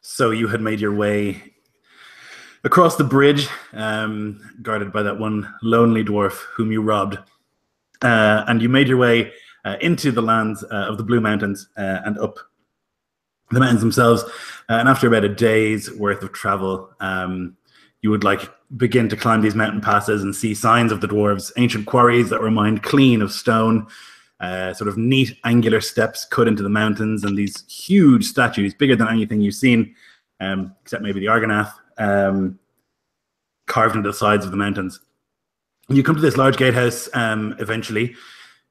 So you had made your way across the bridge, guarded by that one lonely dwarf whom you robbed. And you made your way into the lands of the Blue Mountains and up the mountains themselves. And after about a day's worth of travel, you would begin to climb these mountain passes and see signs of the dwarves, ancient quarries that were mined clean of stone, sort of neat angular steps cut into the mountains, and these huge statues, bigger than anything you've seen, except maybe the Argonath, carved into the sides of the mountains. You come to this large gatehouse eventually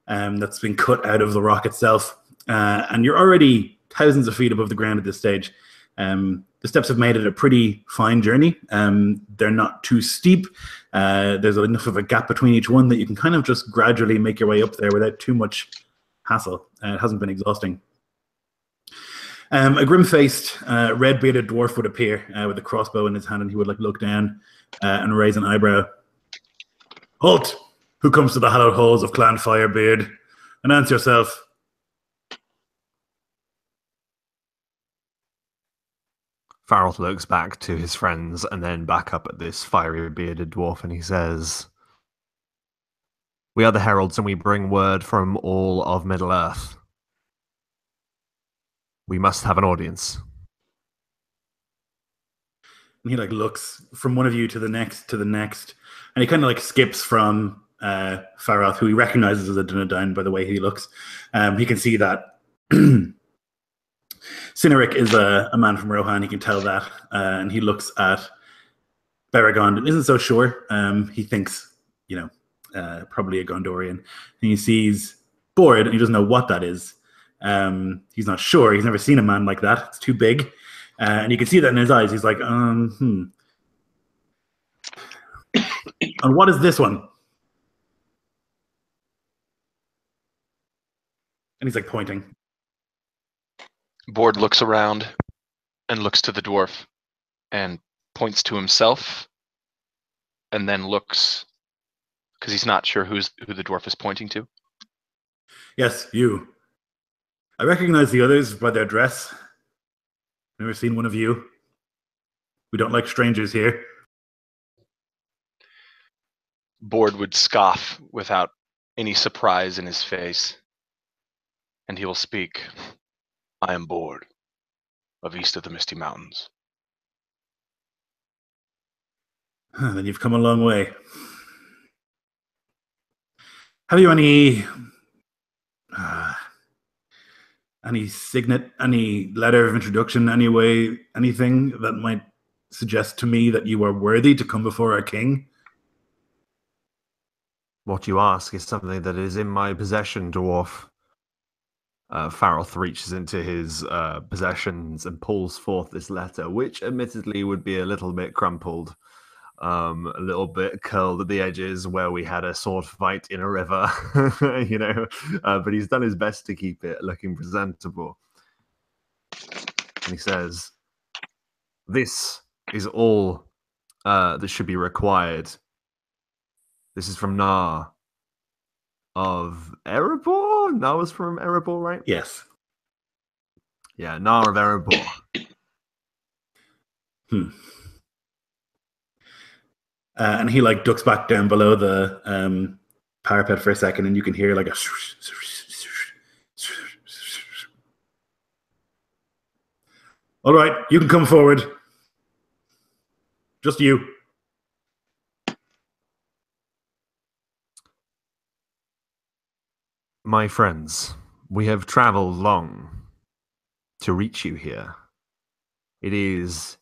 that's been cut out of the rock itself, and you're already thousands of feet above the ground at this stage. The steps have made it a pretty fine journey. They're not too steep. There's enough of a gap between each one that you can kind of just gradually make your way up there without too much hassle. It hasn't been exhausting. A grim-faced, red-bearded dwarf would appear with a crossbow in his hand, and he would look down and raise an eyebrow. Halt! Who comes to the hallowed halls of Clan Firebeard? Announce yourself. Farrell looks back to his friends and then back up at this fiery bearded dwarf, and he says, "We are the Heralds, and we bring word from all of Middle-earth. We must have an audience." And he looks from one of you to the next, and he kind of skips from Faroth, who he recognizes as a Dunedain by the way he looks. He can see that Cynric is a man from Rohan. He can tell that, and he looks at Beregond and isn't so sure. He thinks, probably a Gondorian. And he sees Board, and he doesn't know what that is. He's not sure. He's never seen a man like that. It's too big. And you can see that in his eyes. He's like, And what is this one? And he's pointing. Board looks around and looks to the dwarf and points to himself, and then looks, because he's not sure who the dwarf is pointing to. Yes, you. I recognize the others by their dress. Never seen one of you. We don't like strangers here. Board would scoff without any surprise in his face, and he will speak. I am Board, of east of the Misty Mountains. Then you've come a long way. Have you any signet, any letter of introduction, anything that might suggest to me that you are worthy to come before our king? What you ask is something that is in my possession, dwarf. Farrell reaches into his possessions and pulls forth this letter, which admittedly would be a little bit crumpled, a little bit curled at the edges where we had a sword fight in a river, but he's done his best to keep it looking presentable. And he says, "This is all that should be required. This is from Nar of Erebor? Nar was from Erebor, right?" Yes. Yeah, Nar of Erebor. And he ducks back down below the parapet for a second, and you can hear a All right, you can come forward. Just you. My friends, we have traveled long to reach you here. It is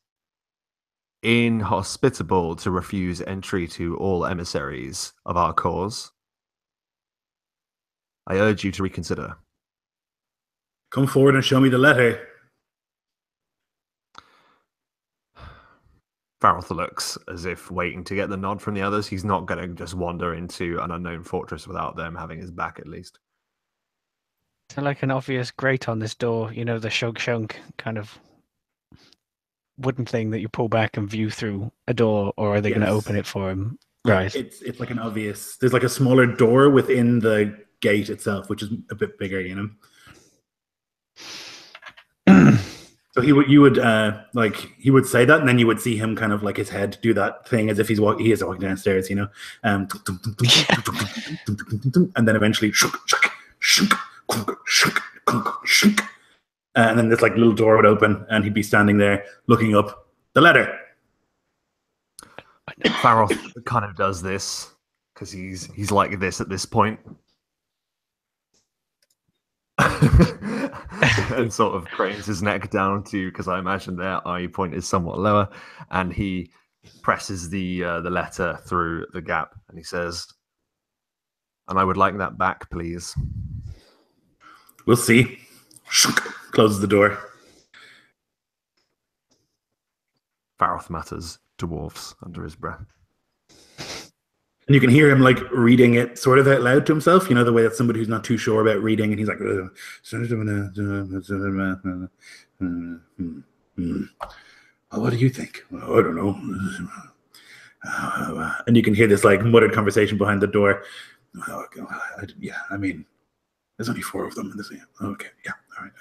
inhospitable to refuse entry to all emissaries of our cause. I urge you to reconsider. Come forward and show me the letter. Farrell looks as if waiting to get the nod from the others. He's not going to just wander into an unknown fortress without them having his back, at least. Is there an obvious grate on this door? The shunk kind of wooden thing that you pull back and view through a door, or are they going to open it for him? Right. It's an obvious. There's a smaller door within the gate itself, which is a bit bigger, So he would say that, and then you would see him kind of like his head do that thing as if he is walking downstairs, you know, and then eventually, and then this like little door would open, and he'd be standing there looking up the letter. Faroth kind of does this because he's like this at this point. And sort of cranes his neck down to, because I imagine their eye point is somewhat lower, and he presses the letter through the gap, and he says, "And I would like that back, please." We'll see. Closes the door. Faroth mutters dwarfs under his breath. And you can hear him like reading it sort of out loud to himself, you know, the way that somebody who's not too sure about reading, and he's like, what do you think? Well, I don't know. And you can hear this like muttered conversation behind the door. Yeah, I mean, there's only 4 of them in this. Okay, yeah, all right.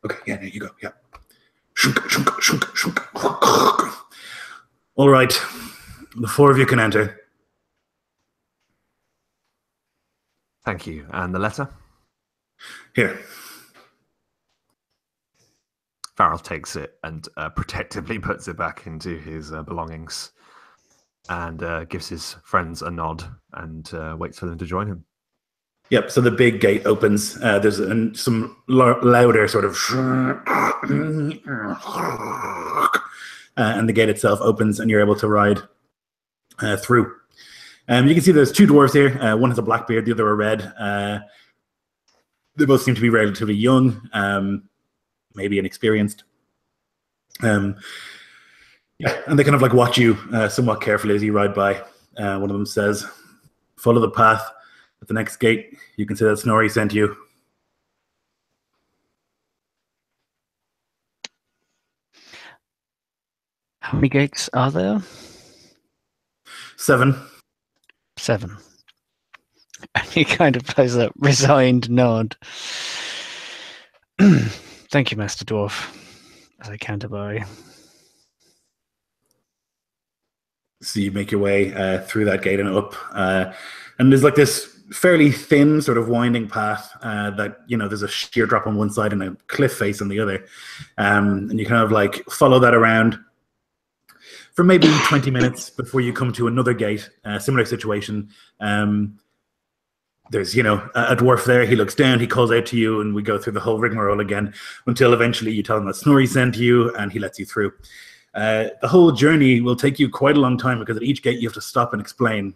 Okay, yeah, there you go, yeah. All right, the 4 of you can enter. Thank you. And the letter? Here. Farrell takes it and protectively puts it back into his belongings and gives his friends a nod and waits for them to join him. Yep, so the big gate opens. There's some louder sort of... and the gate itself opens and you're able to ride through. You can see there's 2 dwarves here. One has a black beard, the other a red. They both seem to be relatively young, maybe inexperienced. Yeah, and they kind of like watch you somewhat carefully as you ride by. One of them says, "Follow the path at the next gate. You can say that Snorri sent you." How many gates are there? 7. 7. And he kind of plays a resigned nod. Thank you, Master Dwarf, as I canter by. So you make your way through that gate and up. And there's like this fairly thin sort of winding path that, you know, there's a sheer drop on one side and a cliff face on the other. And you kind of like follow that around for maybe 20 minutes before you come to another gate, similar situation. There's, you know, a dwarf there. He looks down, he calls out to you, and we go through the whole rigmarole again until eventually you tell him that Snorri sent you and he lets you through. The whole journey will take you quite a long time because at each gate you have to stop and explain.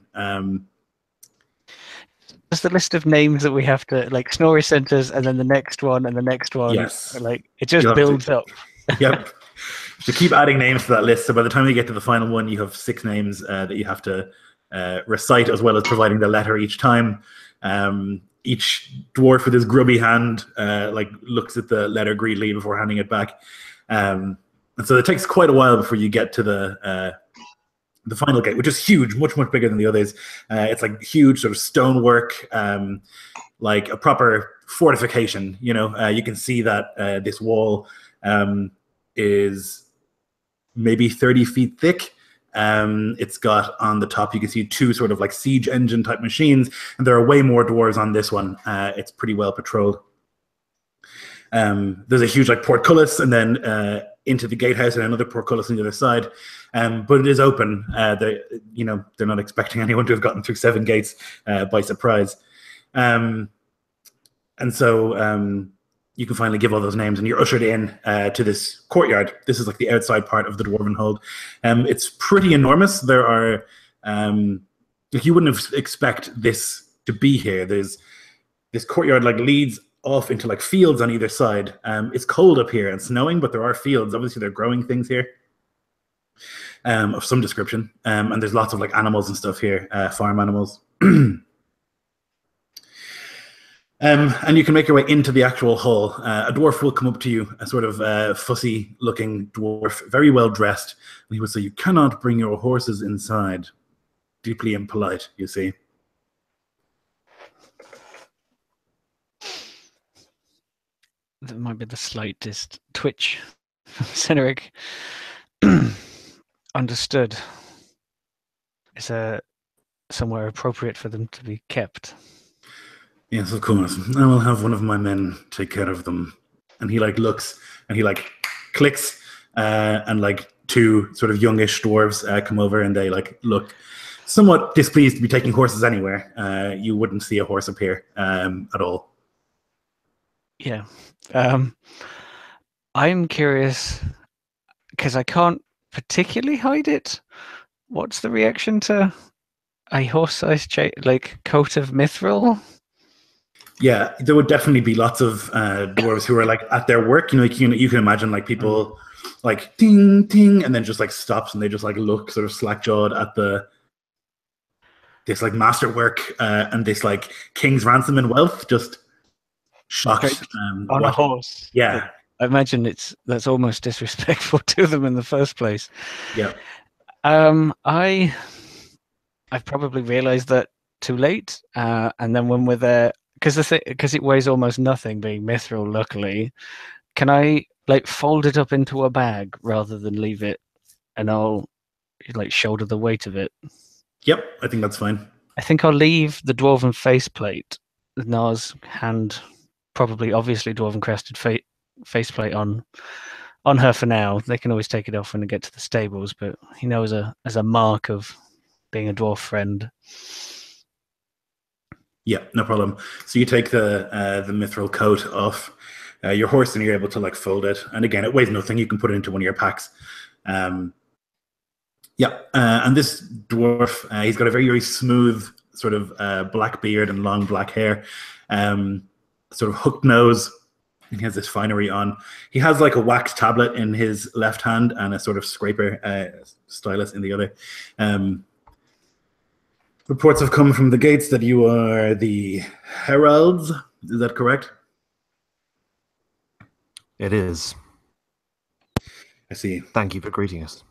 Just the list of names that we have to, like, Snorri sent us, and then the next one, and the next one. Yes. Like, it just builds up. Yep. So keep adding names to that list. So by the time you get to the final one, you have 6 names that you have to recite, as well as providing the letter each time. Each dwarf with his grubby hand like looks at the letter greedily before handing it back. And so it takes quite a while before you get to the final gate, which is huge, much bigger than the others. It's like huge sort of stonework, like a proper fortification. You know, you can see that this wall is maybe 30 feet thick. It's got on the top, you can see 2 sort of like siege engine type machines, and there are way more dwarves on this one. It's pretty well patrolled. There's a huge like portcullis, and then into the gatehouse, and another portcullis on the other side. But it is open. They're not expecting anyone to have gotten through 7 gates by surprise. And so you can finally give all those names, and you're ushered in to this courtyard. This is like the outside part of the Dwarven hold. It's pretty enormous. There are, like, you wouldn't expect this to be here. There's this courtyard like leads off into like fields on either side. It's cold up here and snowing, but there are fields. Obviously, they're growing things here of some description. And there's lots of like animals and stuff here, farm animals. And you can make your way into the actual hall. A dwarf will come up to you, a sort of fussy-looking dwarf, very well dressed. And he will say, "You cannot bring your horses inside." Deeply impolite, you see. That might be the slightest twitch Cynric. Understood. Is there somewhere appropriate for them to be kept? Yes, of course. I will have one of my men take care of them. And he like looks and he like clicks, and like two sort of youngish dwarves come over and they like look somewhat displeased to be taking horses anywhere. You wouldn't see a horse up here at all. Yeah. I'm curious because I can't particularly hide it. What's the reaction to a horse-sized coat of mithril? Yeah, there would definitely be lots of dwarves who are like at their work. You know, you can imagine like people like ding ding, and then just like stops and they just like look sort of slack jawed at this like masterwork and this like king's ransom and wealth, just shocked on a horse. Yeah, I imagine that's almost disrespectful to them in the first place. Yeah. I've probably realized that too late, and then when we're there, because it weighs almost nothing, being mithril, luckily, can I like fold it up into a bag rather than leave it, and I'll like shoulder the weight of it? Yep, I think that's fine. I think I'll leave the dwarven faceplate, Nar's hand, probably obviously dwarven crested faceplate on her for now. They can always take it off when they get to the stables, but you know, as a mark of being a dwarf friend. Yeah, no problem. So you take the mithril coat off your horse and you're able to like fold it. And again, it weighs nothing. You can put it into one of your packs. And this dwarf, he's got a very, very smooth sort of black beard and long black hair, sort of hooked nose. And he has this finery on. He has like a wax tablet in his left hand and a sort of scraper stylus in the other. Reports have come from the gates that you are the Heralds. Is that correct? It is. I see. Thank you for greeting us.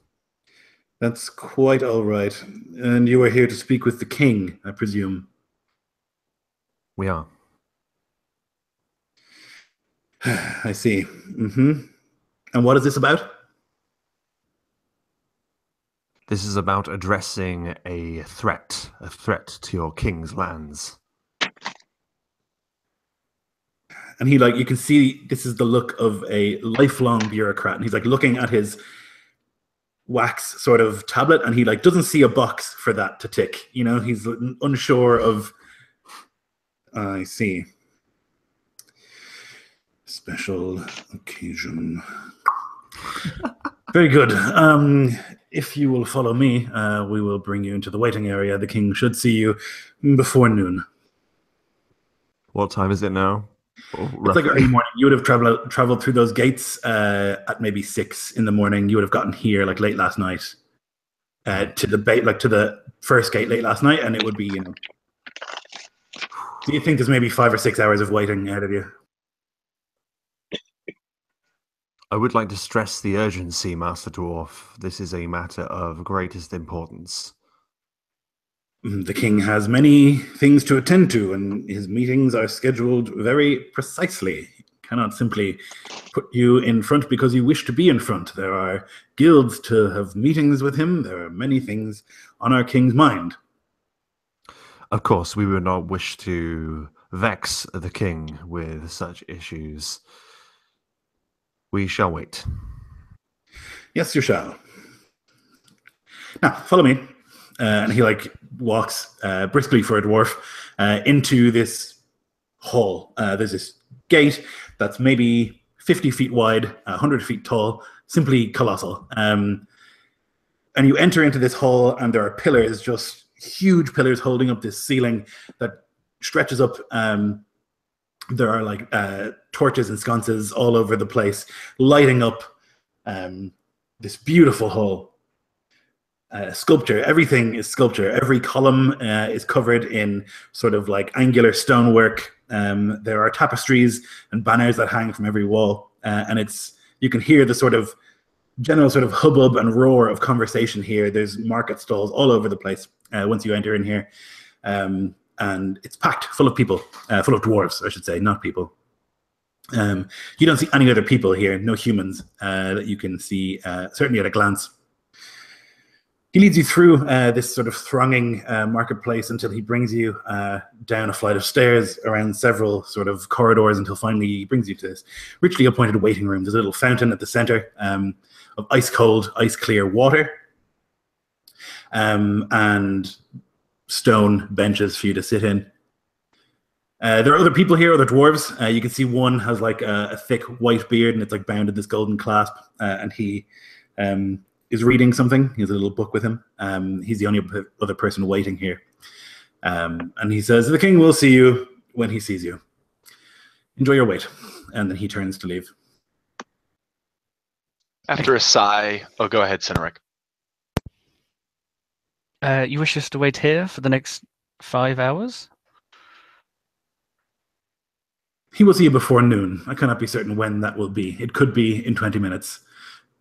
That's quite all right. And you are here to speak with the king, I presume. We are. I see. Mm-hmm. And what is this about? This is about addressing a threat to your king's lands. And he like, you can see this is the look of a lifelong bureaucrat. And he's like looking at his wax sort of tablet and he like doesn't see a box for that to tick. You know, he's unsure of, I see. Special occasion. Very good. If you will follow me, we will bring you into the waiting area. The king should see you before noon. What time is it now? It's like early morning. You would have traveled through those gates at maybe 6 in the morning. You would have gotten here like late last night to the first gate late last night, and it would be, you know. Do you think there's maybe 5 or 6 hours of waiting ahead of you? I would like to stress the urgency, Master Dwarf. This is a matter of greatest importance. The king has many things to attend to, and his meetings are scheduled very precisely. He cannot simply put you in front because you wish to be in front. There are guilds to have meetings with him. There are many things on our king's mind. Of course, we would not wish to vex the king with such issues. We shall wait. Yes, you shall. Now, follow me. And he like walks briskly for a dwarf into this hall. There's this gate that's maybe 50 feet wide, 100 feet tall, simply colossal. And you enter into this hall and there are pillars, just huge pillars holding up this ceiling that stretches up. There are like torches and sconces all over the place, lighting up this beautiful hall. Sculpture, everything is sculpture. Every column is covered in sort of like angular stonework. There are tapestries and banners that hang from every wall. And you can hear the sort of general sort of hubbub and roar of conversation here. There's market stalls all over the place once you enter in here. And it's packed full of people, full of dwarves, I should say, not people. You don't see any other people here, no humans that you can see, certainly at a glance. He leads you through this sort of thronging marketplace until he brings you down a flight of stairs, around several sort of corridors, until finally he brings you to this richly appointed waiting room. There's a little fountain at the center of ice cold, ice clear water, and stone benches for you to sit in. There are other people here, other dwarves. You can see one has like a thick white beard and it's like bound in this golden clasp, and he is reading something. He has a little book with him. He's the only other person waiting here. And he says, "The king will see you when he sees you. Enjoy your wait." And then he turns to leave. After a sigh, oh, go ahead, Cineric. You wish us to wait here for the next 5 hours? He will see you before noon. I cannot be certain when that will be. It could be in 20 minutes,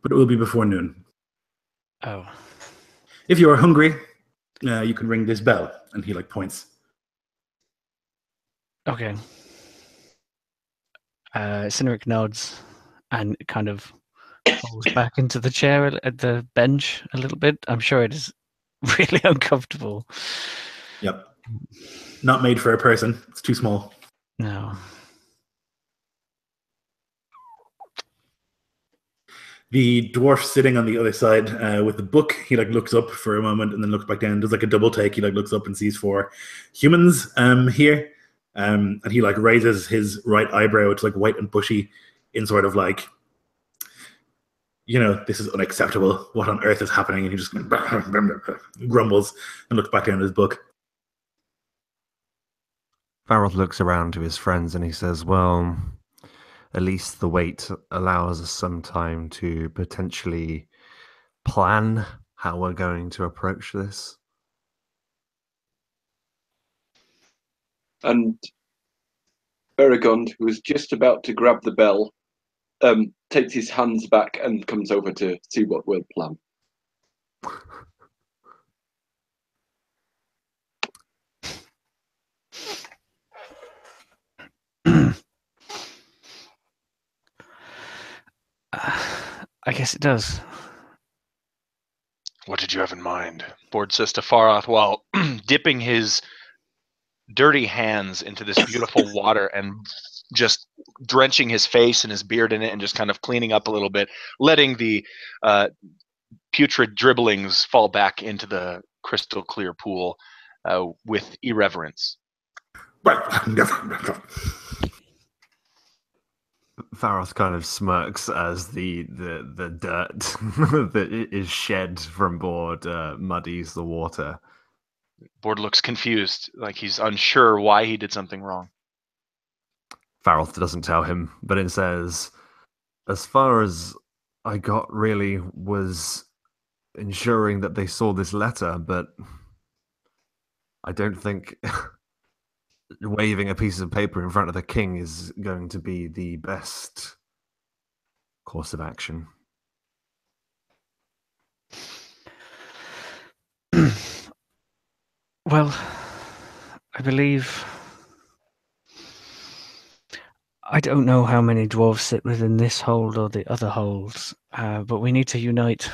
but it will be before noon. Oh. If you are hungry, you can ring this bell. And he like points. Okay. Cineric nods and kind of falls back into the chair at the bench a little bit. I'm sure it is really uncomfortable. Yep. Not made for a person. It's too small. No. The dwarf sitting on the other side with the book, he like looks up for a moment and then looks back down. Does like a double take. He like looks up and sees 4 humans here, and he like raises his right eyebrow. It's like white and bushy, in sort of like, this is unacceptable. What on earth is happening? And he just grumbles and looks back down at his book. Farrell looks around to his friends and he says, "Well, at least the wait allows us some time to potentially plan how we're going to approach this." And Beregond, who was just about to grab the bell, takes his hands back and comes over to see what we'll plan. I guess it does. What did you have in mind? Bord says to Faroth while dipping his dirty hands into this beautiful water and just drenching his face and his beard in it and just kind of cleaning up a little bit, letting the putrid dribblings fall back into the crystal clear pool with irreverence. Faros kind of smirks as the dirt that is shed from Bord muddies the water. Bord looks confused, like he's unsure why he did something wrong. Farrell doesn't tell him, but it says, "As far as I got really was ensuring that they saw this letter, but I don't think waving a piece of paper in front of the king is going to be the best course of action." Well, I believe... I don't know how many dwarves sit within this hold or the other holds, but we need to unite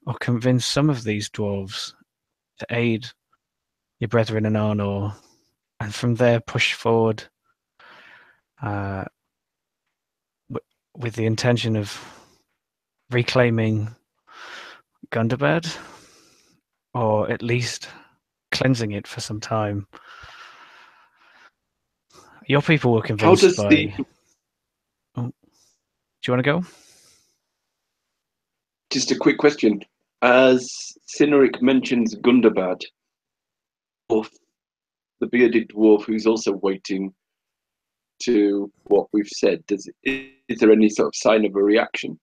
or convince some of these dwarves to aid your brethren in Arnor, and from there push forward with the intention of reclaiming Gundabad, or at least cleansing it for some time. Your people were convinced How does by... Oh. Do you want to go? Just a quick question. As Cineric mentions Gundabad, the bearded dwarf who's also waiting to what we've said, is there any sort of sign of a reaction?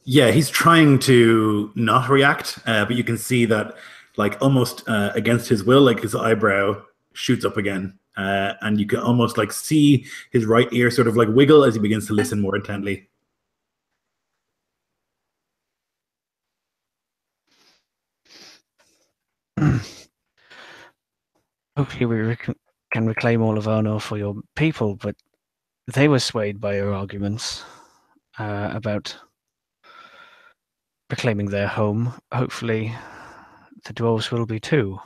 Yeah, he's trying to not react, but you can see that, like, almost against his will, like his eyebrow shoots up again, and you can almost like see his right ear sort of like wiggle as he begins to listen more intently. Hopefully we can reclaim all of Arnor for your people, but they were swayed by your arguments about reclaiming their home. Hopefully, the dwarves will be too.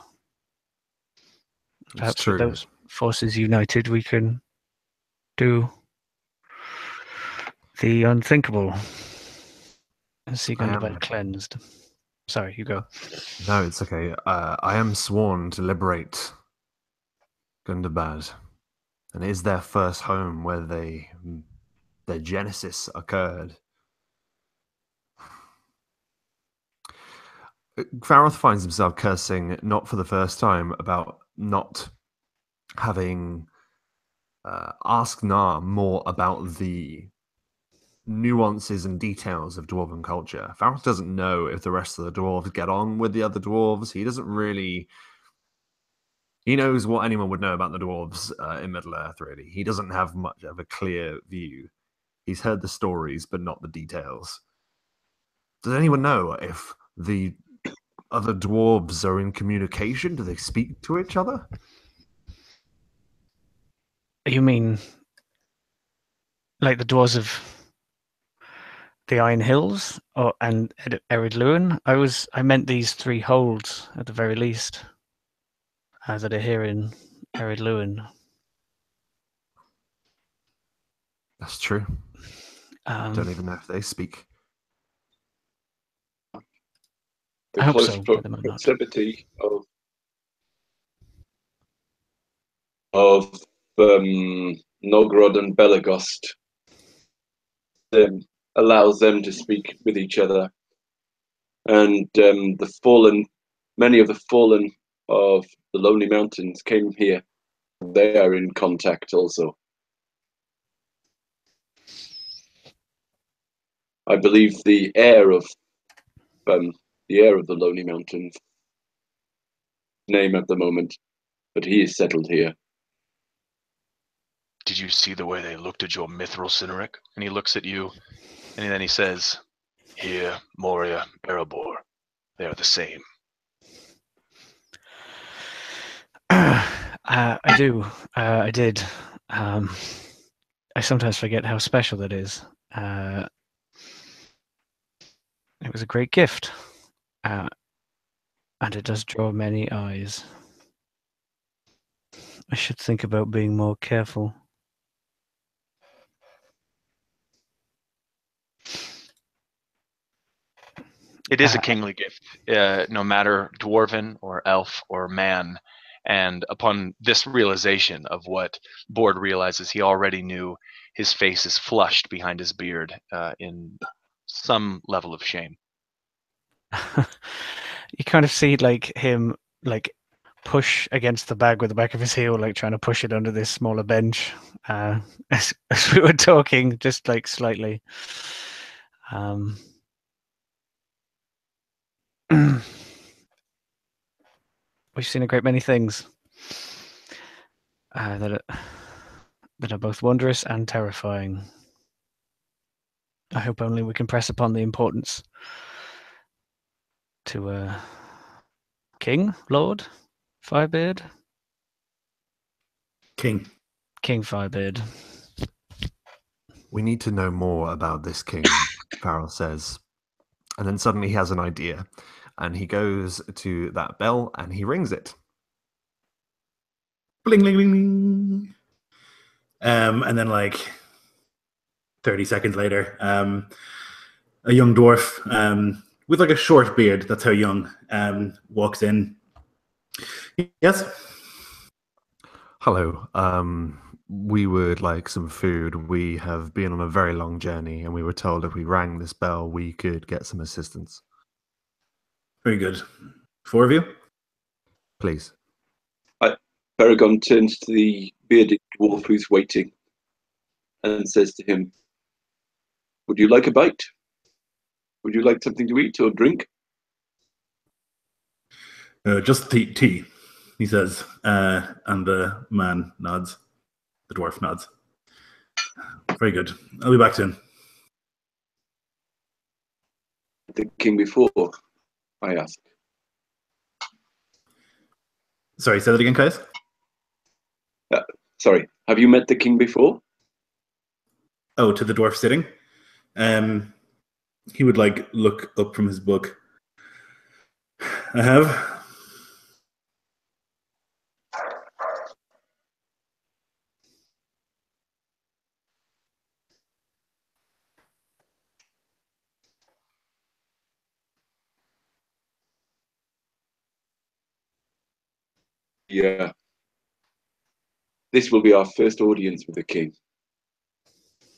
It's Perhaps true. with those forces united, we can do the unthinkable and see Gundabad cleansed. Sorry, you go. No, it's okay. I am sworn to liberate Gundabad, and it is their first home where their genesis occurred. Faroth finds himself cursing, not for the first time, about not having asked Nar more about the nuances and details of dwarven culture. Faroth doesn't know if the rest of the dwarves get on with the other dwarves. He doesn't really... He knows what anyone would know about the dwarves in Middle-earth, really. He doesn't have much of a clear view. He's heard the stories, but not the details. Does anyone know if the other dwarves are in communication? Do they speak to each other? You mean like the dwarves of the Iron Hills and Ered Luin? I meant these 3 holds at the very least that are here in Ered Luin. That's true. Don't even know if they speak. The I hope close so, but they might not. proximity of Nogrod and Belagost allows them to speak with each other, and many of the fallen of the Lonely Mountains came here. They are in contact also. I believe the heir of the Lonely Mountains name at the moment, but he is settled here. Did you see the way they looked at your mithril Cyneric? And he looks at you, and then he says, "Here, Moria, Erebor, they are the same." I do. I did. I sometimes forget how special that is. It was a great gift, and it does draw many eyes. I should think about being more careful. It is a kingly gift, no matter dwarven or elf or man. And upon this realization of what Bord realizes, he already knew his face is flushed behind his beard in some level of shame. You kind of see like him push against the bag with the back of his heel, like trying to push it under this smaller bench as we were talking, just like slightly. We've seen a great many things that are both wondrous and terrifying. I hope only we can press upon the importance to King, Lord, Firebeard? King. King Firebeard. We need to know more about this king, Farrell says. And then suddenly he has an idea. And he goes to that bell and he rings it. Bling, bling, bling, bling. And then, like 30 seconds later, a young dwarf with like a short beard, that's how young, walks in. Yes? Hello. We would like some food. We have been on a very long journey and we were told if we rang this bell, we could get some assistance. Very good. 4 of you? Please. Paragon turns to the bearded dwarf who's waiting and says to him, "Would you like a bite? Would you like something to eat or drink?" Just tea, he says. And the man nods. The dwarf nods. Very good. I'll be back soon. The king before, I ask. Sorry, say that again, Kais? Sorry, have you met the king before? Oh, to the dwarf sitting. He would like look up from his book. I have. Yeah. This will be our first audience with the king.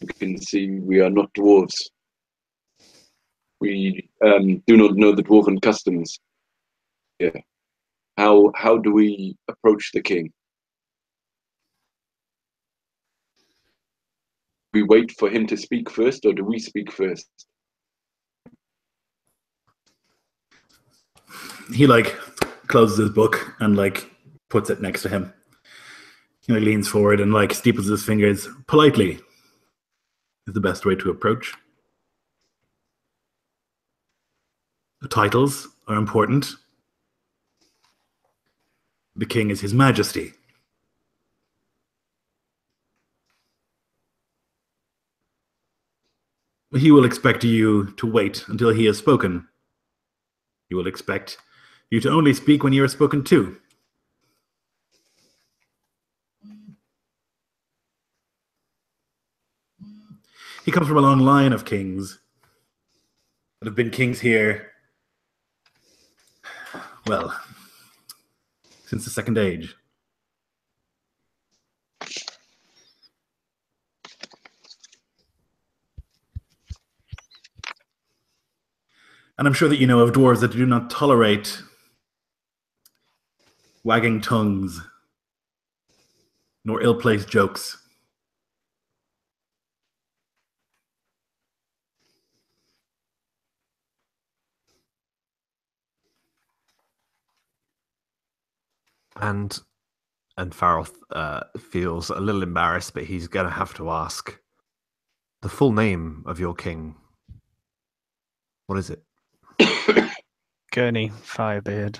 You can see we are not dwarves. We do not know the dwarven customs. Yeah. How do we approach the king? We wait for him to speak first, or do we speak first? He like closes his book and like puts it next to him. He like, leans forward and like steeples his fingers politely. Is the best way to approach. The titles are important. The king is His Majesty. He will expect you to wait until he has spoken. He will expect you to only speak when you are spoken to. He comes from a long line of kings that have been kings here, well, since the Second Age. And I'm sure that you know of dwarves that do not tolerate wagging tongues nor ill-placed jokes. And Farrell feels a little embarrassed, but he's going to have to ask the full name of your king. What is it? Gurney Firebeard.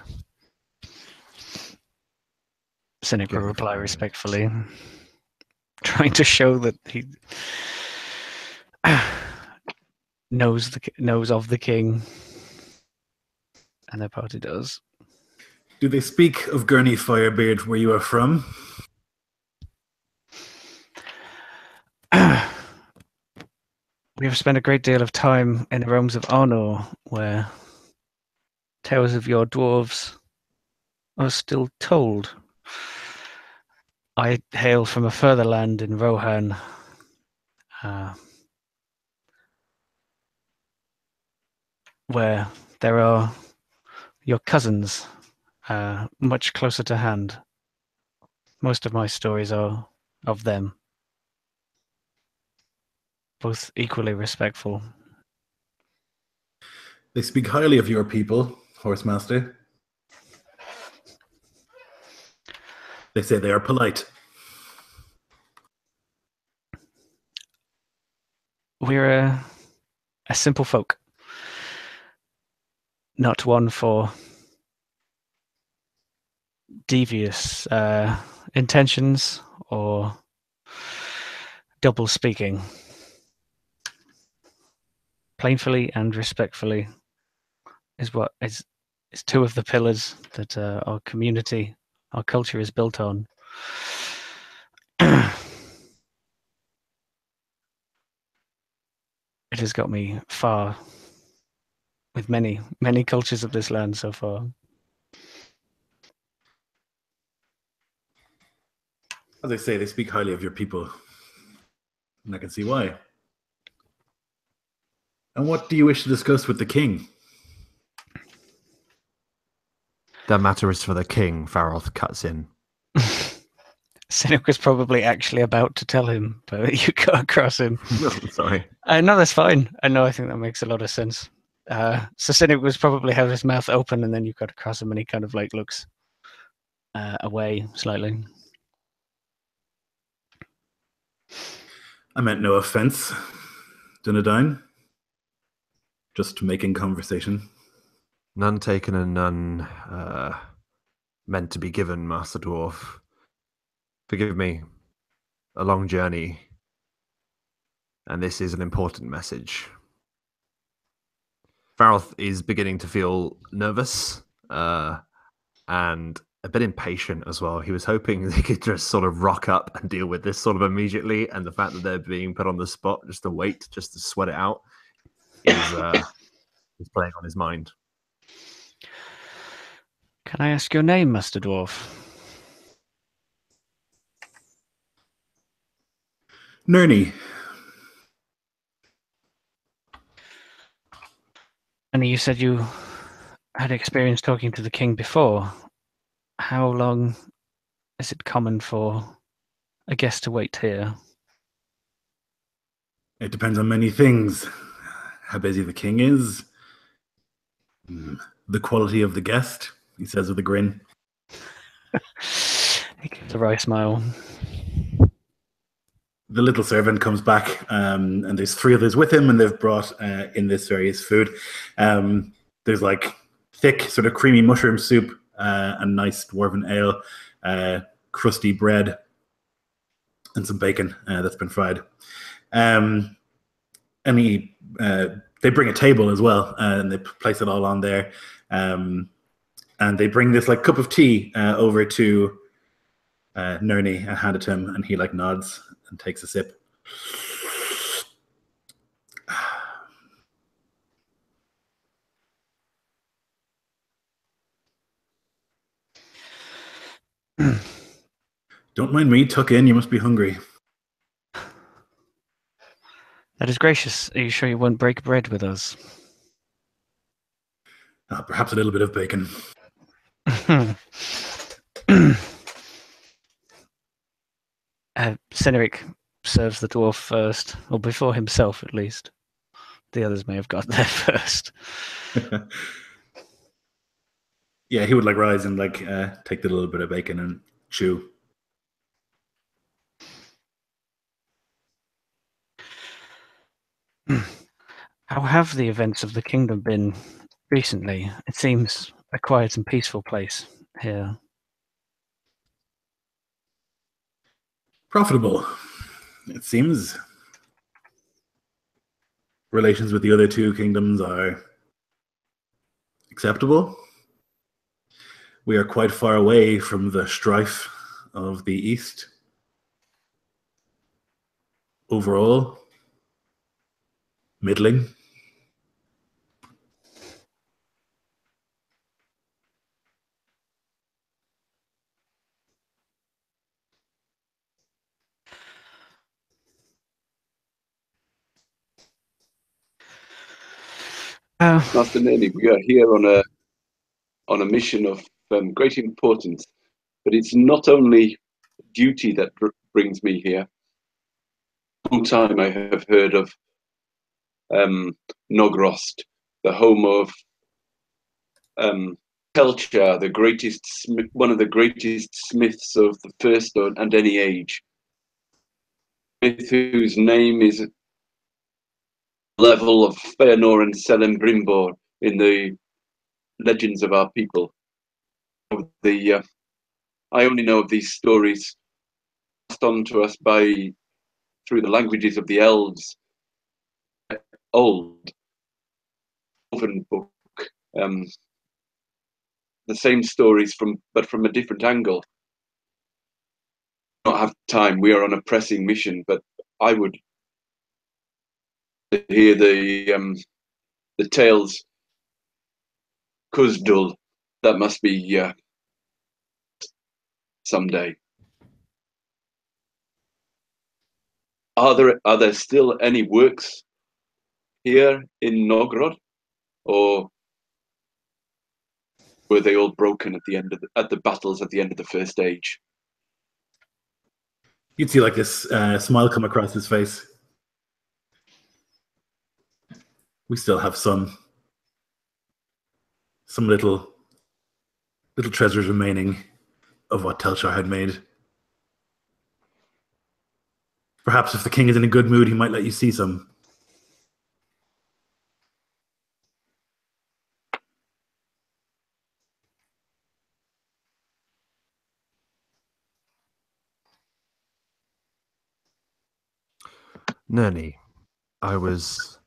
Cynic will Gurney reply Firebeard. respectfully, trying to show that he knows of the king, and their party does. Do they speak of Gurney Firebeard where you are from? We have spent a great deal of time in the realms of Arnor, where tales of your dwarves are still told. I hail from a further land in Rohan, where there are your cousins much closer to hand. Most of my stories are of them, both equally respectful. They speak highly of your people, Horsemaster. They say they are polite. We're a simple folk, not one for devious intentions or double speaking. Plainfully and respectfully is what is two of the pillars that our community, our culture is built on. It has got me far with many, many cultures of this land so far. As I say, they speak highly of your people. And I can see why. And what do you wish to discuss with the king? That matter is for the king, Farrell cuts in. Cynic was probably actually about to tell him, but you got across him. Sorry. No, that's fine. I think that makes a lot of sense. So Cynic was probably have his mouth open, and then you got across him, and he kind of like looks away slightly. I meant no offense, Dunedain. Just making conversation. None taken and none meant to be given, Master Dwarf. Forgive me. A long journey. and this is an important message. Farrell is beginning to feel nervous and a bit impatient as well. He was hoping they could just sort of rock up and deal with this sort of immediately, and the fact that they're being put on the spot just to wait, just to sweat it out, is playing on his mind. Can I ask your name, Master Dwarf? Nerney. And you said you had experience talking to the king before. How long is it common for a guest to wait here? It depends on many things. How busy the king is. The quality of the guest, he says with a grin. He gives a wry smile. The little servant comes back, and there's 3 others with him, and they've brought in this various food. There's like thick, sort of creamy mushroom soup, and nice dwarven ale, crusty bread, and some bacon that's been fried. And they bring a table as well, and they place it all on there. And they bring this like cup of tea over to Nerney and hand it to him, and he like nods and takes a sip. Don't mind me, tuck in, you must be hungry. That is gracious. Are you sure you won't break bread with us? Perhaps a little bit of bacon. Cynric serves the dwarf first, or before himself at least. The others may have got there first. Yeah, he would like rise and like take the little bit of bacon and chew. How have the events of the kingdom been recently? It seems a quiet and peaceful place here. Profitable, it seems. Relations with the other 2 kingdoms are acceptable. We are quite far away from the strife of the East. Overall, middling. Master Nerney, we are here on a mission of great importance, but it's not only duty that brings me here. A long time I have heard of Nogrost, the home of Telchar, the greatest, one of the greatest smiths of the first and any age, smith whose name is level of Feanor and Selim in the legends of our people. I only know of these stories passed on to us through the languages of the elves, old Dwarven book. The same stories but from a different angle. Not have time. We are on a pressing mission, but I would hear the tales. Kuzdul, that must be someday. Are there still any works here in Novgorod, or were they all broken at the battles at the end of the First Age? You'd see like this smile come across his face. We still have some little treasures remaining of what Telchar had made. Perhaps if the king is in a good mood, he might let you see some. Nerney, I was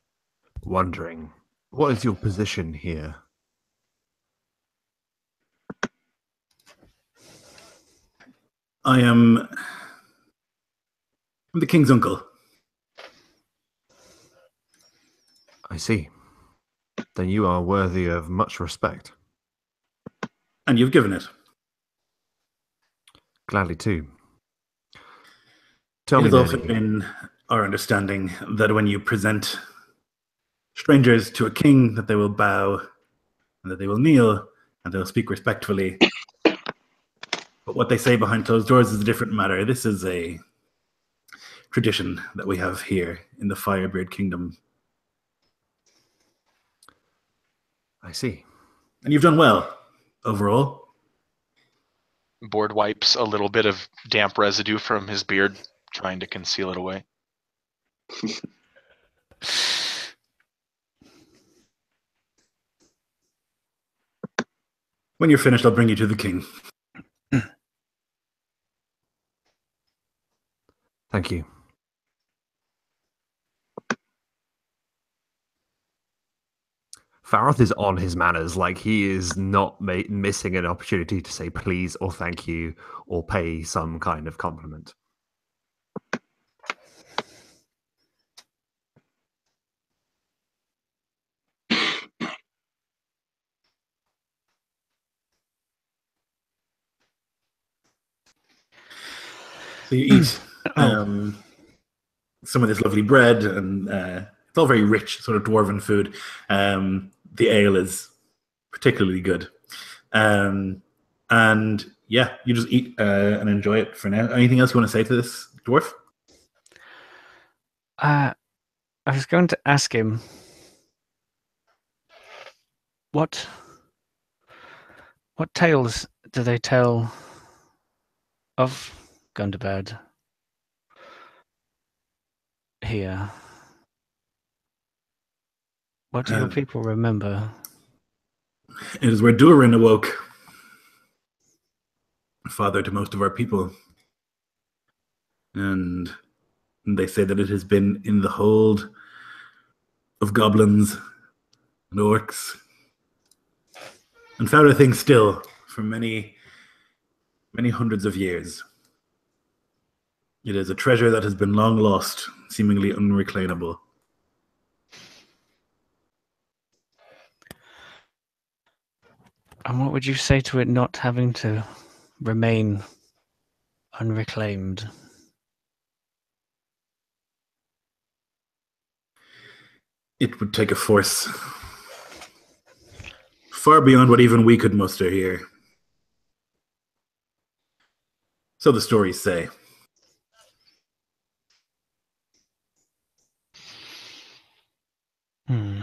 wondering, what is your position here? I'm the king's uncle. I see. Then you are worthy of much respect. And you've given it. Gladly too. Tell It me, has also Nelly, been our understanding that when you present strangers to a king, that they will bow, and that they will kneel, and they'll speak respectfully. But what they say behind closed doors is a different matter. This is a tradition that we have here in the Firebeard Kingdom. I see. And you've done well, overall. Board wipes a little bit of damp residue from his beard, trying to conceal it away. When you're finished, I'll bring you to the king. Thank you. Faroth is on his manners, like he is not missing an opportunity to say please or thank you or pay some kind of compliment. So you eat some of this lovely bread, and it's all very rich, sort of dwarven food. The ale is particularly good. And yeah, you just eat and enjoy it for now. Anything else you want to say to this dwarf? I was going to ask him what tales do they tell of Gundabad here? What do your people remember? It is where Durin awoke, father to most of our people. And they say that it has been in the hold of goblins and orcs and fouler things still for many, many hundreds of years. It is a treasure that has been long lost, seemingly unreclaimable. And what would you say to it not having to remain unreclaimed? It would take a force far beyond what even we could muster here. So the stories say. Hmm.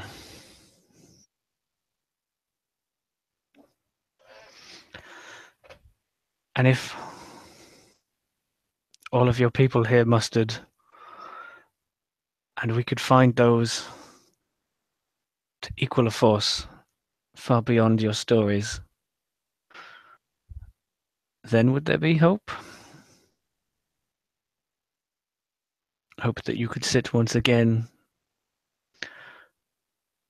And if all of your people here mustered, and we could find those to equal a force far beyond your stories, then would there be hope? Hope that you could sit once again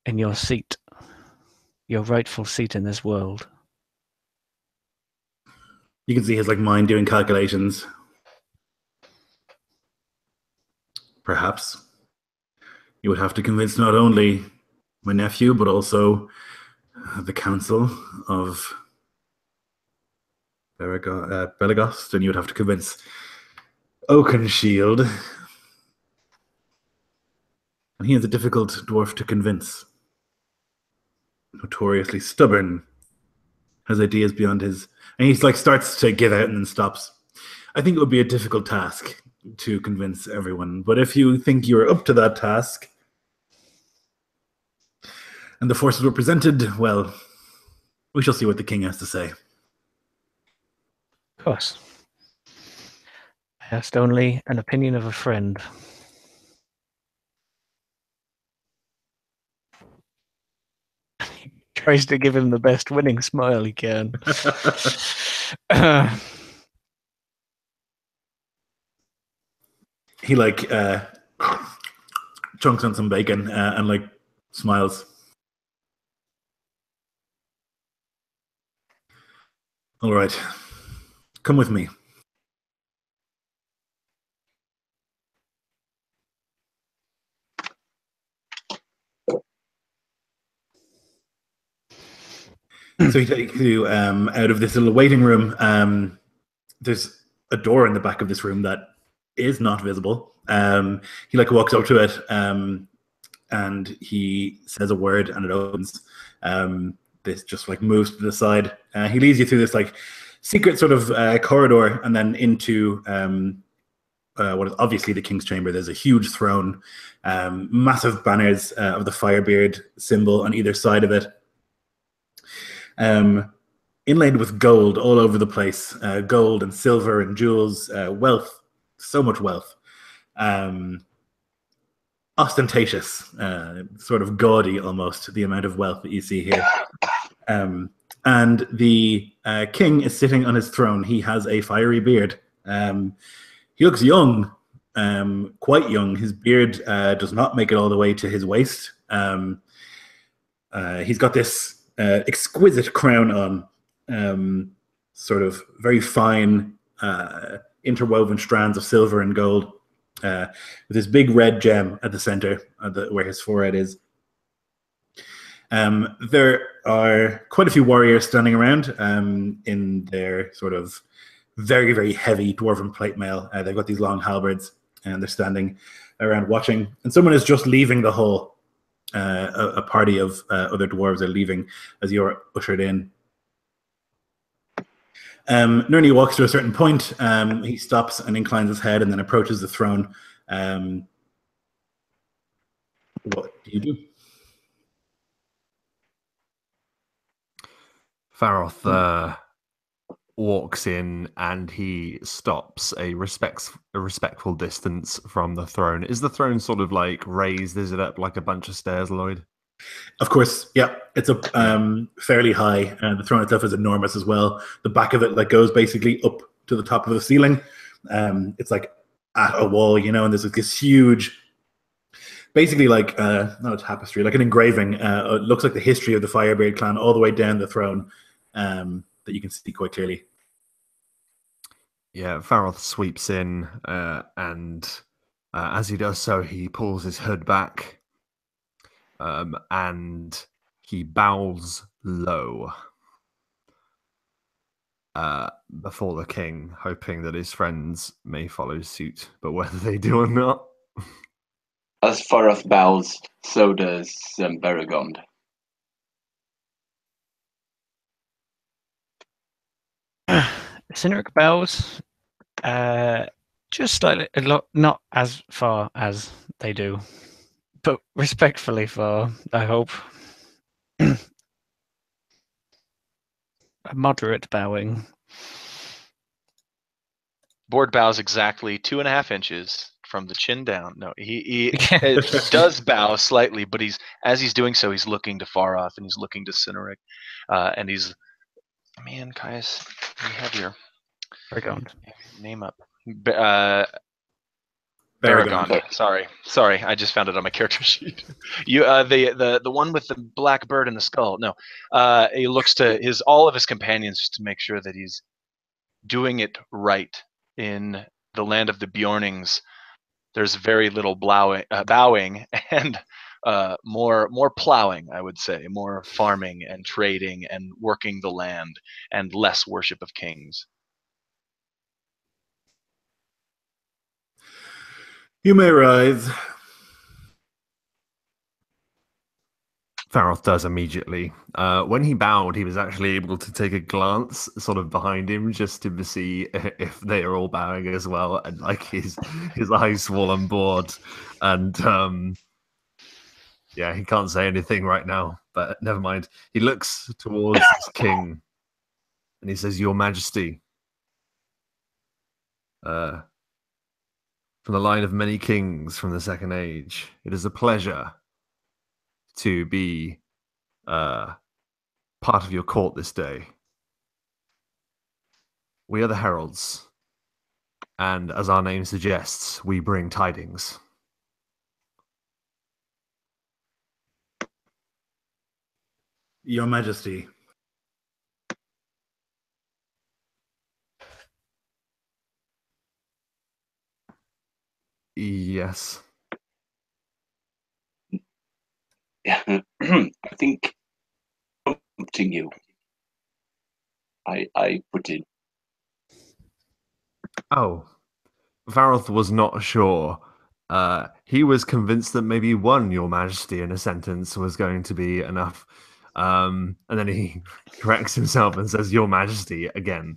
in your seat, your rightful seat in this world. You can see his mind doing calculations. Perhaps you would have to convince not only my nephew, but also the council of Belagost, and you would have to convince Oakenshield. And he is a difficult dwarf to convince. Notoriously stubborn. Has ideas beyond his... And he starts to give out and then stops. I think it would be a difficult task to convince everyone. But if you think you're up to that task, and the forces were presented, well, we shall see what the king has to say. Of course. I asked only an opinion of a friend. He tries to give him the best winning smile he can. He chunks on some bacon and like smiles. All right, come with me. So he takes you out of this little waiting room. There's a door in the back of this room that is not visible. He like walks up to it and he says a word and it opens. This just like moves to the side. He leads you through this like secret sort of corridor and then into what is obviously the king's chamber. There's a huge throne, massive banners of the Firebeard symbol on either side of it. Inlaid with gold all over the place, gold and silver and jewels, wealth, so much wealth. Ostentatious, sort of gaudy almost, the amount of wealth that you see here. And the king is sitting on his throne. He has a fiery beard. He looks young, quite young. His beard does not make it all the way to his waist. He's got this exquisite crown on, sort of very fine interwoven strands of silver and gold, with this big red gem at the center of where his forehead is. There are quite a few warriors standing around in their sort of very, very heavy dwarven plate mail. They've got these long halberds and they're standing around watching. And someone is just leaving the hall. A party of other dwarves are leaving as you're ushered in. Nurney walks to a certain point. He stops and inclines his head and then approaches the throne. What do you do? Faroth walks in and he stops a respectful distance from the throne. Is the throne sort of like raised? Is it up like a bunch of stairs, Lloyd? Of course, yeah. It's up fairly high, and the throne itself is enormous as well. The back of it like goes basically up to the top of the ceiling. It's like at a wall, you know, and there's like this huge, basically like not a tapestry, like an engraving. It looks like the history of the Firebeard clan all the way down the throne, that you can see quite clearly. Yeah, Faroth sweeps in, and as he does so, he pulls his hood back, and he bows low before the king, hoping that his friends may follow suit. But whether they do or not... As Faroth bows, so does Beragond. Cynric bows, just slightly, not as far as they do, but respectfully far, I hope. A moderate bowing. Board bows exactly 2.5 inches from the chin down. No, he does bow slightly, but as he's doing so, he's looking to Faroth and he's looking to Cynric, and he's, man, guys, we have your name up. Baragon. Sorry, I just found it on my character sheet. You, the one with the black bird and the skull. No, he looks to all of his companions just to make sure that he's doing it right. In the land of the Bjornings, there's very little bowing and more plowing, I would say, more farming and trading and working the land, and less worship of kings. You may rise. Faroth does immediately. When he bowed, he was actually able to take a glance sort of behind him just to see if they are all bowing as well, and like his eyes fall on board. And yeah, he can't say anything right now, but never mind. He looks towards his king and he says, "Your Majesty, from the line of many kings from the Second Age, it is a pleasure to be part of your court this day. We are the Heralds, and as our name suggests, we bring tidings. Your Majesty. Yes. I think prompting you. I put in. Oh, Varoth was not sure. He was convinced that maybe one Your Majesty in a sentence was going to be enough. And then he corrects himself and says Your Majesty again.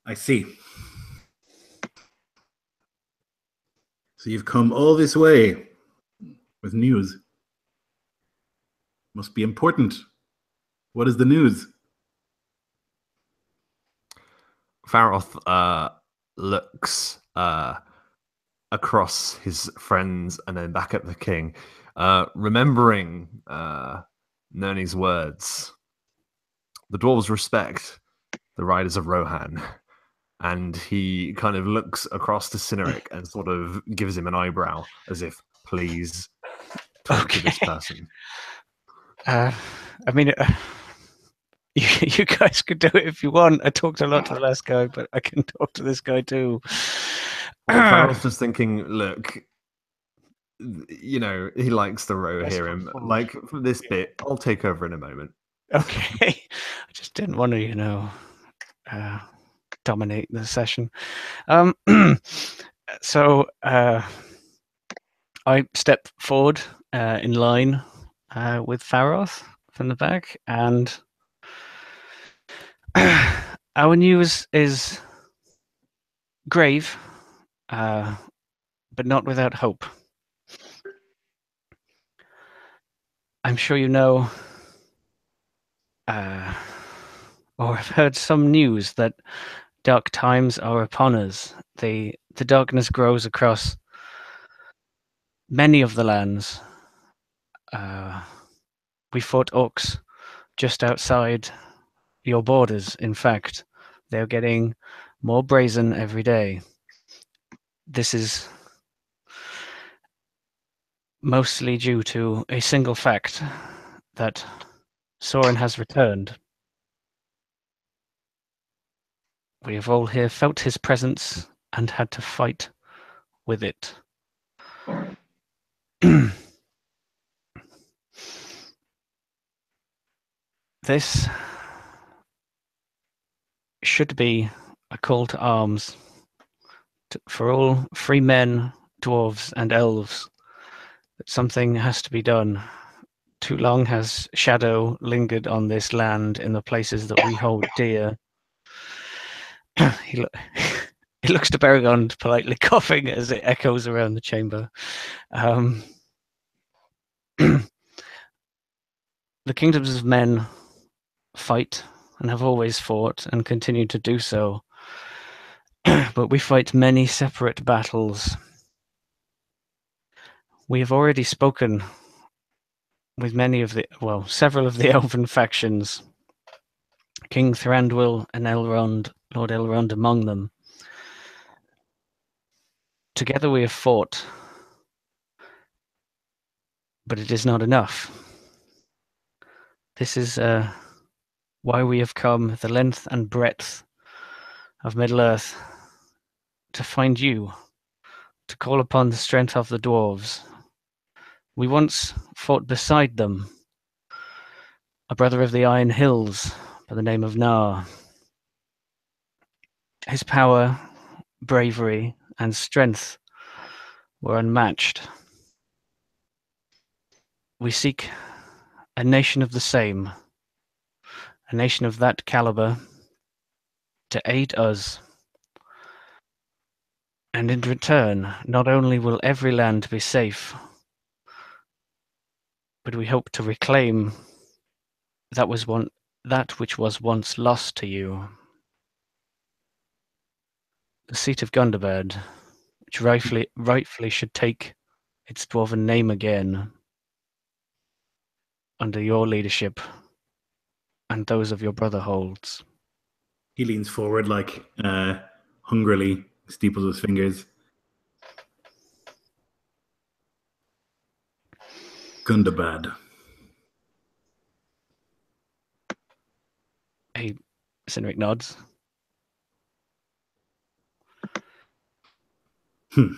I see. So you've come all this way with news. Must be important. What is the news? Varoth looks across his friends and then back at the king, remembering Nerni's words. The dwarves respect the riders of Rohan, and he kind of looks across to Cynric and sort of gives him an eyebrow as if, please talk to this person. I mean, you guys could do it if you want. I talked a lot to the last guy, but I can talk to this guy too. Farrell's just thinking, look, you know, he likes the row That's hear him. fun. Like, for this bit, I'll take over in a moment. Okay. I just didn't want to, you know, dominate the session. So I step forward in line with Faroth from the back, and our news is grave, but not without hope. I'm sure you know, or have heard some news that dark times are upon us. The darkness grows across many of the lands. We fought orcs just outside your borders. In fact, they're getting more brazen every day. This is mostly due to a single fact that Soren has returned. We have all here felt his presence and had to fight with it. This should be a call to arms for all free men, dwarves, and elves. That something has to be done. Too long has shadow lingered on this land in the places that we hold dear. He looks to Beragond, politely coughing as it echoes around the chamber. The kingdoms of men fight and have always fought and continue to do so. But we fight many separate battles. We have already spoken with several of the elven factions. King Thranduil and Elrond, Lord Elrond among them. Together we have fought, but it is not enough. This is why we have come the length and breadth of Middle-earth to find you, to call upon the strength of the dwarves. We once fought beside them, a brother of the Iron Hills by the name of Nar. His power, bravery, and strength were unmatched. We seek a nation of the same, a nation of that caliber, to aid us. And in return, not only will every land be safe, but we hope to reclaim that which was once lost to you. The seat of Gundabad, which rightfully should take its dwarven name again, under your leadership and those of your brother holds. He leans forward, like hungrily steeples his fingers. Gundabad. Sinric nods. The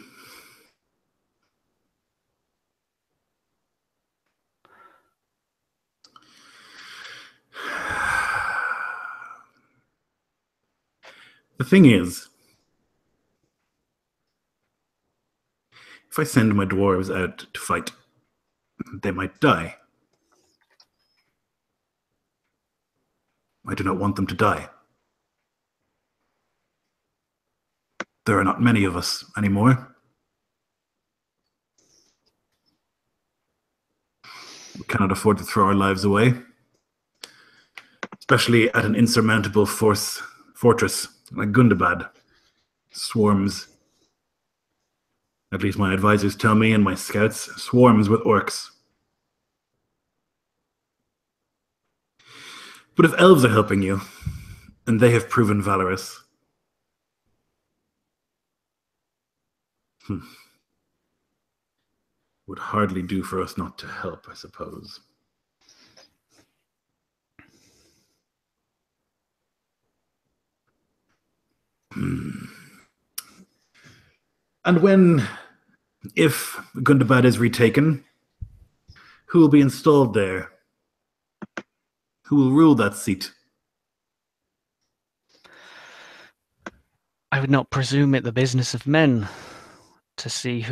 thing is, if I send my dwarves out to fight, they might die. I do not want them to die. There are not many of us anymore. We cannot afford to throw our lives away, especially at an insurmountable fortress like Gundabad. Swarms, at least my advisors tell me and my scouts, swarms with orcs. But if elves are helping you, and they have proven valorous, would hardly do for us not to help, I suppose. And if Gundabad is retaken, who will be installed there? Who will rule that seat? I would not presume it the business of men to see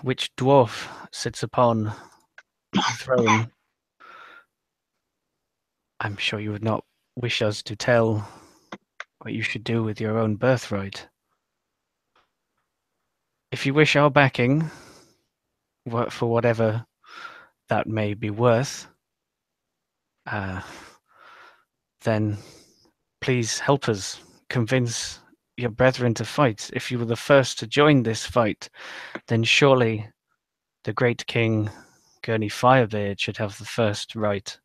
which dwarf sits upon the throne. I'm sure you would not wish us to tell what you should do with your own birthright. If you wish our backing, for whatever that may be worth, then please help us convince your brethren to fight. If you were the first to join this fight, then surely the great king, Gurney Firebeard, should have the first right.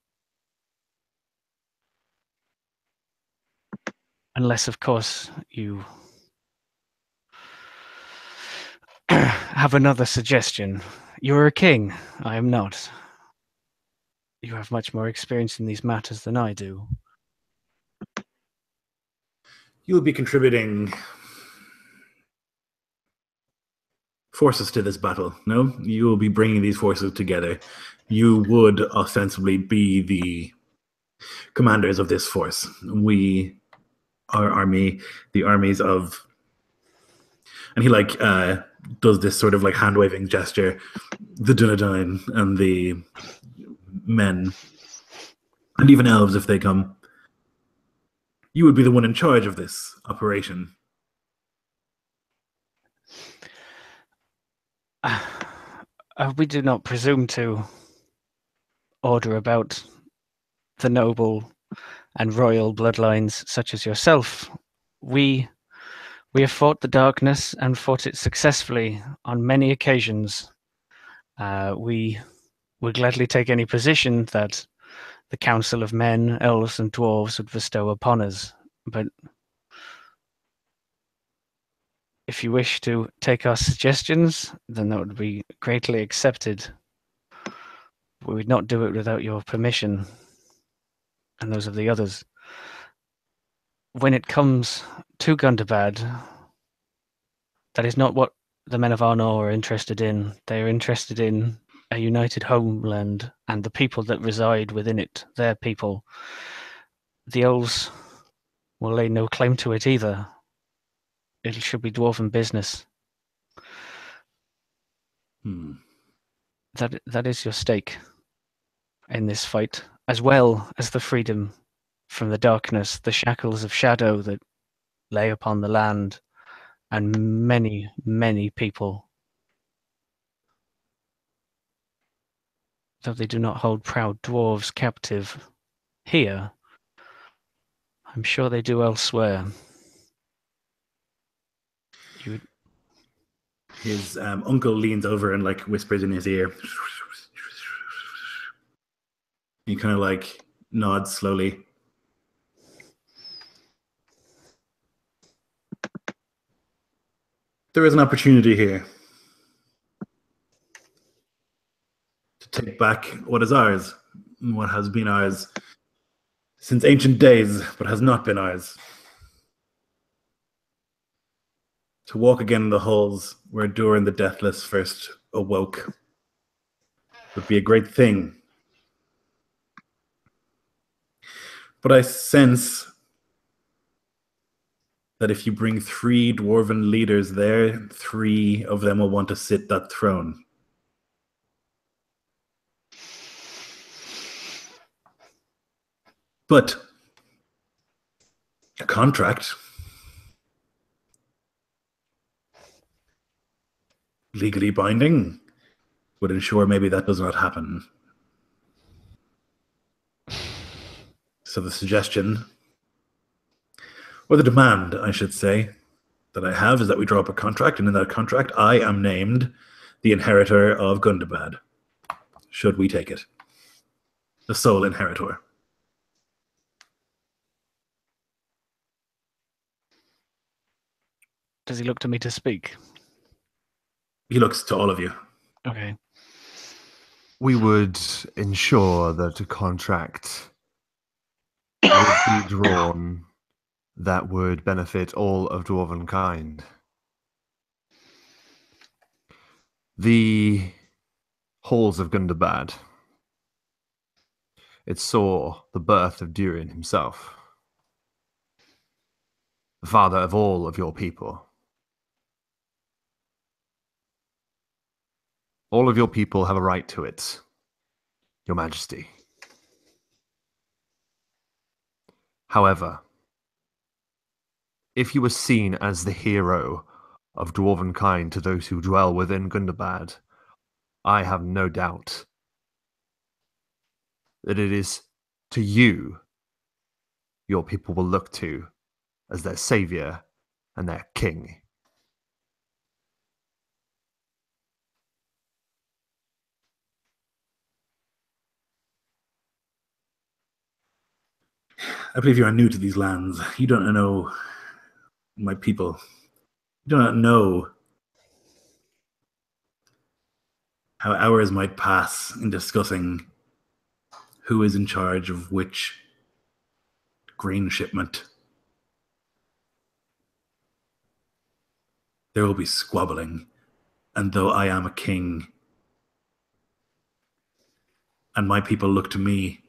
Unless, of course, you have another suggestion. You're a king. I am not. You have much more experience in these matters than I do. You will be contributing forces to this battle, no? You will be bringing these forces together. You would ostensibly be the commanders of this force. Our army, the armies of... And he does this sort of hand-waving gesture. The Dunedain and the men, and even elves if they come. You would be the one in charge of this operation. We do not presume to order about the noble and royal bloodlines such as yourself. We have fought the darkness and fought it successfully on many occasions. We would gladly take any position that the Council of Men, Elves, and Dwarves would bestow upon us. But if you wish to take our suggestions, then that would be greatly accepted. We would not do it without your permission and those of the others. When it comes to Gundabad, that is not what the men of Arnor are interested in. They are interested in a united homeland and the people that reside within it, their people. The elves will lay no claim to it either. It should be dwarven business. That is your stake in this fight, as well as the freedom from the darkness, the shackles of shadow that lay upon the land and many, many people. Though they do not hold proud dwarves captive here, I'm sure they do elsewhere. His uncle leans over and whispers in his ear. He kind of nods slowly. There is an opportunity here to take take back what is ours, what has been ours since ancient days, but has not been ours. To walk again in the halls where Durin the Deathless first awoke would be a great thing. But I sense that if you bring 3 Dwarven leaders there, 3 of them will want to sit that throne. But a contract, legally binding, would ensure maybe that does not happen. So the suggestion, or the demand, I should say, that I have is that we draw up a contract, and in that contract I am named the inheritor of Gundabad, should we take it. The sole inheritor. Does he look to me to speak? He looks to all of you. Okay. We would ensure that a contract would be drawn that would benefit all of Dwarven kind. The halls of Gundabad, it saw the birth of Durin himself, the father of all of your people. All of your people have a right to it, Your Majesty. However, if you were seen as the hero of Dwarven kind to those who dwell within Gundabad, I have no doubt that it is to you your people will look to as their savior and their king. I believe you are new to these lands. You don't know my people. You do not know how hours might pass in discussing who is in charge of which grain shipment. There will be squabbling, and though I am a king, and my people look to me,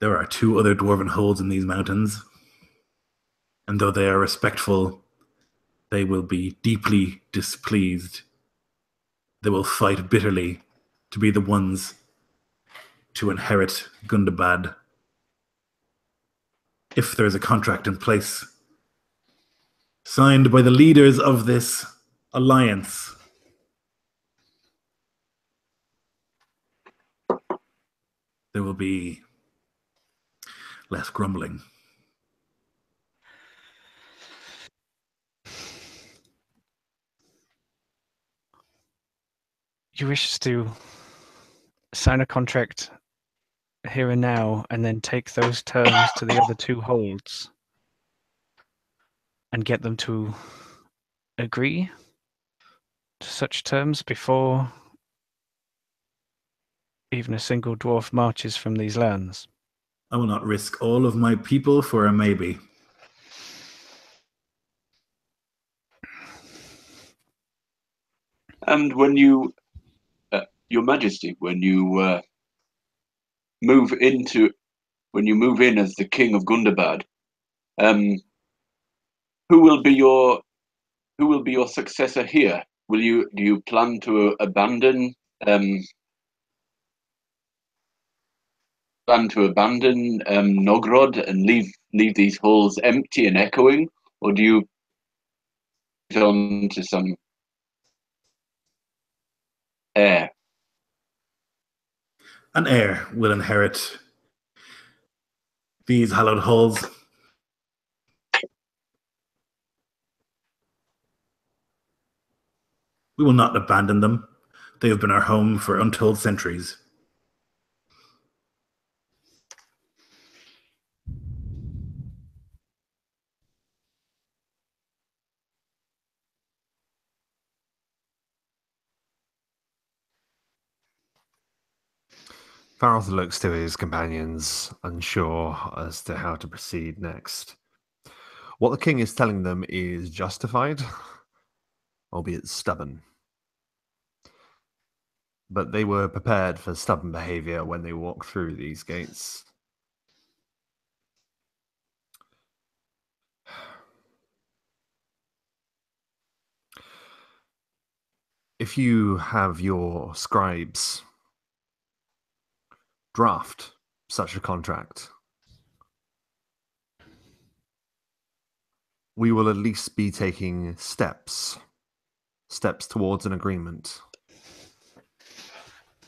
there are 2 other Dwarven holds in these mountains, and though they are respectful, they will be deeply displeased. They will fight bitterly to be the ones to inherit Gundabad. If there is a contract in place, signed by the leaders of this alliance, there will be less grumbling. You wish us to sign a contract here and now and then take those terms to the other 2 holds and get them to agree to such terms before even a single dwarf marches from these lands. I will not risk all of my people for a maybe. And when you, Your Majesty, when you move in as the King of Gundabad, who will be your successor here? Do you plan to abandon Nogrod and leave these halls empty and echoing, or do you put on to some heir? An heir will inherit these hallowed halls. We will not abandon them. They have been our home for untold centuries. Farroth looks to his companions, unsure as to how to proceed next. What the king is telling them is justified, albeit stubborn. But they were prepared for stubborn behavior when they walked through these gates. If you have your scribes draft such a contract, we will at least be taking steps towards an agreement.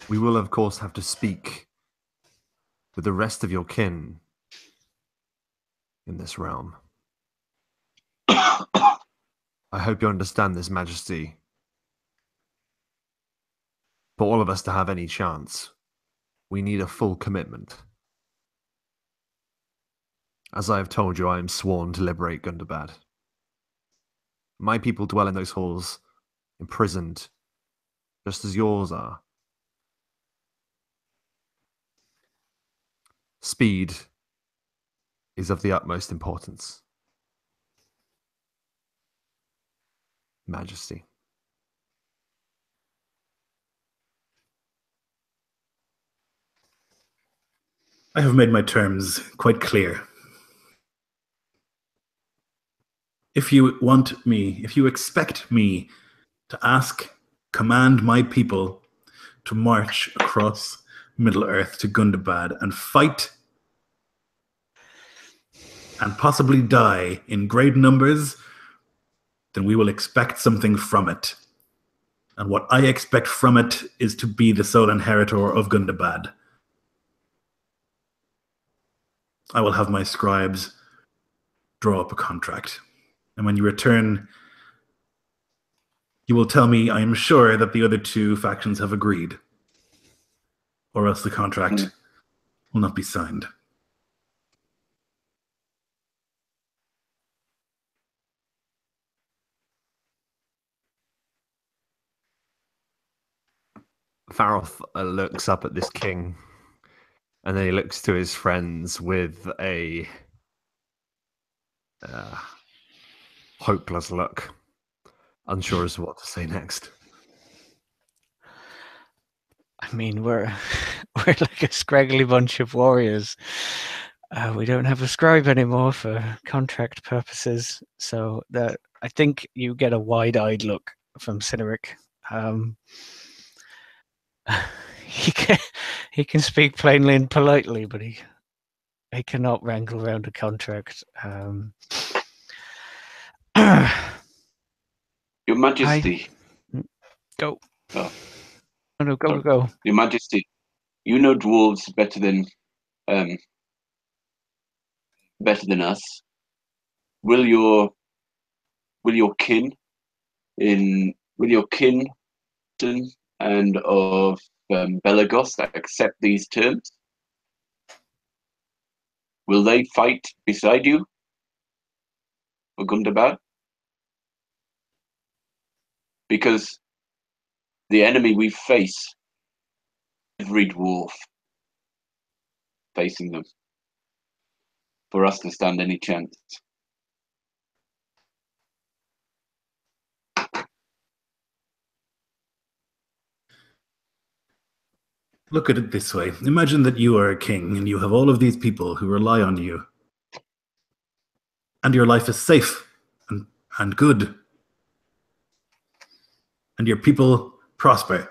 We will, of course, have to speak with the rest of your kin in this realm. I hope you understand this, Majesty. For all of us to have any chance, we need a full commitment. As I have told you, I am sworn to liberate Gundabad. My people dwell in those halls, imprisoned, just as yours are. Speed is of the utmost importance. Majesty. I have made my terms quite clear. If you want me, if you expect me to command my people to march across Middle-earth to Gundabad and fight and possibly die in great numbers, then we will expect something from it. And what I expect from it is to be the sole inheritor of Gundabad. I will have my scribes draw up a contract. And when you return, you will tell me, I am sure, that the other two factions have agreed. Or else the contract will not be signed. Farroth looks up at this king, and then he looks to his friends with a hopeless look, unsure as to what to say next. I mean, we're like a scraggly bunch of warriors. We don't have a scribe anymore for contract purposes, so that I think you get a wide-eyed look from Cyneric. He can speak plainly and politely, but he cannot wrangle around a contract. Your Majesty. Go. Oh. No, go. Your Majesty, you know dwarves better than us. Will your kin and of Belagos accept these terms? Will they fight beside you for Gundabad? Because the enemy we face, every dwarf facing them, for us to stand any chance. Look at it this way. Imagine that you are a king and you have all of these people who rely on you. And your life is safe and good. And your people prosper.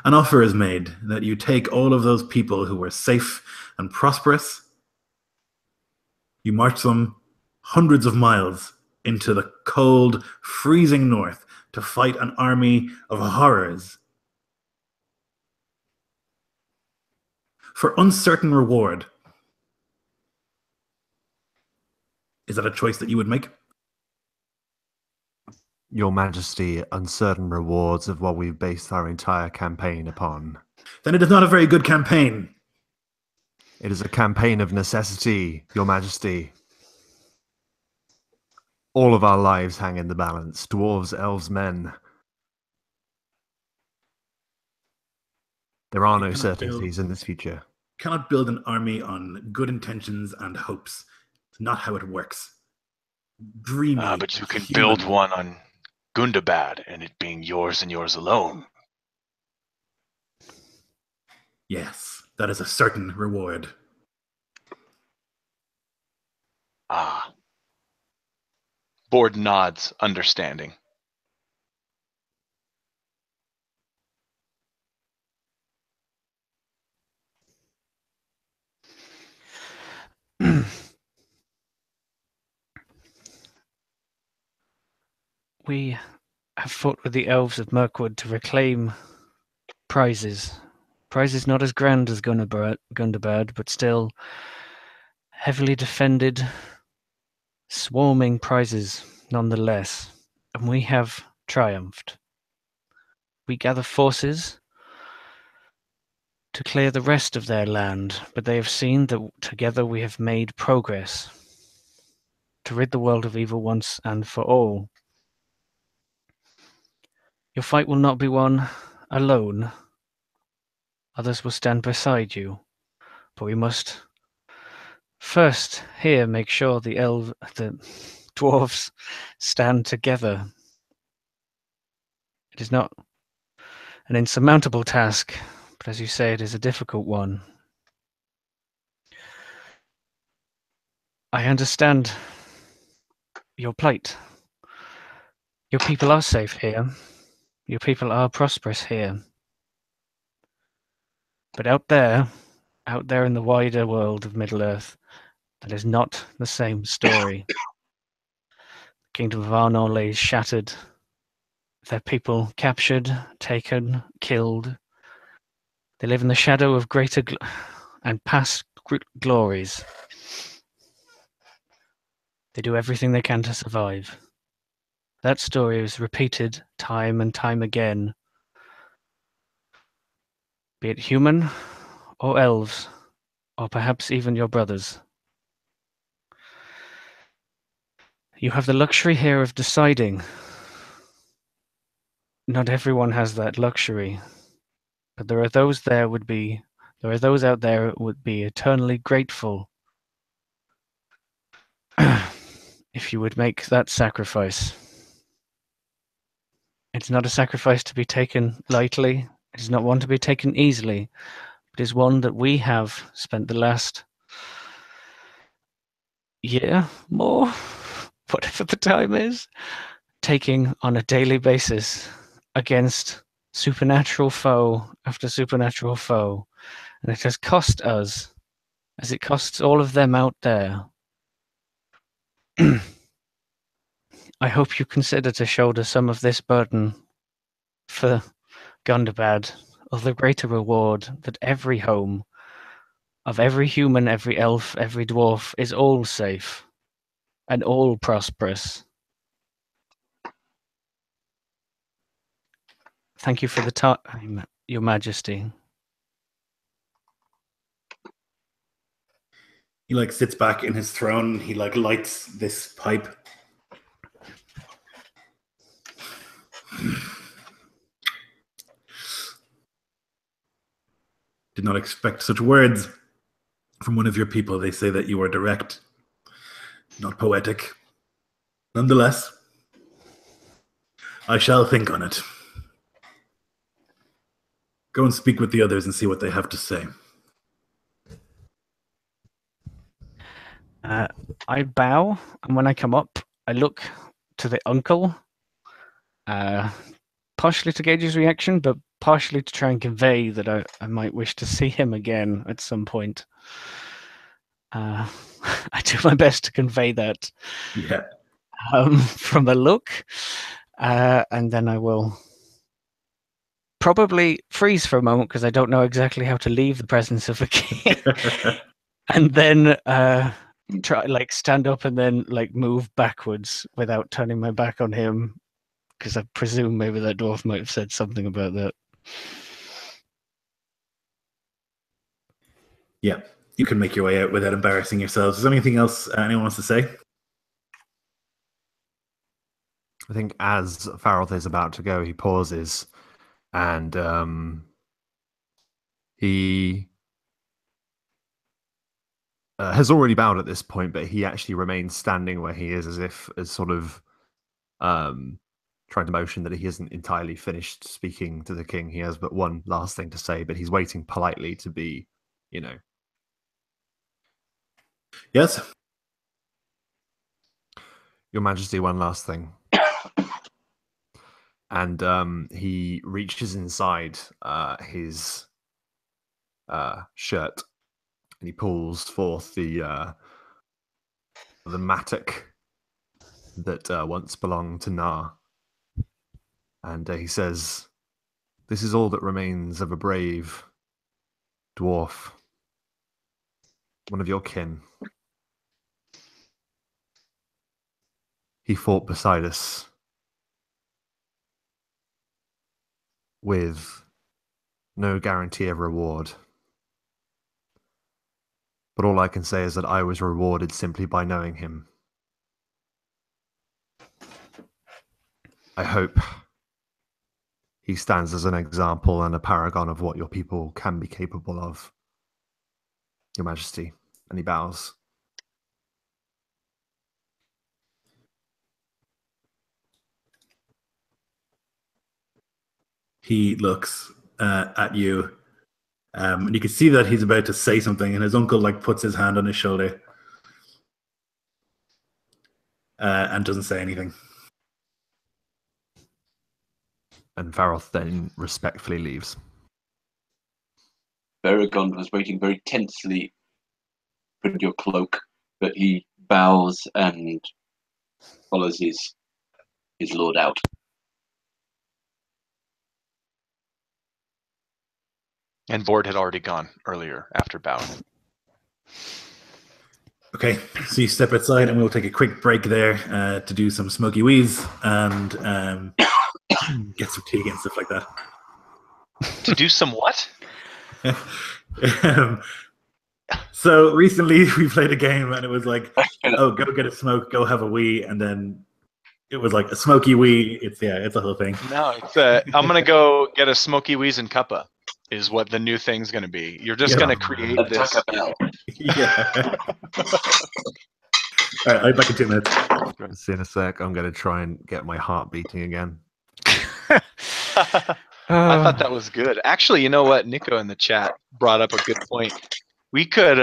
An offer is made that you take all of those people who are safe and prosperous, you march them hundreds of miles into the cold, freezing north to fight an army of horrors. For uncertain reward. Is that a choice that you would make? Your Majesty, uncertain rewards of what we've based our entire campaign upon. Then it is not a very good campaign. It is a campaign of necessity, Your Majesty. All of our lives hang in the balance. Dwarves, elves, men. There are You no cannot build- certainties in this future. Cannot build an army on good intentions and hopes. It's not how it works. Dreamy. But you can human. build one on Gundabad and it being yours and yours alone. Yes, that is a certain reward. Ah. Board nods, understanding. We have fought with the elves of Mirkwood to reclaim prizes. Prizes not as grand as Gundabad, but still heavily defended, swarming prizes nonetheless. And we have triumphed. We gather forces to clear the rest of their land, but they have seen that together we have made progress to rid the world of evil once and for all. Your fight will not be won alone. Others will stand beside you, but we must first here make sure the dwarves stand together. It is not an insurmountable task, but as you say, it is a difficult one. I understand your plight. Your people are safe here. Your people are prosperous here. But out there in the wider world of Middle-earth, that is not the same story. The kingdom of Arnor lays shattered, their people captured, taken, killed. They live in the shadow of greater and past glories. They do everything they can to survive. That story is repeated time and time again. Be it human or elves, or perhaps even your brothers. You have the luxury here of deciding. Not everyone has that luxury, but there are those out there who would be eternally grateful if you would make that sacrifice. It's not a sacrifice to be taken lightly. It is not one to be taken easily. It is one that we have spent the last year, more, whatever the time is, taking on a daily basis against supernatural foe after supernatural foe. And it has cost us, as it costs all of them out there. I hope you consider to shoulder some of this burden for Gundabad, of the greater reward that every home of every human, every elf, every dwarf is all safe and all prosperous. Thank you for the time, Your Majesty. He sits back in his throne. He lights this pipe. Did not expect such words from one of your people. They say that you are direct, not poetic. Nonetheless, I shall think on it. Go and speak with the others and see what they have to say. I bow, and when I come up, I look to the uncle, partially to gauge his reaction, but partially to try and convey that I might wish to see him again at some point. I do my best to convey that. Yeah. From a look, and then I will probably freeze for a moment because I don't know exactly how to leave the presence of the king, and then try stand up and then move backwards without turning my back on him, because I presume maybe that dwarf might have said something about that. Yeah, you can make your way out without embarrassing yourselves. Is there anything else anyone wants to say? I think as Farrell is about to go, he pauses and He has already bowed at this point, but he actually remains standing where he is, as sort of trying to motion that he isn't entirely finished speaking to the king. He has but one last thing to say, but he's waiting politely to be, Yes. Your Majesty, one last thing. And he reaches inside his shirt and he pulls forth the mattock that once belonged to Nar. And he says, "This is all that remains of a brave dwarf, one of your kin. He fought beside us with no guarantee of reward. But all I can say is that I was rewarded simply by knowing him. I hope he stands as an example and a paragon of what your people can be capable of, Your Majesty." And he bows. He looks at you, and you can see that he's about to say something, and his uncle puts his hand on his shoulder and doesn't say anything. And Varoth then respectfully leaves. Baragon was waiting very tensely for your cloak, but he bows and follows his lord out. And Vord had already gone earlier after bowing. Okay, so you step outside, and we'll take a quick break there to do some smoky wheeze and get some tea and stuff like that. To do some what? So recently we played a game, and it was like, oh, go get a smoke, go have a wee, and then it was like a smoky wee. It's a whole thing. No, it's I'm gonna go get a smoky wheeze and cuppa. Is what the new thing's going to be. You're just going to create this. Yeah. All right, I'll be back in 2 minutes. See in a sec. I'm going to try and get my heart beating again. I thought that was good. Actually, you know what? Nico in the chat brought up a good point. We could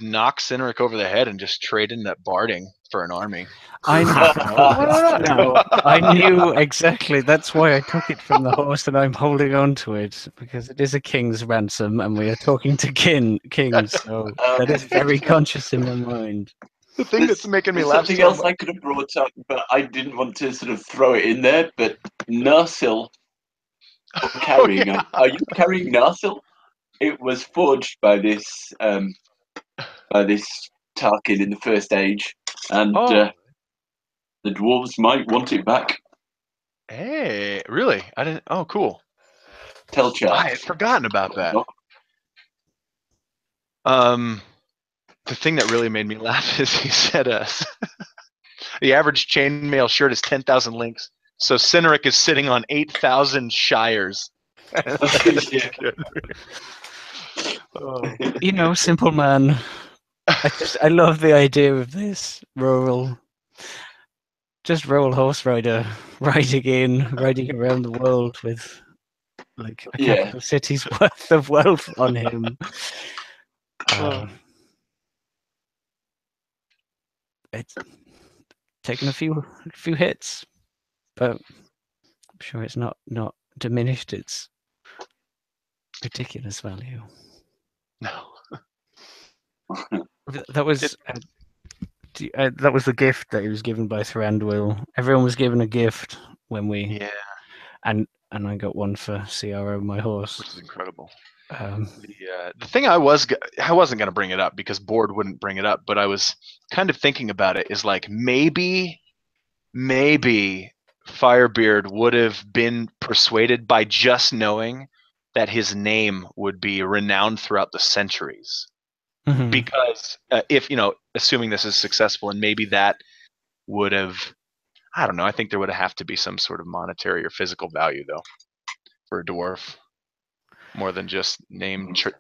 knock Cynric over the head and just trade in that barding for an army. I knew exactly. That's why I took it from the horse, and I'm holding on to it because it is a king's ransom, and we are talking to kings. So that is very conscious in my mind. The thing that's making me laugh. Something else I could have brought up, but I didn't want to sort of throw it in there. But Narsil, carrying. Are you carrying Narsil? It was forged by this Tarkin in the First Age, and the dwarves might want it back. Hey, really? I didn't. Oh, cool. Tell chat. I had forgotten about that. The thing that really made me laugh is he said the average chainmail shirt is 10,000 links, so Cynric is sitting on 8,000 shires. Simple man. I love the idea of this rural horse rider riding around the world with like a capital city's worth of wealth on him. It's taken a few hits, but I'm sure it's not diminished its ridiculous value. No. That was the gift that he was given by Thranduil. Everyone was given a gift when we and I got one for CRO, my horse, which is incredible. The thing I wasn't going to bring it up because Board wouldn't bring it up, but I was kind of thinking about it. Is like maybe Firebeard would have been persuaded by just knowing that his name would be renowned throughout the centuries. Mm-hmm. Because if assuming this is successful, and maybe that would have, I don't know. I think there would have to be some sort of monetary or physical value though for a dwarf. more than just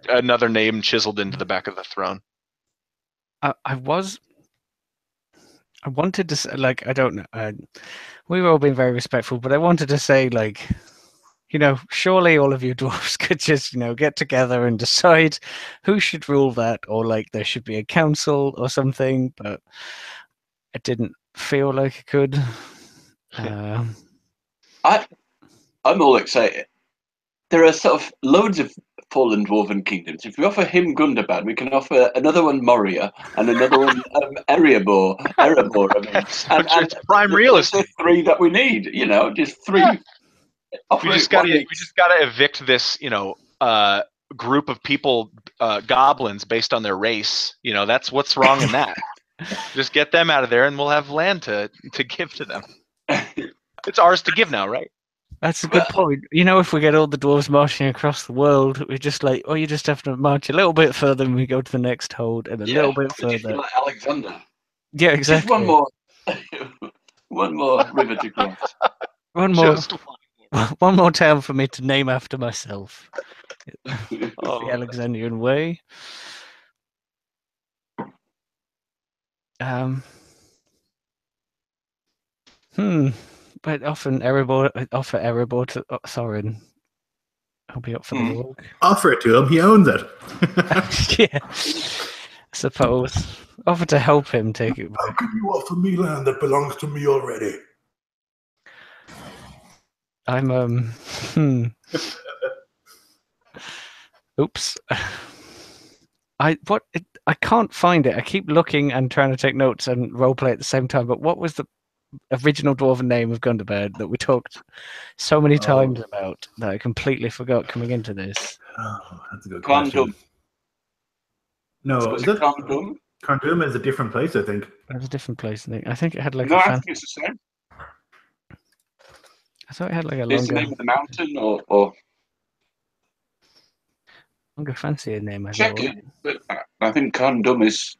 another name chiseled into the back of the throne. I wanted to say, like, I don't know. We were all being very respectful, but I wanted to say, like, you know, surely all of you dwarves could just, you know, get together and decide who should rule that, or like there should be a council or something. But it didn't feel like it could. I'm all excited. There are sort of loads of fallen dwarven kingdoms. If we offer him Gundabad, we can offer another one Moria and another one Erebor. I mean, and it's prime real estate. The 3 that we need. You know, just 3. Yeah. We just gotta evict this, you know, group of people, goblins based on their race. You know, that's what's wrong in that. Just get them out of there, and we'll have land to give to them. It's ours to give now, right? That's a good point. You know, if we get all the dwarves marching across the world, we're just like, oh, you just have to march a little bit further, and we go to the next hold, and a little bit further. Like Alexander. Yeah, exactly. Just one more, one more river to cross. One more town for me to name after myself. The Alexandrian Way. But offer Erebor to Thorin. He'll be up for the work. Offer it to him. He owns it. Yeah, I suppose. Offer to help him take it back. How can you offer me land that belongs to me already? I'm Oops. I can't find it. I keep looking and trying to take notes and roleplay at the same time. But what was the original dwarven name of Gundabad that we talked so many times about that I completely forgot coming into this? Oh, that's a good question. No, is it Carndum? Carndum is a different place, I think. It's a different place, I think. I think it had like no, I think it's the same. I thought it had like a Is the name of the mountain or longer, fancier name. Check it, but I think Carndum is.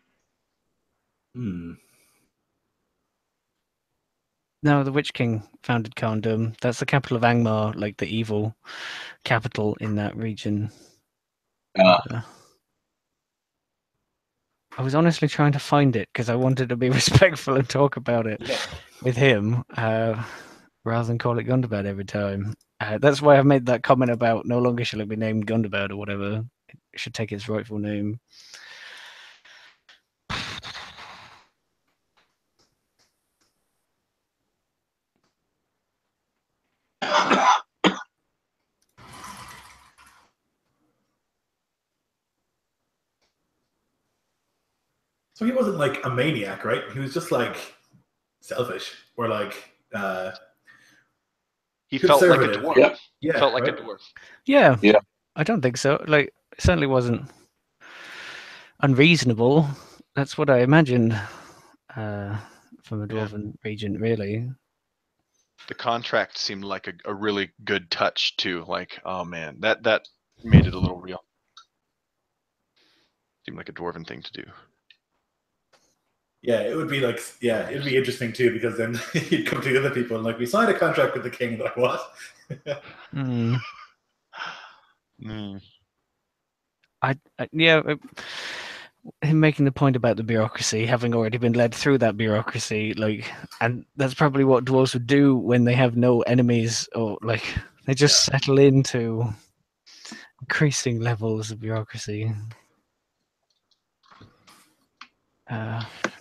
No, the Witch King founded Carndum. That's the capital of Angmar, like the evil capital in that region. I was honestly trying to find it because I wanted to be respectful and talk about it with him, rather than call it Gundabad every time. That's why I've made that comment about no longer shall it be named Gundabad or whatever. It should take its rightful name. So he wasn't like a maniac, right? He was just like selfish, or like he felt like a dwarf. Yeah, felt like a dwarf. Yeah, I don't think so. Like, it certainly wasn't unreasonable. That's what I imagined from a dwarven region, really. The contract seemed like a really good touch too. Like, oh man, that made it a little real. Seemed like a dwarven thing to do. Yeah, it would be like, it'd be interesting too, because then you'd come to the other people and like, we signed a contract with the king. Like, what? Him making the point about the bureaucracy, having already been led through that bureaucracy, like, and that's probably what dwarves would do when they have no enemies, or like they just settle into increasing levels of bureaucracy.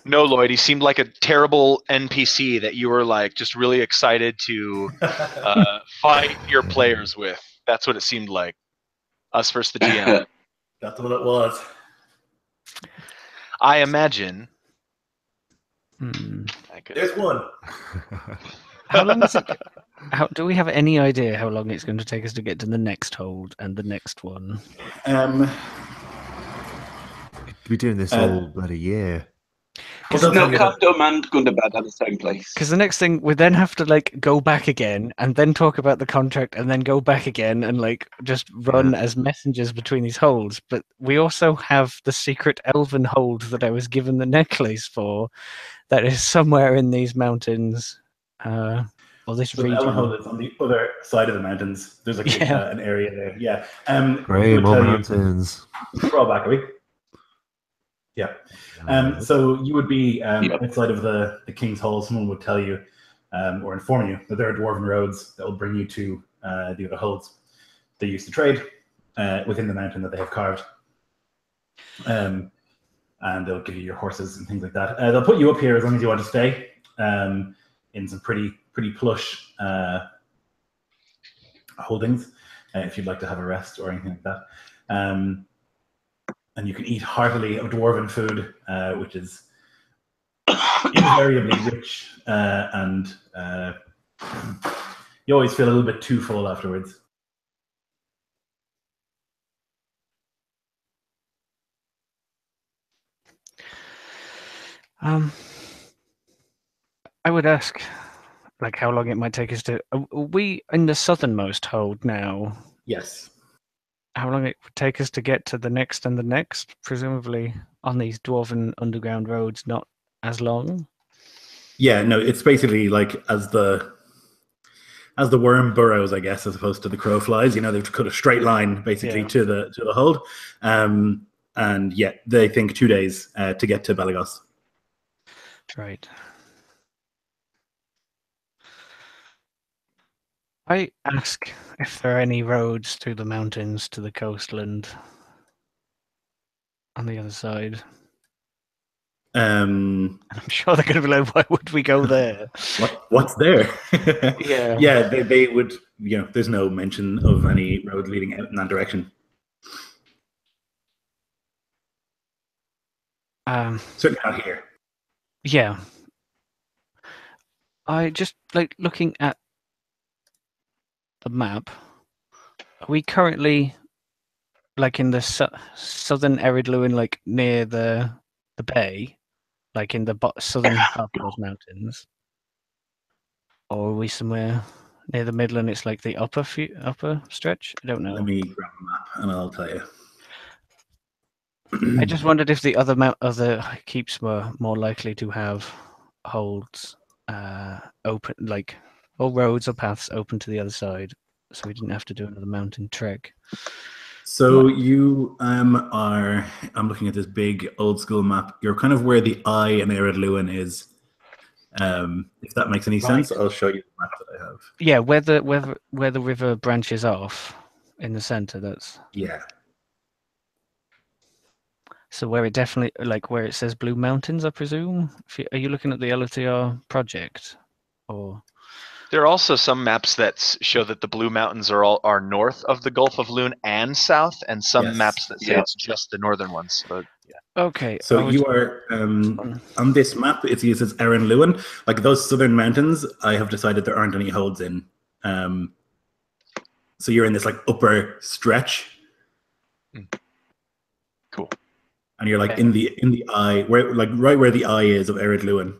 No, Lloyd, he seemed like a terrible NPC that you were like just really excited to fight your players with. That's what it seemed like. Us versus the GM. That's what it was. I imagine. There's one. How long is it? Do we have any idea how long it's going to take us to get to the next hold and the next one? We're doing this all bloody year. No, Carndum and Gundabad are the same place. Because the next thing, we then have to like go back again and then talk about the contract and then go back again and like just run as messengers between these holds. But we also have the secret elven hold that I was given the necklace for, that is somewhere in these mountains. Or this So the region? Elvenhold is on the other side of the mountains. There's like Yeah. an area there. Yeah. It Grey would tell you. mountains. Crawl back, are we? Yeah. So you would be outside of the King's Hall. Someone would tell you or inform you that there are dwarven roads that will bring you to the other holds. They used to trade within the mountain that they have carved. And they'll give you your horses and things like that. They'll put you up here as long as you want to stay in some pretty plush holdings if you'd like to have a rest or anything like that. And you can eat heartily of dwarven food, which is invariably rich, and you always feel a little bit too full afterwards. I would ask, like, how long it might take us to. Are we in the southernmost hold now? Yes. How long it would take us to get to the next and the next? Presumably on these dwarven underground roads, not as long. Yeah, no, it's basically like as the worm burrows, I guess, as opposed to the crow flies. You know, they've cut a straight line basically to the hold, and yeah, they think 2 days to get to Belagos. Right. I ask if there are any roads through the mountains to the coastland on the other side. I'm sure they're going to be like, "Why would we go there?" What's there? Yeah. Yeah, they would. You know, there's no mention of any road leading out in that direction. Certainly not here. Yeah. I just like looking at the map. Are we currently like in the southern Ered Luin, like near the bay, like in the southern half of those mountains, or are we somewhere near the middle and it's like the upper stretch? I don't know. Let me grab a map and I'll tell you. I just wondered if the other keeps were more likely to have holds open, like all roads or paths open to the other side, so we didn't have to do another mountain trek. So you are. I'm looking at this big old school map. You're kind of where the eye in Ered Luin is. If that makes any sense, I'll show you the map that I have. Yeah, where the river branches off in the center. That's yeah. So where it definitely, like where it says Blue Mountains, I presume. Are you looking at the LTR project, or? There are also some maps that show that the Blue Mountains are north of the Gulf of Loon and south, and some maps that say it's just the northern ones. But yeah. Okay. So you are on this map. It says Ered Luin. Like those southern mountains, I have decided there aren't any holds in. So you're in this like upper stretch. Cool. And you're like in the eye, where like right where the eye is of Ered Luin.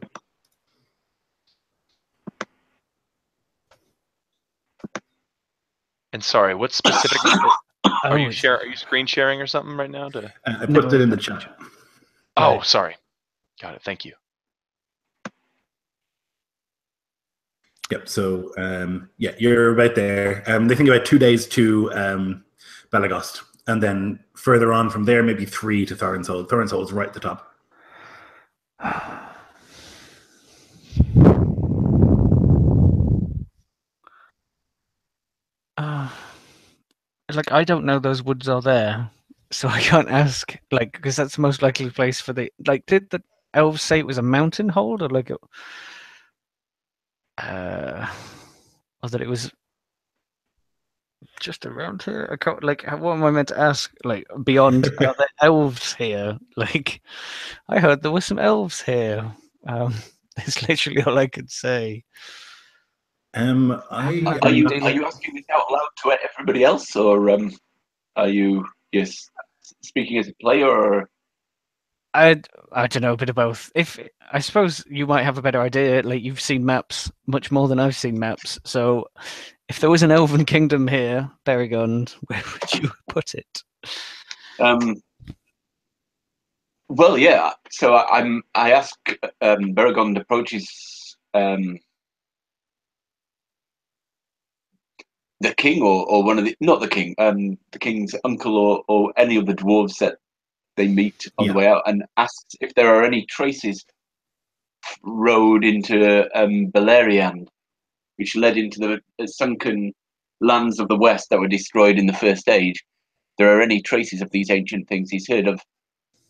And sorry, what specifically are you screen sharing or something right now? I put it in the chat. Oh, sorry. Got it. Thank you. Yep. So yeah, you're about there. They think about 2 days to Balagost, and then further on from there, maybe 3 to Thorin's Hold. Thorin's Hold is right at the top. Like I don't know those woods are there, so I can't ask. Like because that's the most likely place for the. Like, did the elves say it was a mountain hold, or like, or that it was just around here? I can't, like, what am I meant to ask? Like, beyond, are there elves here? Like, I heard there were some elves here. It's literally all I could say. Are you asking this out loud to everybody else, or are you speaking as a player? Or I don't know, a bit of both. If I suppose you might have a better idea. Like you've seen maps much more than I've seen maps. So, if there was an elven kingdom here, Berrigond, where would you put it? Well, yeah. So I ask. Berrigond approaches the king or one of the not the king, the king's uncle or any of the dwarves that they meet on the way out, and asks if there are any traces road into Beleriand, which led into the sunken lands of the west that were destroyed in the First Age. There are any traces of these ancient things. He's heard of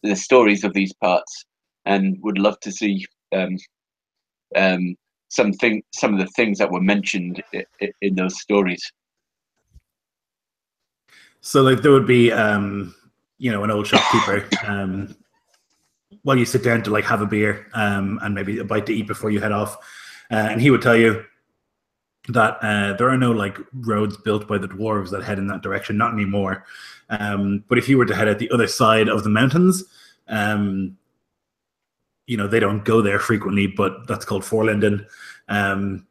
the stories of these parts and would love to see some of the things that were mentioned in those stories. So, like, there would be, an old shopkeeper. While you sit down to like have a beer and maybe a bite to eat before you head off, and he would tell you that there are no like roads built by the dwarves that head in that direction, not anymore. But if you were to head out the other side of the mountains, they don't go there frequently, but that's called Forlinden, and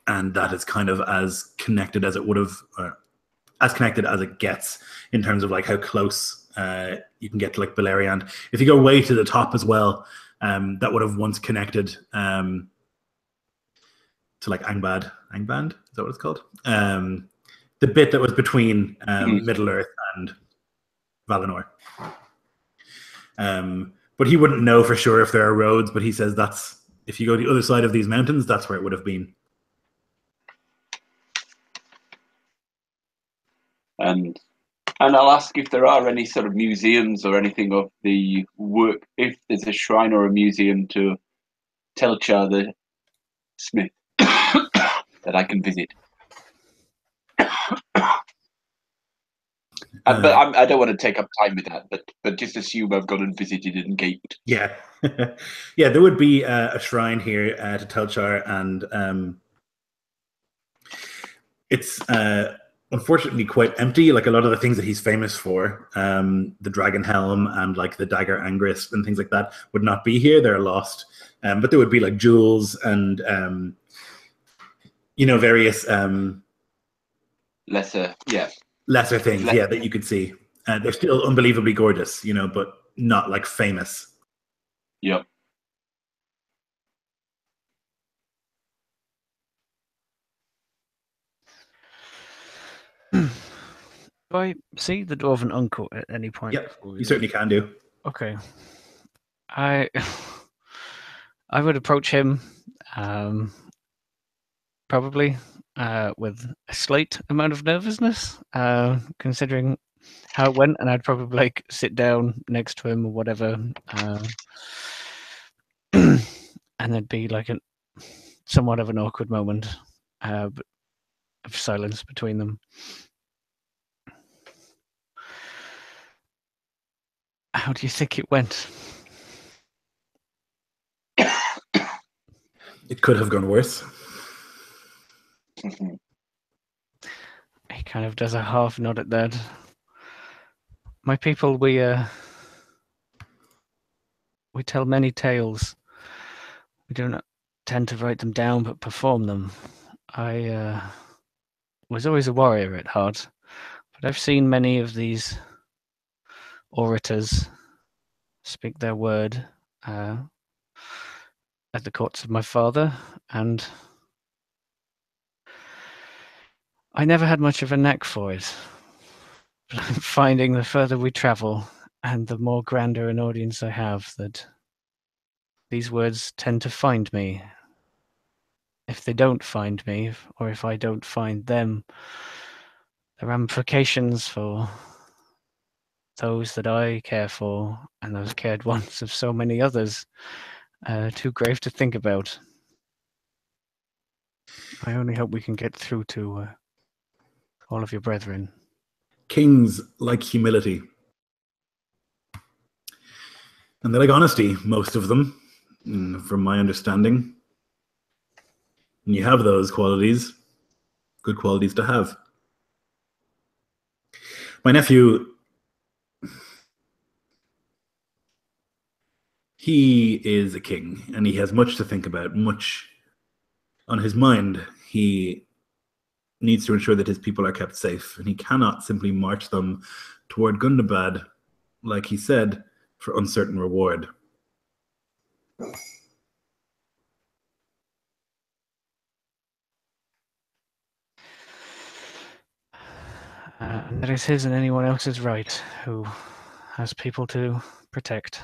that is kind of as connected as it would have, as connected as it gets in terms of like how close you can get to like Beleriand. If you go way to the top as well, that would have once connected to like Angband. Angband, is that what it's called? The bit that was between Middle Earth and Valinor. But he wouldn't know for sure if there are roads, but he says that's, if you go the other side of these mountains, that's where it would have been. And I'll ask if there are any sort of museums or anything of the work, if there's a shrine or a museum to Telchar the smith that I can visit. But I don't want to take up time with that, but just assume I've gone and visited and gaped. Yeah. Yeah, there would be a shrine here to Telchar, and it's unfortunately quite empty. Like a lot of the things that he's famous for, the dragon helm and like the dagger Angris and things like that, would not be here. They're lost. But there would be like jewels and various lesser things, that you could see. They're still unbelievably gorgeous, but not like famous. Yep. Do I see the dwarven uncle at any point? Yep, you certainly can do. Okay. I would approach him, probably with a slight amount of nervousness, considering how it went, and I'd probably like sit down next to him or whatever, and there'd be like somewhat of an awkward moment of silence between them. How do you think it went? It could have gone worse. He kind of does a half nod at that. My people, we tell many tales. We do not tend to write them down, but perform them. I was always a warrior at heart, but I've seen many of these orators speak their word at the courts of my father, and I never had much of a knack for it. But I'm finding the further we travel and the more grander an audience I have, that these words tend to find me. If they don't find me, or if I don't find them, the ramifications for those that I care for and those cared ones of so many others are too grave to think about. I only hope we can get through to all of your brethren. Kings like humility. And they like honesty, most of them, from my understanding. And you have those qualities, good qualities to have. My nephew, he is a king, and he has much to think about, much on his mind. He needs to ensure that his people are kept safe, and he cannot simply march them toward Gundabad, like he said, for uncertain reward. And that is his and anyone else's right who has people to protect.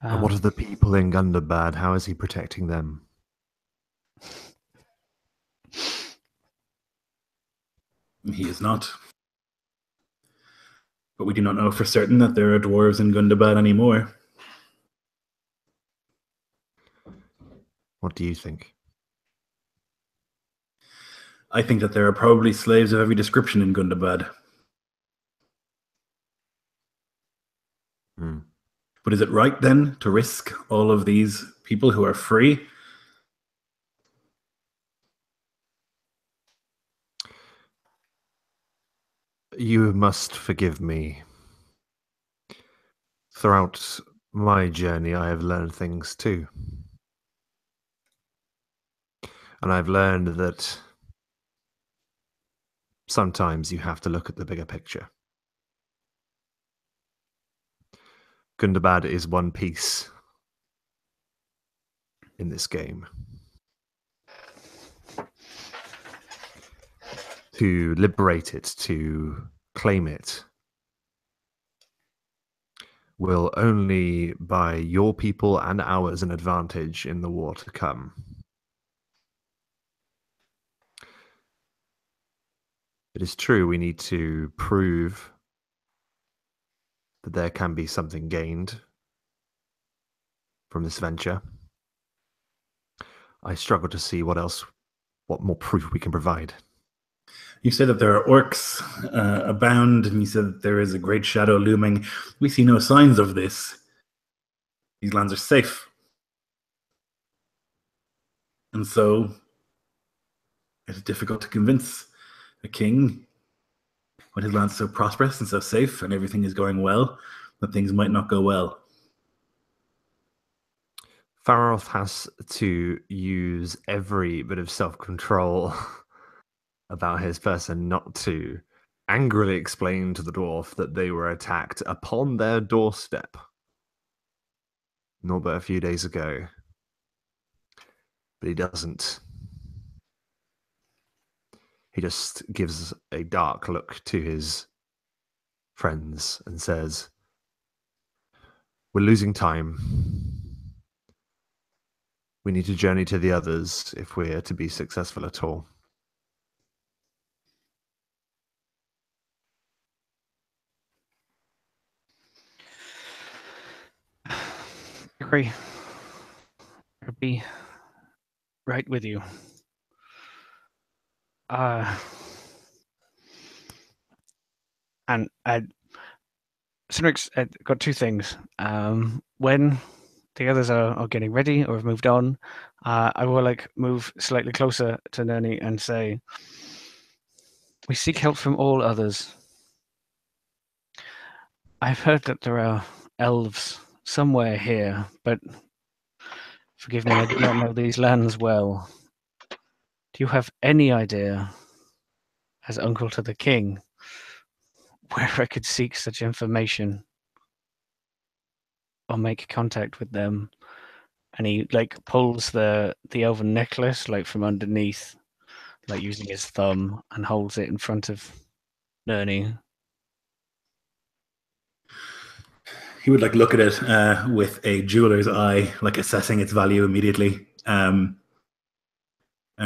And what of the people in Gundabad? How is he protecting them? He is not. But we do not know for certain that there are dwarves in Gundabad anymore. What do you think? I think that there are probably slaves of every description in Gundabad. Hmm. But is it right then to risk all of these people who are free? You must forgive me. Throughout my journey, I have learned things too. And I've learned that sometimes you have to look at the bigger picture. Gundabad is one piece in this game. To liberate it, to claim it, will only buy your people and ours an advantage in the war to come. It is true we need to prove that there can be something gained from this venture. I struggle to see what more proof we can provide. You say that there are orcs abound, and you said that there is a great shadow looming. We see no signs of this. These lands are safe. And so it is difficult to convince a king, when his land's so prosperous and so safe and everything is going well, that things might not go well. Faroth has to use every bit of self-control about his person not to angrily explain to the dwarf that they were attacked upon their doorstep not but a few days ago. But he doesn't. He just gives a dark look to his friends and says, "We're losing time. We need to journey to the others if we're to be successful at all." Agree. I'd be right with you. And Cynric's got two things. When the others are getting ready or have moved on, I will move slightly closer to Nerni and say, "We seek help from all others. I've heard that there are elves somewhere here, but forgive me, I do not know these lands well. Do you have any idea, as uncle to the king, where I could seek such information or make contact with them?" And he pulls the elven necklace from underneath, using his thumb, and holds it in front of Nerni. He would look at it with a jeweler's eye, assessing its value immediately. And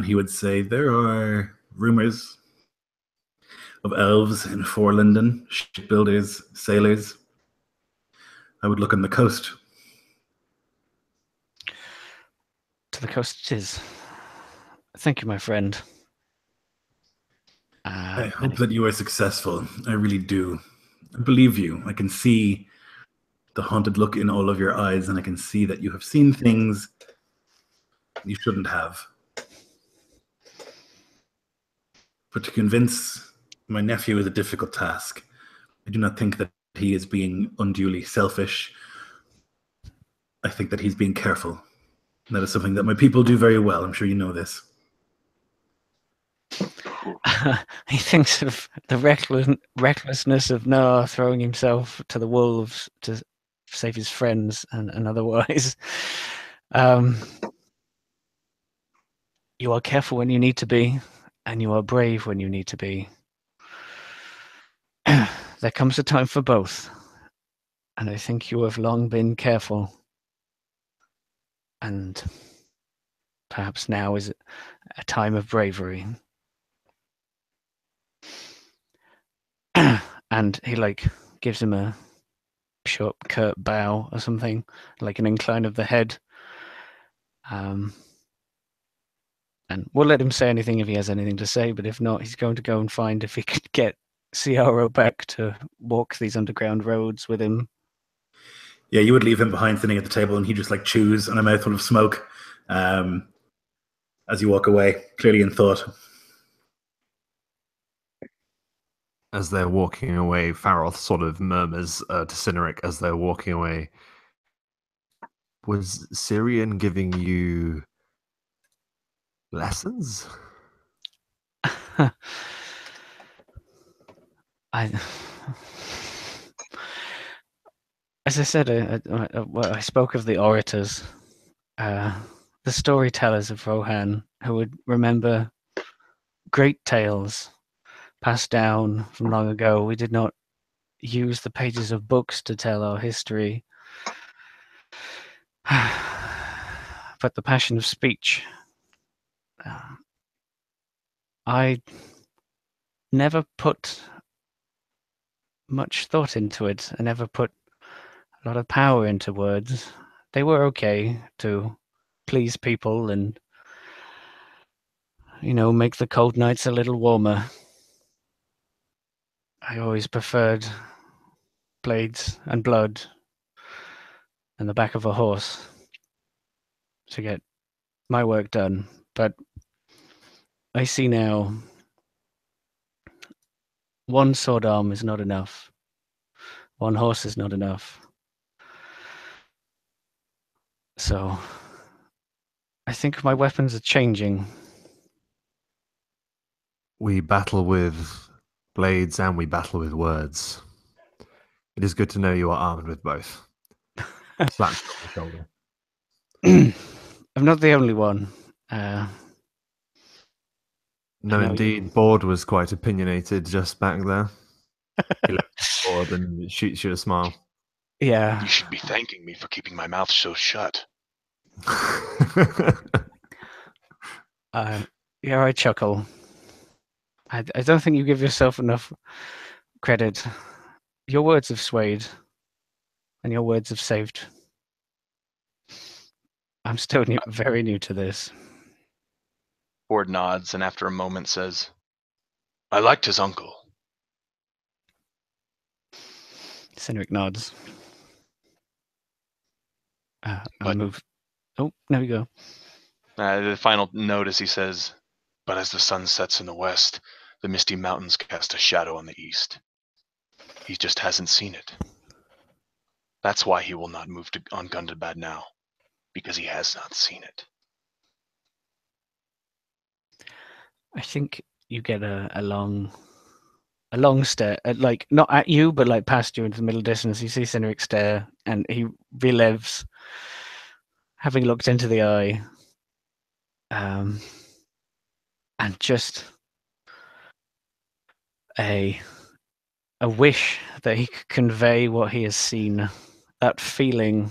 he would say, "There are rumors of elves in Forlinden, shipbuilders, sailors. I would look on the coast." To the coast it is. Thank you, my friend. I hope that you are successful. I really do. I believe you. I can see the haunted look in all of your eyes, and I can see that you have seen things you shouldn't have. But to convince my nephew is a difficult task. I do not think that he is being unduly selfish. I think that he's being careful. That is something that my people do very well. I'm sure you know this. He thinks of the recklessness of Noah throwing himself to the wolves to save his friends and otherwise. You are careful when you need to be, and you are brave when you need to be. There comes a time for both, and I think you have long been careful. And perhaps now is a time of bravery. And he gives him a short, curt bow or something, like an incline of the head. And we'll let him say anything if he has anything to say, but if not, he's going to go and find if he could get CRO back to walk these underground roads with him. Yeah, you would leave him behind sitting at the table, and he just chews on a mouthful of smoke as you walk away, clearly in thought. As they're walking away, Faroth sort of murmurs to Cynric as they're walking away. Was Syrian giving you lessons? As I said, I spoke of the orators, the storytellers of Rohan, who would remember great tales passed down from long ago. We did not use the pages of books to tell our history, but the passion of speech. I never put much thought into it. I never put a lot of power into words. They were okay to please people and, make the cold nights a little warmer. I always preferred blades and blood and the back of a horse to get my work done. But I see now one sword arm is not enough. One horse is not enough. So I think my weapons are changing. We battle with blades and we battle with words. It is good to know you are armed with both. Slaps on the shoulder. I'm not the only one. No, indeed. Bord was quite opinionated just back there. He looks bored and shoots you a smile. Yeah. You should be thanking me for keeping my mouth so shut. Yeah, I chuckle. I don't think you give yourself enough credit. Your words have swayed, and your words have saved. I'm still very new to this. Ford nods and after a moment says, I liked his uncle. Cynric nods. I'll move. Oh, there we go. The final note is he says, but as the sun sets in the west, the misty mountains cast a shadow on the east. He just hasn't seen it. That's why he will not move on Gundabad now, because he has not seen it. I think you get a long stare, not at you, but past you into the middle distance. You see Cynric stare, and he relives having looked into the eye, and just a wish that he could convey what he has seen, that feeling,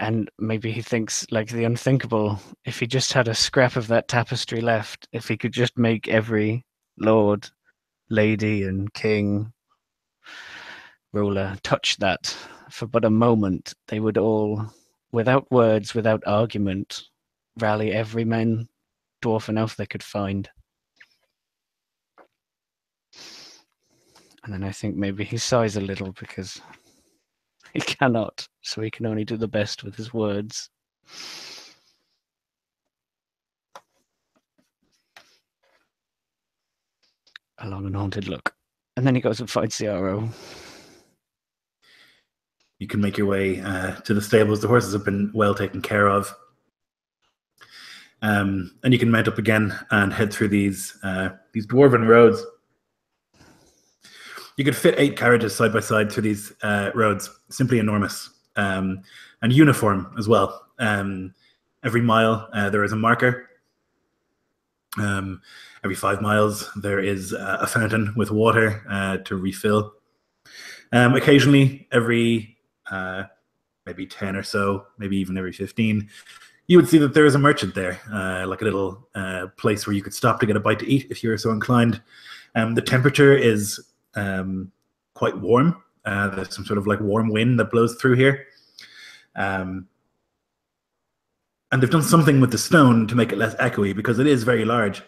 and maybe he thinks the unthinkable. If he just had a scrap of that tapestry left, if he could just make every lord, lady, and king, ruler touch that for but a moment, they would all, without words, without argument, rally every man, dwarf and elf they could find. And then I think maybe he sighs a little because he cannot, so he can only do the best with his words. A long and haunted look. And then he goes and finds CRO. You can make your way to the stables. The horses have been well taken care of. And you can mount up again and head through these dwarven roads. You could fit 8 carriages side by side through these roads. Simply enormous. And uniform as well. Every mile there is a marker. Every 5 miles, there is a fountain with water to refill. Occasionally, every maybe 10 or so, maybe even every 15, you would see that there is a merchant there, like a little place where you could stop to get a bite to eat if you were so inclined. The temperature is quite warm. There's some sort of like warm wind that blows through here. And they've done something with the stone to make it less echoey because it is very large.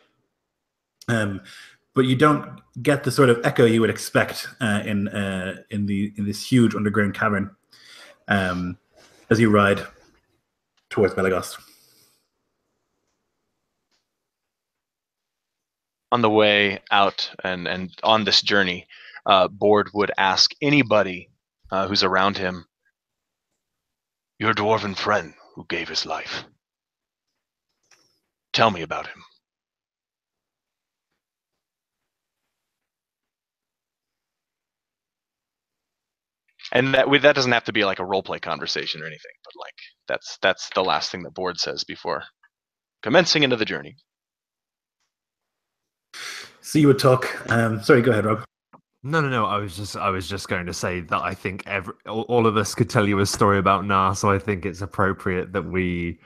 But you don't get the sort of echo you would expect in this huge underground cavern as you ride towards Melagos. On the way out and on this journey, Bord would ask anybody who's around him, "Your dwarven friend who gave his life. Tell me about him." And that doesn't have to be like a role play conversation or anything, but like that's the last thing that Bord says before commencing into the journey. So you would talk. Sorry, go ahead, Rob. No. I was just going to say that I think all of us could tell you a story about Na, so I think it's appropriate that we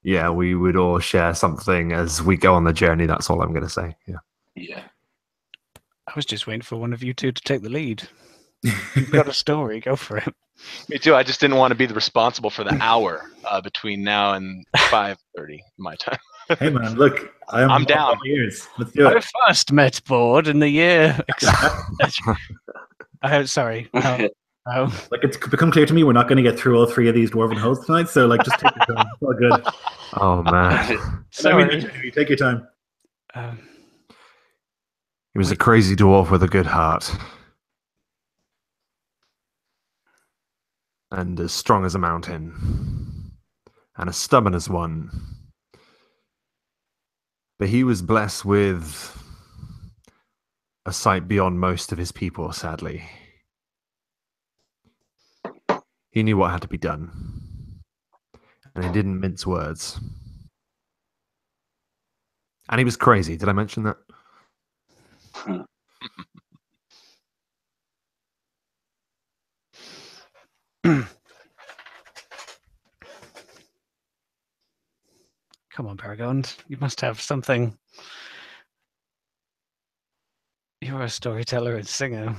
would all share something as we go on the journey. That's all I'm going to say. Yeah. I was just waiting for one of you two to take the lead. You've got a story, go for it. Me too. I just didn't want to be the responsible for the hour between now and 5:30 my time. Hey man, look, I'm down. Ears. Let's do it. I first met Bord in the year. Sorry. No. Like, it's become clear to me we're not going to get through all 3 of these dwarven hosts tonight. So like, just take your time. It's all good. Oh man, Sorry. Take your time. He was a crazy dwarf with a good heart. And as strong as a mountain. And as stubborn as one. But he was blessed with a sight beyond most of his people, sadly. He knew what had to be done. And he didn't mince words. And he was crazy. Did I mention that? Come on, Paragon. You must have something. You're a storyteller and singer.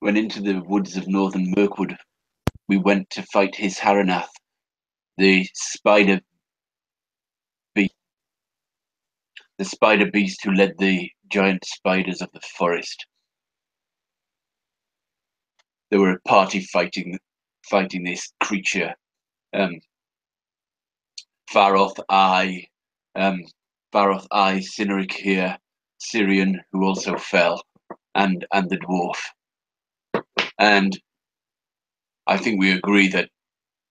Went into the woods of northern Mirkwood. We went to fight his Haranath, the spider beast. The spider beast who led the giant spiders of the forest. They were a party fighting this creature. Faroth I, Cynric here, Syrian, who also fell, and the dwarf. And I think we agree that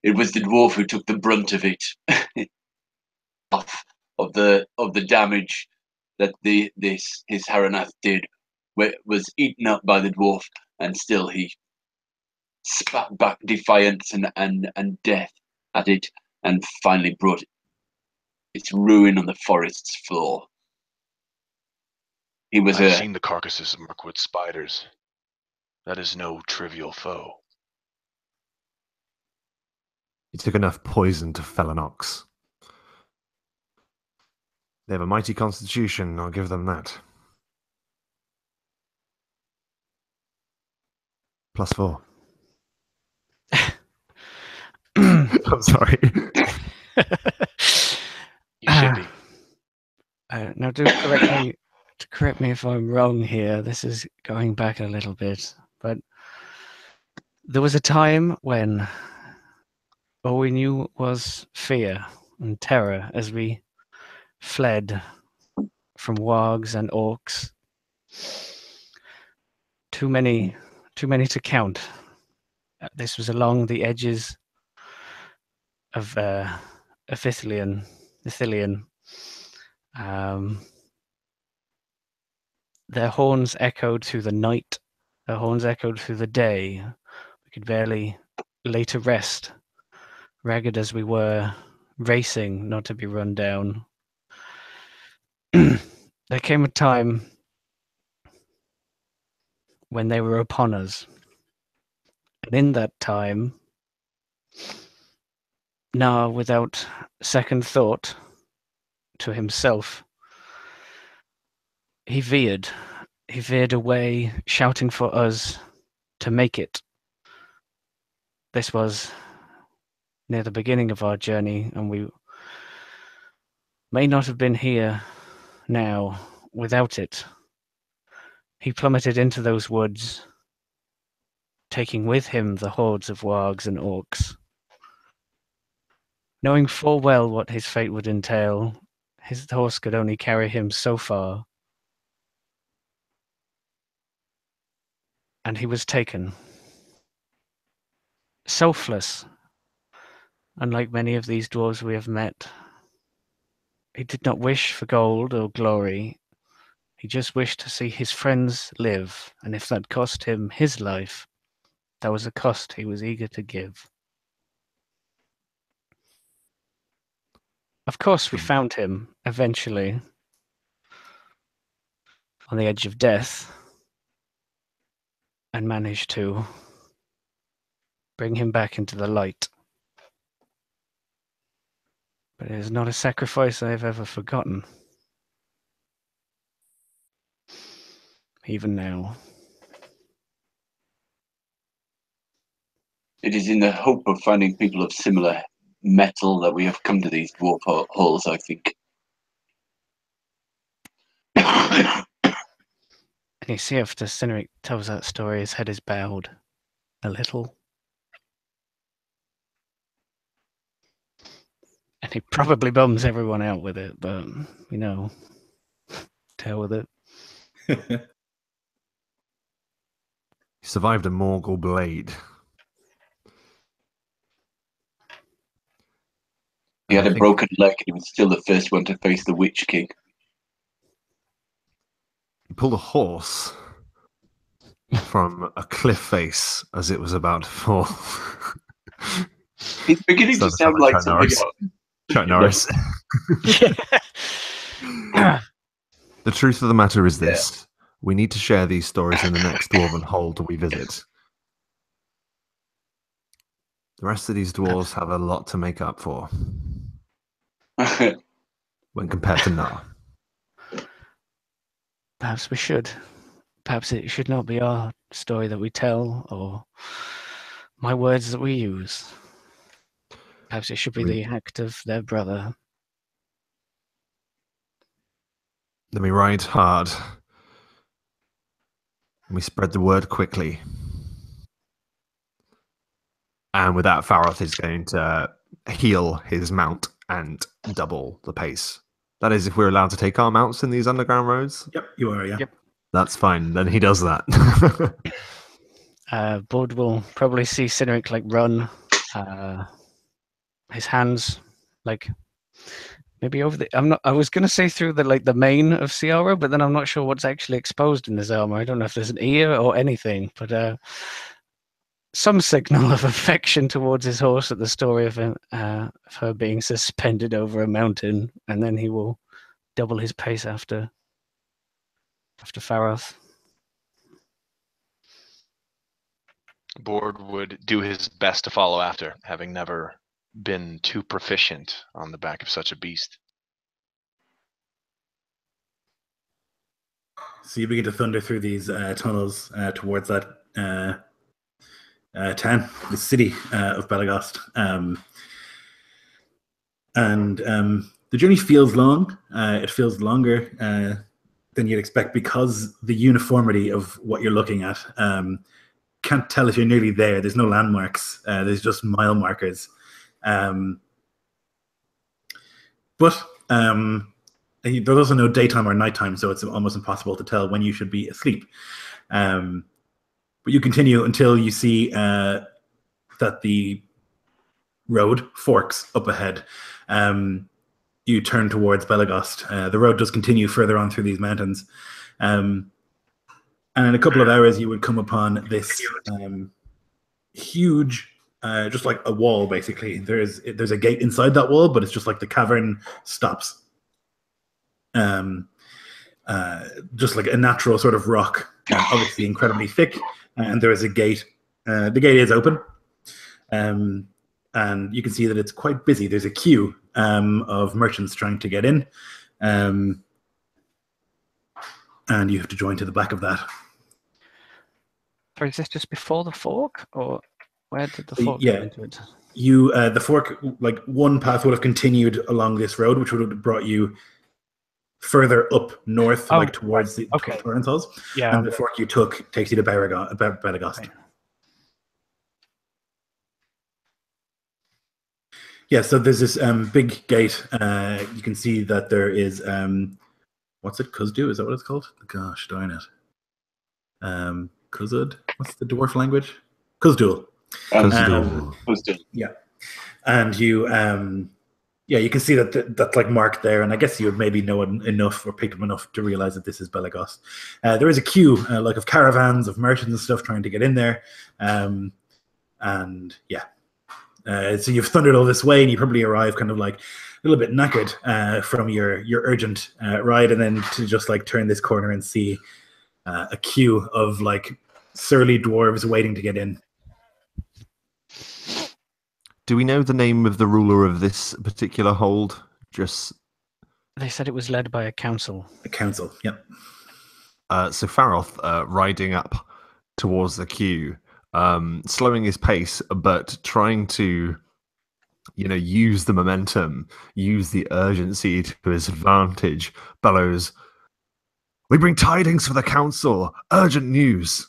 it was the dwarf who took the brunt of it, of the damage that his Haranath did, was eaten up by the dwarf, and still he spat back defiance and death at it, and finally brought its ruin on the forest's floor. He was I've seen the carcasses of Mirkwood spiders. That is no trivial foe. He took enough poison to fell an ox. They have a mighty constitution, I'll give them that. +4. I'm sorry. You should be. Now, correct me if I'm wrong here. This is going back a little bit, but there was a time when all we knew was fear and terror as we fled from wargs and orcs. Too many to count. This was along the edges of Ithilien. Their horns echoed through the night. Their horns echoed through the day, We could barely lay to rest, ragged as we were, racing not to be run down. There came a time when they were upon us. And in that time, Nah, without second thought to himself, he veered away, shouting for us to make it. This was near the beginning of our journey, and we may not have been here now without it. He plummeted into those woods, taking with him the hordes of wargs and orcs. Knowing full well what his fate would entail, his horse could only carry him so far. And he was taken. Selfless, unlike many of these dwarves we have met. He did not wish for gold or glory. He just wished to see his friends live, and if that cost him his life, that was a cost he was eager to give. Of course, we found him eventually on the edge of death and managed to bring him back into the light. But it is not a sacrifice I have ever forgotten. Even now. It is in the hope of finding people of similar metal that we have come to these dwarf halls, I think. And you see after Cynric tells that story, his head is bowed a little. And he probably bums everyone out with it, but, you know, tell with it. He survived a Morgul blade. He had a broken leg and he was still the first one to face the Witch King. He pulled a horse from a cliff face as it was about to fall. He's beginning to sound like something else. Chuck Norris. The truth of the matter is this. We need to share these stories in the next Dwarven hold we visit. The rest of these dwarves have a lot to make up for when compared to now. Perhaps we should. Perhaps it should not be our story that we tell or my words that we use. Perhaps it should be the act of their brother. Then we ride hard. And we spread the word quickly. And with that, Faroth is going to heal his mount and double the pace. That is, if we're allowed to take our mounts in these underground roads. Yep, you are, yeah. Yep. That's fine. Then he does that. Bud will probably see Cynric like run. His hands like maybe over the. I was gonna say through the mane of Ciara, but then I'm not sure what's actually exposed in his armor. I don't know if there's an ear or anything, but some signal of affection towards his horse at the story of her being suspended over a mountain, and then he will double his pace after Faroth. Bord would do his best to follow after, having never been too proficient on the back of such a beast. So you begin to thunder through these tunnels towards that town, the city of Belagost. The journey feels long. It feels longer than you'd expect because the uniformity of what you're looking at. Can't tell if you're nearly there. There's no landmarks. There's just mile markers. But there's also no daytime or nighttime, so it's almost impossible to tell when you should be asleep. But you continue until you see that the road forks up ahead. You turn towards Belagost. The road does continue further on through these mountains. And in a couple of hours, you would come upon this huge, just like a wall, basically. There's a gate inside that wall, but it's just like the cavern stops. Just like a natural sort of rock, obviously incredibly thick, and there is a gate. The gate is open, and you can see that it's quite busy. There's a queue of merchants trying to get in, and you have to join to the back of that. So is this just before the fork, or where did the fork come into it? The fork, like one path would have continued along this road, which would have brought you further up north, like towards the Torrance Halls. Yeah. And the fork you took takes you to Badagost. Right. Yeah, so there's this big gate. You can see that there is what's it? Kuzdu? Is that what it's called? Gosh darn it. Kuzud? What's the dwarf language? Kuzdul. Kuzdul. Yeah. And you you can see that that's like marked there, and I guess you would maybe know enough or picked up enough to realize that this is Badagost. There is a queue, like of caravans of merchants and stuff trying to get in there, and yeah. So you've thundered all this way, and you probably arrive kind of like a little bit knackered from your urgent ride, and then to just like turn this corner and see a queue of like surly dwarves waiting to get in. Do we know the name of the ruler of this particular hold? Just they said it was led by a council. A council, yep. So Faroth, riding up towards the queue, slowing his pace, but trying to, use the momentum, use the urgency to his advantage, bellows, "We bring tidings for the council! Urgent news!"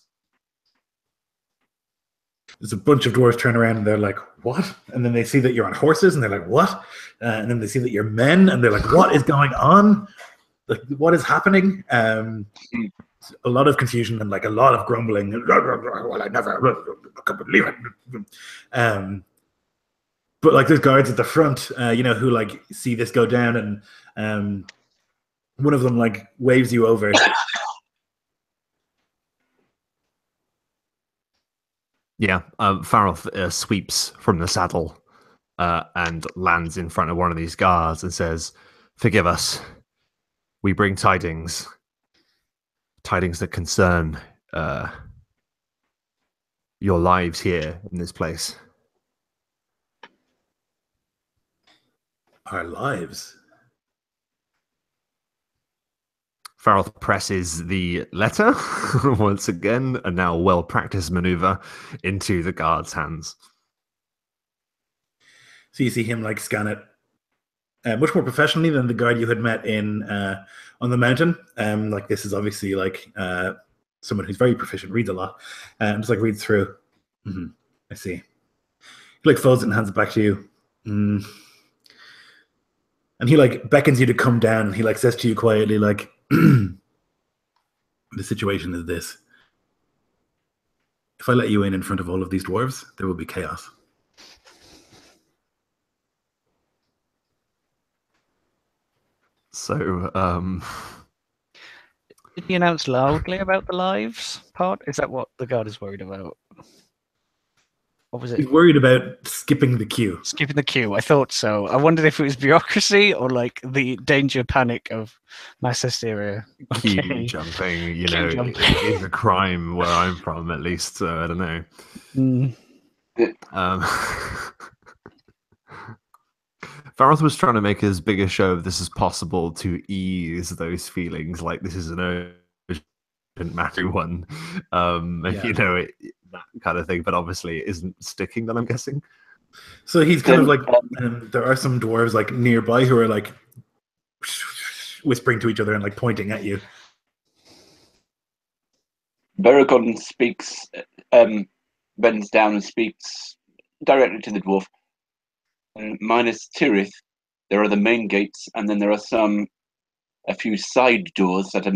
There's a bunch of dwarves turn around and they're like, "What?" And then they see that you're on horses and they're like, "What?" And then they see that you're men and they're like, "What is going on? Like, what is happening?" A lot of confusion and like a lot of grumbling. Well, I can't believe it. But like there's guards at the front, who like see this go down, and one of them like waves you over. Yeah, Faroth sweeps from the saddle and lands in front of one of these guards and says, "Forgive us. We bring tidings that concern your lives here in this place." Our lives? Faroth presses the letter once again, a now well-practiced maneuver, into the guard's hands. So you see him like scan it much more professionally than the guard you had met in on the mountain. Like this is obviously like someone who's very proficient, reads a lot, and just like reads through. I see. He like folds it and hands it back to you. And he like beckons you to come down, and he like says to you quietly, like, "The situation is this. If I let you in front of all of these dwarves, there will be chaos." So, did he announce loudly about the lives part? Is that what the guard is worried about? What was it? He's worried about skipping the queue. Skipping the queue. I thought so. I wondered if it was bureaucracy or like the danger panic of mass hysteria. Queue jumping, is a crime where I'm from, at least. So I don't know. Faroth was trying to make as big a show of this as possible to ease those feelings, like this is an urgent matter one, that kind of thing. But obviously, it isn't sticking. That I'm guessing. So he's kind of like, there are some dwarves like nearby who are like whispering to each other and like pointing at you. Baragon speaks, bends down and speaks directly to the dwarf. Minus Tirith, there are the main gates, and then there are a few side doors that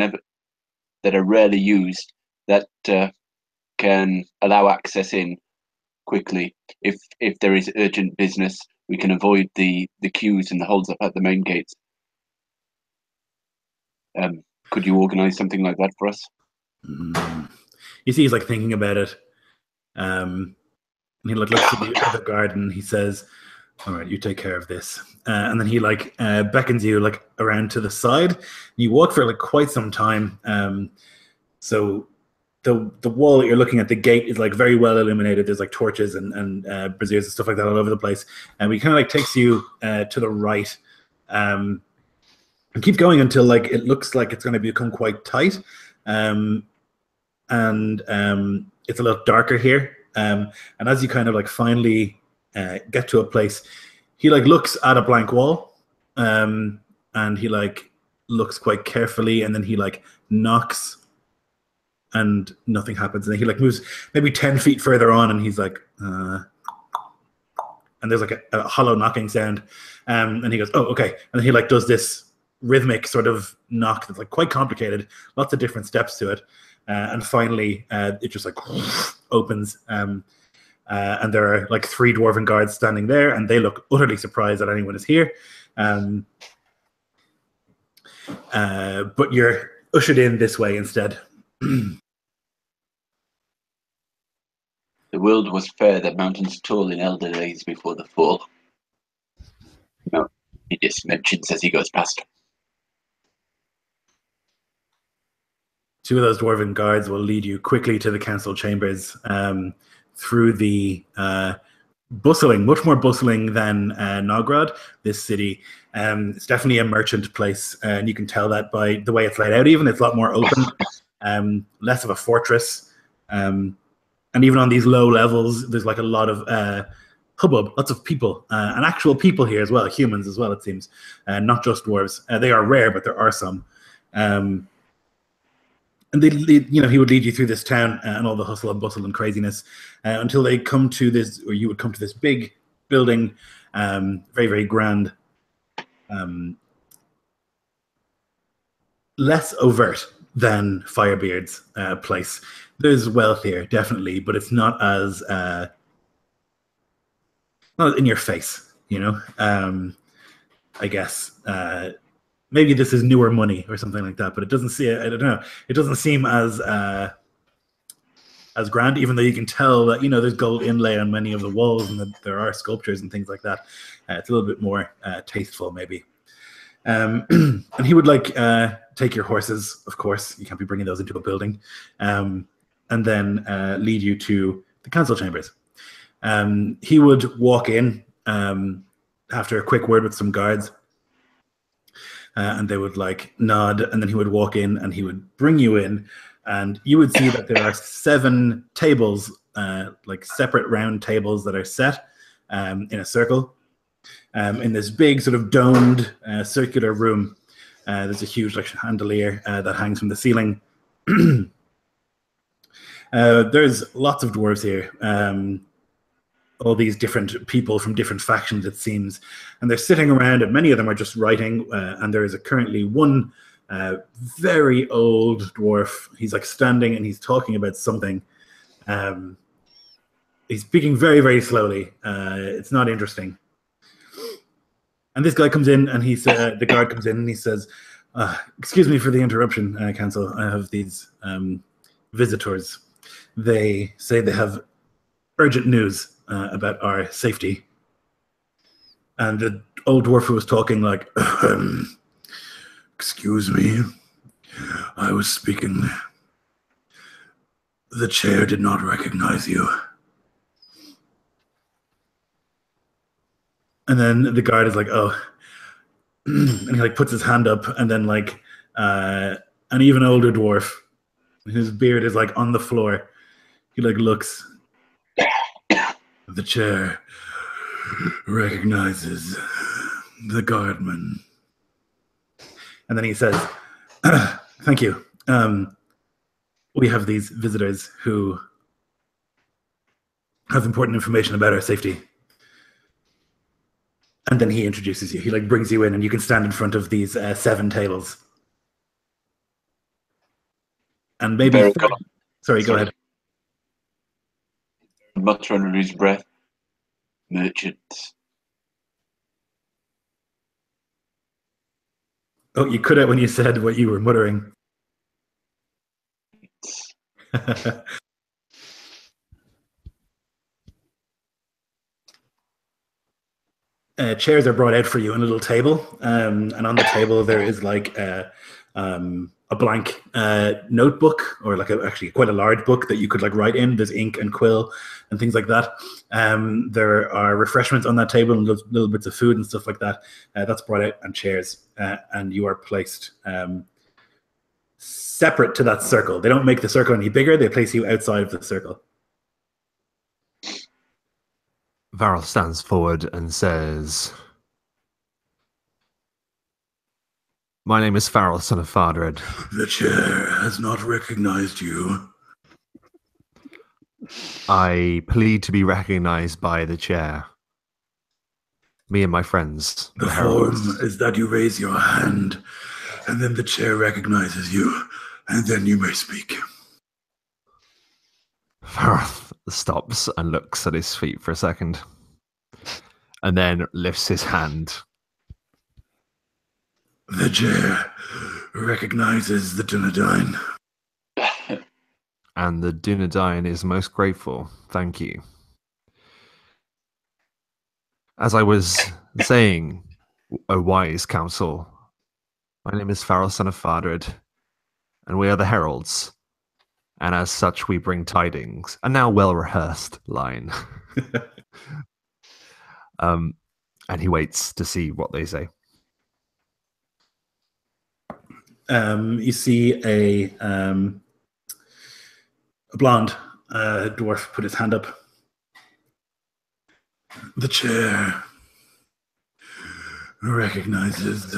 are rarely used that can allow access in quickly. If there is urgent business, we can avoid the queues and the holds up at the main gates. Could you organize something like that for us? You see, he's like thinking about it. And he looks to the other guard and he says, "All right, you take care of this." And then he beckons you around to the side. You walk for quite some time. So the wall that you're looking at, the gate is very well illuminated. There's torches and braziers and stuff like that all over the place. And he kind of takes you to the right, and keeps going until it looks like it's going to become quite tight. And it's a little darker here. And as you kind of finally get to a place, he looks at a blank wall, and he looks quite carefully, and then he knocks, and nothing happens. And then he moves maybe 10 feet further on, and he's and there's a hollow knocking sound, and he goes, "Oh, okay." And then he does this rhythmic sort of knock that's quite complicated, lots of different steps to it, and finally it just opens, and there are 3 dwarven guards standing there, and they look utterly surprised that anyone is here, but you're ushered in this way instead. The world was fair, the mountains tall in elder days before the fall. No, he just mentions as he goes past. 2 of those dwarven guards will lead you quickly to the council chambers, through the bustling, much more bustling than Nogrod, this city. It's definitely a merchant place, and you can tell that by the way it's laid out. Even it's a lot more open, less of a fortress. And even on these low levels, there's a lot of hubbub, lots of people, and actual people here as well, humans as well, it seems, not just dwarves. They are rare, but there are some. And he would lead you through this town and all the hustle and bustle and craziness until they come to this, or you would come to this big building, very, very grand, less overt than Firebeard's place. There's wealth here, definitely, but it's not as not in your face, I guess. Maybe this is newer money or something like that, but it doesn't see. I don't know. It doesn't seem as grand, even though you can tell that there's gold inlay on many of the walls and that there are sculptures and things like that. It's a little bit more tasteful, maybe. And he would take your horses, of course. You can't be bringing those into a building, and then lead you to the council chambers. He would walk in after a quick word with some guards. And they would nod, and then he would walk in and he would bring you in, and you would see that there are 7 tables, separate round tables that are set in a circle in this big sort of domed circular room. There's a huge chandelier that hangs from the ceiling. There's lots of dwarves here. All these different people from different factions, it seems, and they're sitting around, and many of them are just writing, and there is currently one very old dwarf. He's standing and he's talking about something. He's speaking very, very slowly. It's not interesting. And this guy comes in, and the guard comes in, and he says, "Excuse me for the interruption, Council. I have these visitors. They say they have urgent news about our safety." And the old dwarf who was talking Excuse me, I was speaking. The chair did not recognize you. And then the guard is "Oh," and he puts his hand up, and then an even older dwarf, whose beard is on the floor, he looks. "The chair recognizes the guardman." And then he says, "Thank you. We have these visitors who have important information about our safety." And then he introduces you. He brings you in, and you can stand in front of these 7 tables. And maybe... Sorry, go ahead. Mutter under his breath. Merchants. Oh, you cut out when you said what you were muttering. chairs are brought out for you on a little table, and on the table there is like a blank notebook, or like actually quite a large book that you could like write in. There's ink and quill and things like that. There are refreshments on that table and little bits of food and stuff like that. That's brought out, and chairs, and you are placed separate to that circle. They don't make the circle any bigger. They place you outside of the circle. Varel stands forward and says, "My name is Farrell, son of Fardred. The chair has not recognized you. I plead to be recognized by the chair. Me and my friends, The Heralds." form is that you raise your hand, and then the chair recognizes you, and then you may speak. Farrell stops and looks at his feet for a second, and then lifts his hand. The chair recognizes the Dunedain. And the Dunedain is most grateful. Thank you. As I was saying, O wise counsel, my name is Farrell, son of Fardred, and we are the Heralds. And as such, we bring tidings. A now well-rehearsed line. And he waits to see what they say. You see a blonde dwarf put his hand up. The chair recognizes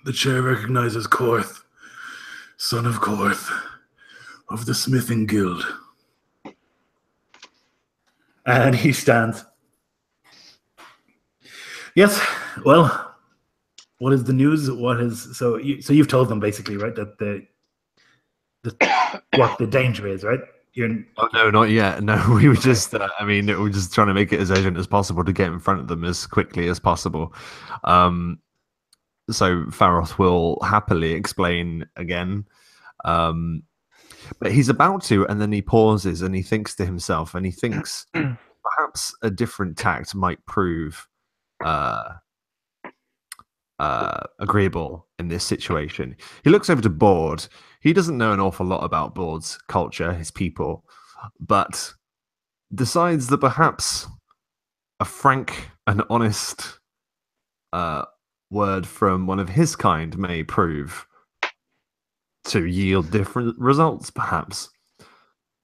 the chair recognizes Korth, son of Korth, of the Smithing Guild. And he stands. Yes, well, what is the news? What is so you've told them basically, right, that what the danger is, right? Oh no, not yet. No, we were just we were just trying to make it as urgent as possible to get in front of them as quickly as possible. So Faroth will happily explain again. But he's about to, and then he pauses and he thinks to himself, and he thinks perhaps a different tact might prove agreeable in this situation. He looks over to Bord. He doesn't know an awful lot about Bord's culture, his people, but decides that perhaps a frank and honest word from one of his kind may prove to yield different results, perhaps.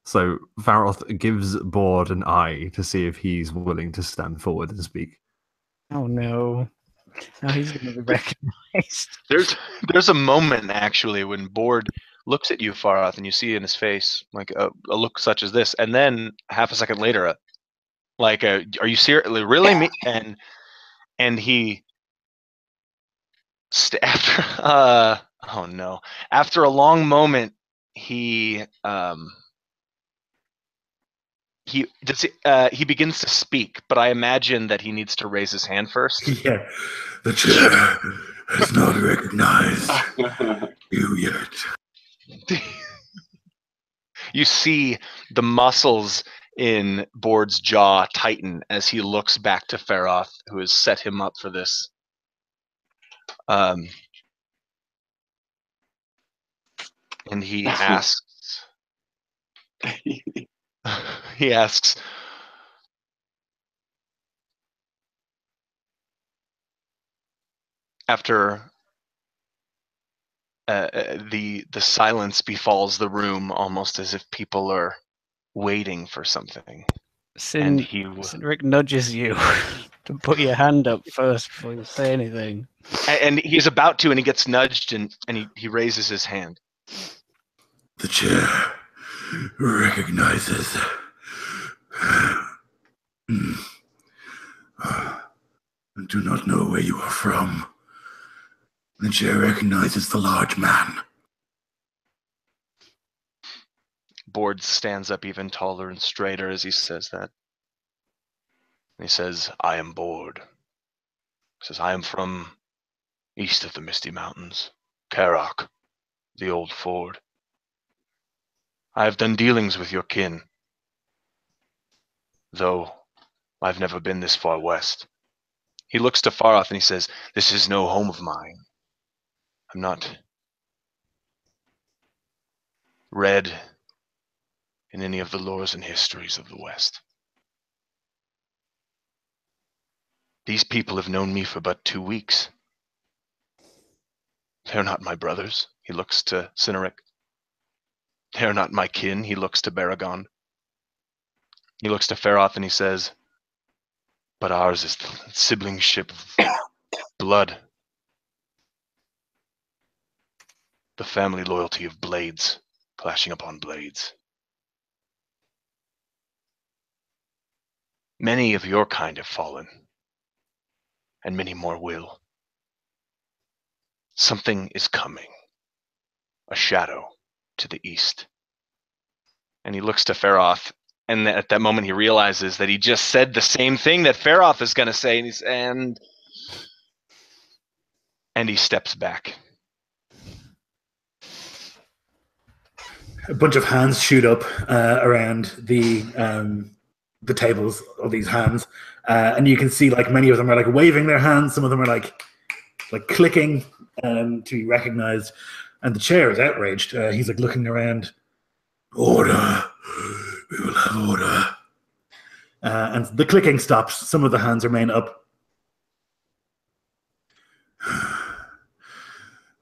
So Varoth gives Bord an eye to see if he's willing to stand forward and speak. Oh no. Now he's going to be recognized. There's a moment actually when Bord looks at you, Faroth, and you see in his face like a look such as this, and then half a second later, are you seriously really me? And he after oh no, after a long moment, he begins to speak, but I imagine that he needs to raise his hand first. Yeah. The chair has not recognized you yet. You see the muscles in Bord's jaw tighten as he looks back to Faroth, who has set him up for this. And he asks, after the silence befalls the room, almost as if people are waiting for something. Rick nudges you to put your hand up first before you say anything. And he's about to, and he gets nudged, and he raises his hand. The chair recognizes. I do not know where you are from. The chair recognizes the large man. Bord stands up even taller and straighter as he says that. He says, I am Bord. He says, I am from east of the Misty Mountains, Karak, the Old Ford. I have done dealings with your kin, though I've never been this far west. He looks to Faroth and he says, "This is no home of mine. I'm not read in any of the lores and histories of the West. These people have known me for but 2 weeks. They're not my brothers." He looks to Cineric. "They're not my kin." He looks to Baragon. He looks to Faroth and he says, "But ours is the siblingship of blood. The family loyalty of blades clashing upon blades. Many of your kind have fallen, and many more will. Something is coming, a shadow to the east." And he looks to Faroth, and at that moment he realizes that he just said the same thing that Faroth is going to say, and he steps back. A bunch of hands shoot up around the tables of these hands, and you can see like many of them are like waving their hands. Some of them are like clicking to be recognized, and the chair is outraged. He's like looking around. Order. We will have order. And the clicking stops. Some of the hands remain up.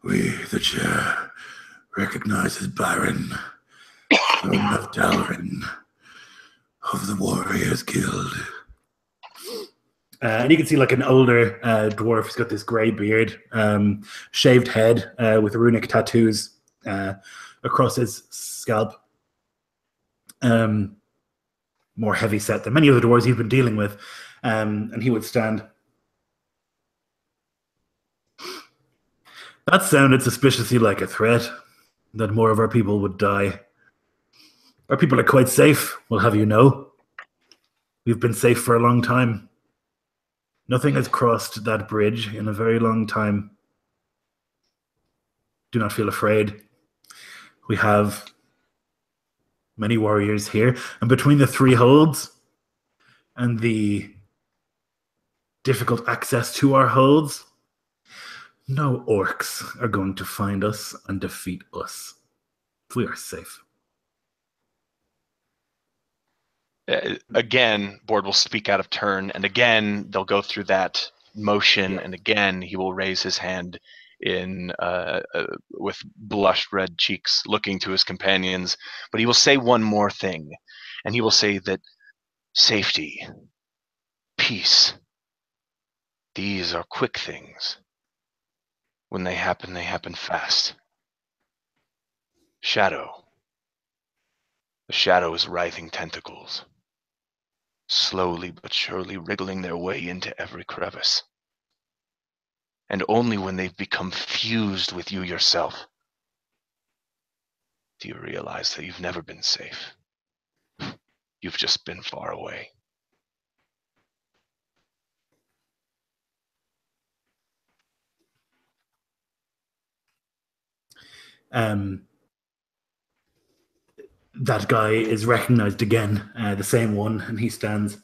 We, the chair, recognizes Baron, son of Dalrin, of the Warriors Guild. And you can see like an older dwarf. He's got this grey beard, shaved head with runic tattoos across his scalp. More heavy set than many of the dwarves he's been dealing with. And he would stand. That sounded suspiciously like a threat, that more of our people would die. Our people are quite safe, we'll have you know. We've been safe for a long time. Nothing has crossed that bridge in a very long time. Do not feel afraid. We have many warriors here, and between the 3 holds and the difficult access to our holds, no orcs are going to find us and defeat us. We are safe. Again, Bord will speak out of turn, and again they'll go through that motion, and again he will raise his hand in with blushed red cheeks, looking to his companions. But he will say one more thing, and he will say that safety, peace, these are quick things. When they happen fast. Shadow. The shadow is writhing tentacles, slowly but surely wriggling their way into every crevice. And only when they've become fused with you yourself do you realize that you've never been safe. You've just been far away. That guy is recognized again, the same one, and he stands.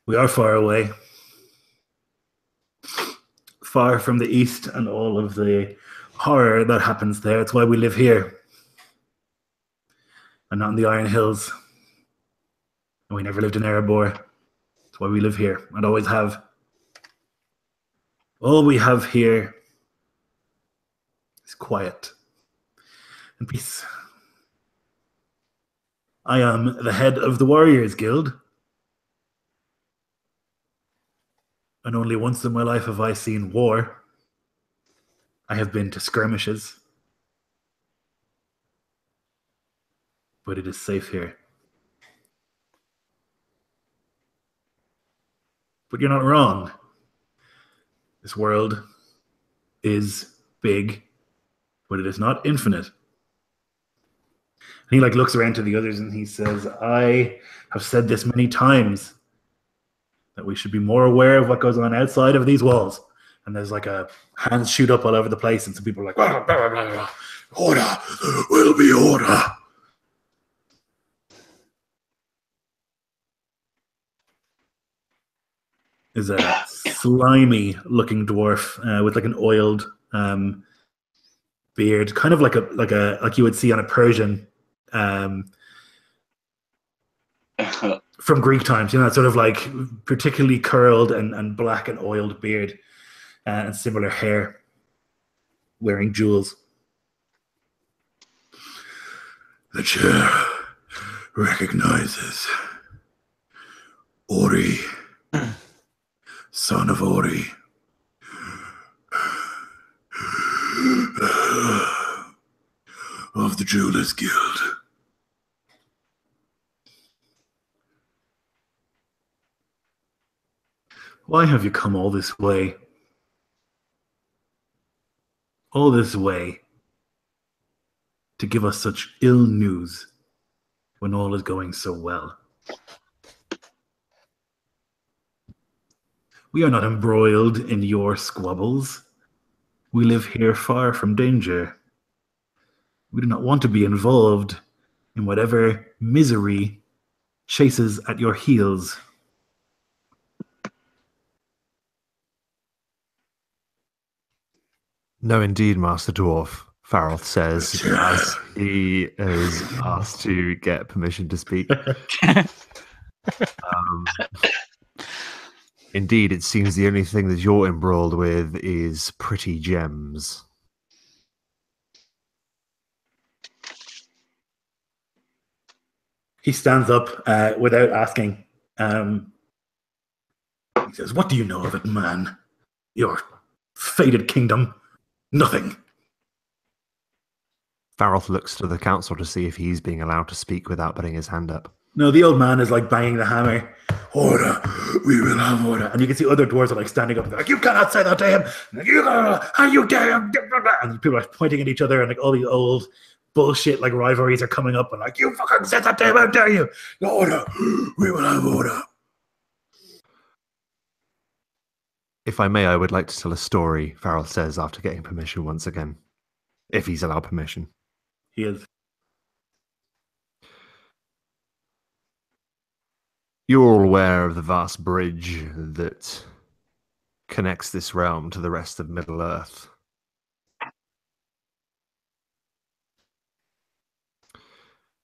We are far away. Far from the east and all of the horror that happens there. It's why we live here. And not in the Iron Hills. And we never lived in Erebor. That's why we live here and always have. All we have here is quiet and peace. I am the head of the Warriors Guild. And only once in my life have I seen war. I have been to skirmishes. But it is safe here. But you're not wrong. This world is big, but it is not infinite. And he looks around to the others and he says, I have said this many times, that we should be more aware of what goes on outside of these walls and there's like a hands shoot up all over the place, and some people are like, blah, blah, blah, blah, blah. Order will be order. Is a slimy-looking dwarf with like an oiled beard, kind of like you would see on a Persian from Greek times. You know, that sort of like particularly curled and black and oiled beard and similar hair, wearing jewels. The chair recognizes Ori, son of Ori. Of the Jewelers Guild. Why have you come all this way? All this way to give us such ill news when all is going so well? We are not embroiled in your squabbles. We live here far from danger. We do not want to be involved in whatever misery chases at your heels. No, indeed, Master Dwarf, Farrell says as he is asked to get permission to speak. Indeed, it seems the only thing that you're embroiled with is pretty gems. He stands up without asking. He says, "What do you know of it, man? Your fated kingdom? Nothing." Farrell looks to the council to see if he's being allowed to speak without putting his hand up. No, the old man is like banging the hammer. Order, we will have order. And you can see other dwarves are like standing up and they're like, "You cannot say that to him! How you dare him!" And people are pointing at each other, and like all these old bullshit like rivalries are coming up, and like, "You fucking said that to him, how dare you!" Order, we will have order. If I may, I would like to tell a story, Farrell says after getting permission once again. If he's allowed permission. He is. You're all aware of the vast bridge that connects this realm to the rest of Middle-earth.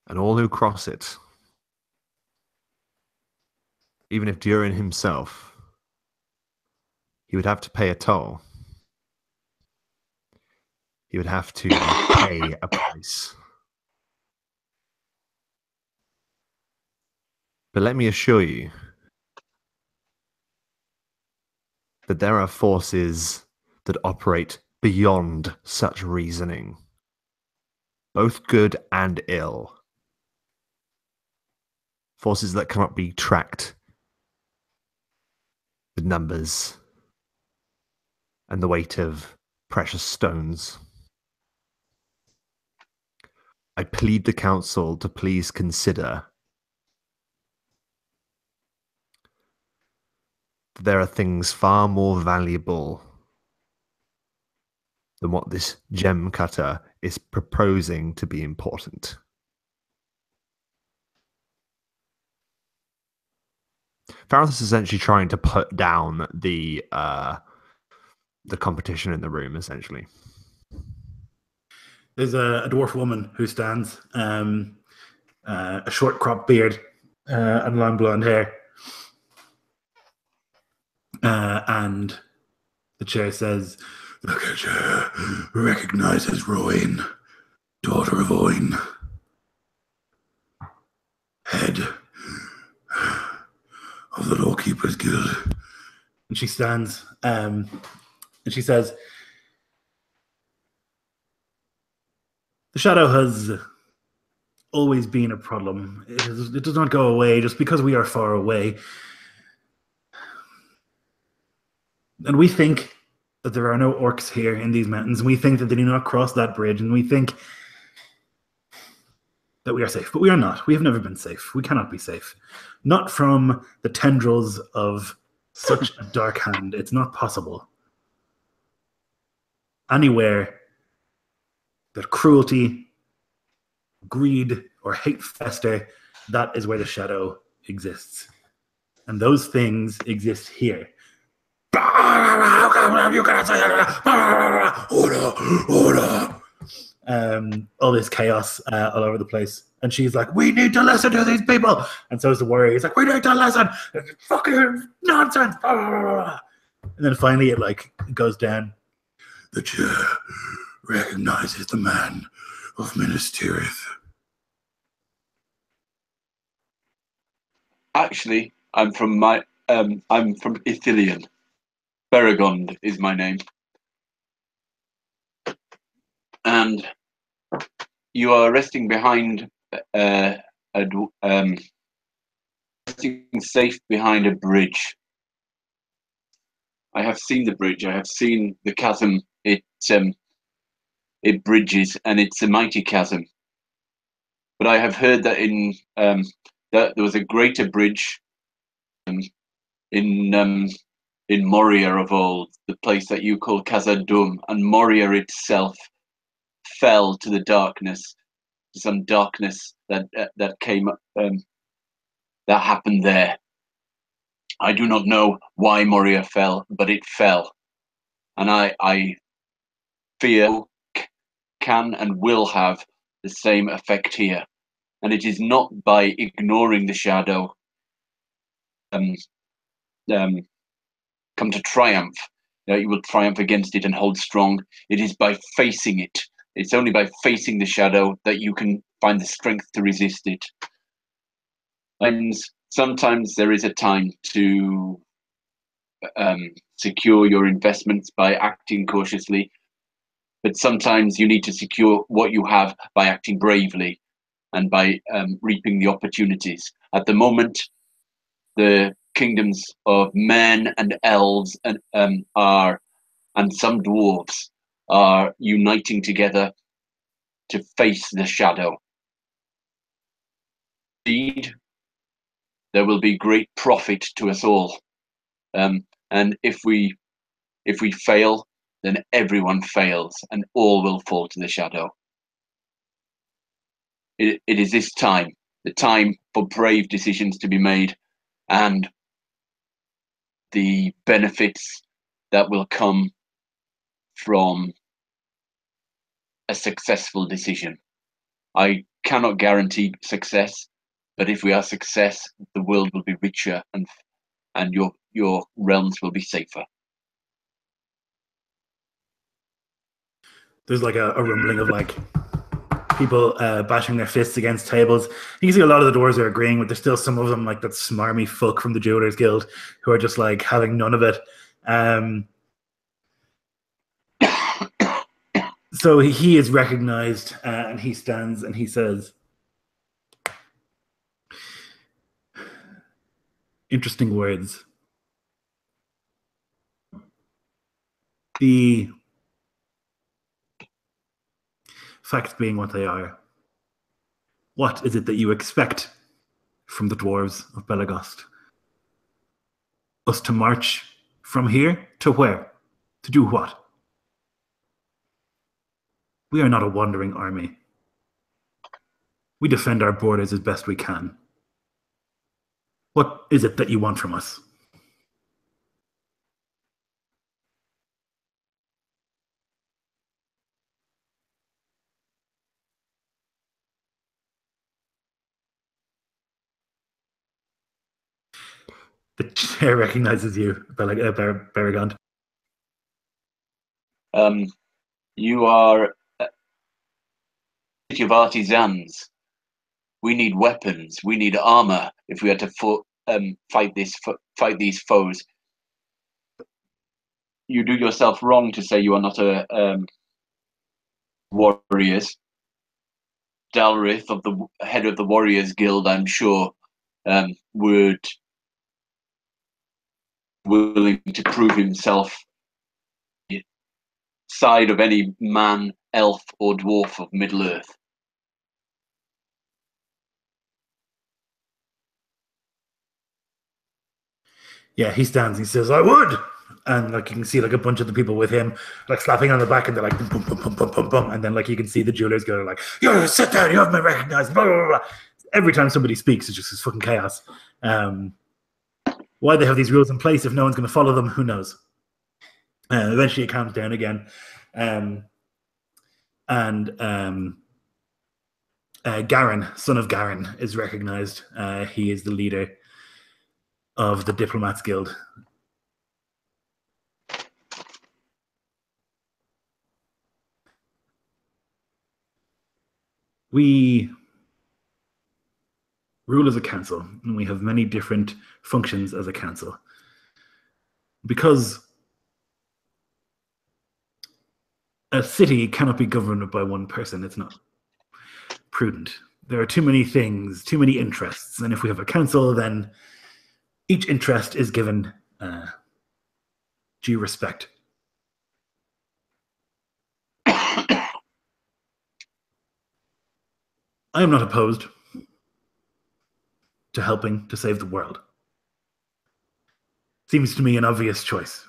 And all who cross it, even if Durin himself, he would have to pay a toll. He would have to pay a price. But let me assure you that there are forces that operate beyond such reasoning, both good and ill. Forces that cannot be tracked with numbers and the weight of precious stones. I plead the council to please consider that there are things far more valuable than what this gem cutter is proposing to be important. Farrell is essentially trying to put down the competition in the room, essentially. There's a dwarf woman who stands, a short cropped beard and long blonde hair. And the chair says, "The chair recognizes Ruin, daughter of Oin, head of the Lawkeepers Guild." And she stands and she says, "The shadow has always been a problem. It does not go away just because we are far away. And we think that there are no orcs here in these mountains. And we think that they do not cross that bridge. And we think that we are safe. But we are not. We have never been safe. We cannot be safe. Not from the tendrils of such a dark hand. It's not possible. anywhere that cruelty, greed, or hate fester, that is where the shadow exists. And those things exist here. How come you cannot say that? Order. All this chaos all over the place. And she's like, we need to listen to these people. And so is the warrior. He's like, we need to listen. Fucking nonsense. And then finally it like goes down. The chair recognizes the man of Minas Tirith. Actually, I'm from Ithilien. Beregond is my name. And you are resting behind resting safe behind a bridge. I have seen the bridge. I have seen the chasm it bridges, and it's a mighty chasm. But I have heard that that there was a greater bridge in Moria of old, the place that you call Khazad-dûm, and Moria itself fell to the darkness, to some darkness that came that happened there. I do not know why Moria fell, but it fell, and I fear can and will have the same effect here. And it is not by ignoring the shadow come to triumph that you will triumph against it and hold strong. It is by facing it. It's only by facing the shadow that you can find the strength to resist it. And sometimes there is a time to secure your investments by acting cautiously, but sometimes you need to secure what you have by acting bravely and by reaping the opportunities. At the moment, the kingdoms of men and elves and some dwarves are uniting together to face the shadow. Indeed, there will be great profit to us all, and if we fail, then everyone fails, and all will fall to the shadow. It is this time, the time for brave decisions to be made, and the benefits that will come from a successful decision. I cannot guarantee success, but if we are success, the world will be richer, and your realms will be safer. There's like a rumbling of like people bashing their fists against tables. You can see a lot of the dwarves are agreeing, but there's still some of them like that smarmy fuck from the Jewelers Guild who are just like having none of it. So he is recognized and he stands and he says, interesting words. The facts being what they are. What is it that you expect from the dwarves of Belagost? Us to march from here to where? To do what? We are not a wandering army. We defend our borders as best we can. What is it that you want from us? The chair recognizes you, Beregond. You are a city of artisans. We need weapons. We need armor if we are to fight these foes. You do yourself wrong to say you are not a warriors. Dalrith, of the head of the Warriors Guild, I'm sure, would willing to prove himself side of any man, elf, or dwarf of Middle Earth. Yeah, he stands and he says, I would. And like you can see like a bunch of the people with him like slapping on the back, and they're like boom, boom, boom, boom, boom, boom, and then like you can see the jewelers go like, "Yo, sit down, you haven't been recognized." Blah, blah, blah. Every time somebody speaks, it's just this fucking chaos. Why they have these rules in place if no one's going to follow them, who knows? Eventually, it calms down again, Garen, son of Garen, is recognized. He is the leader of the Diplomats Guild. We rule as a council, and we have many different functions as a council. Because a city cannot be governed by one person, it's not prudent. There are too many things, too many interests, and if we have a council, then each interest is given due respect. I am not opposed to helping to save the world. Seems to me an obvious choice.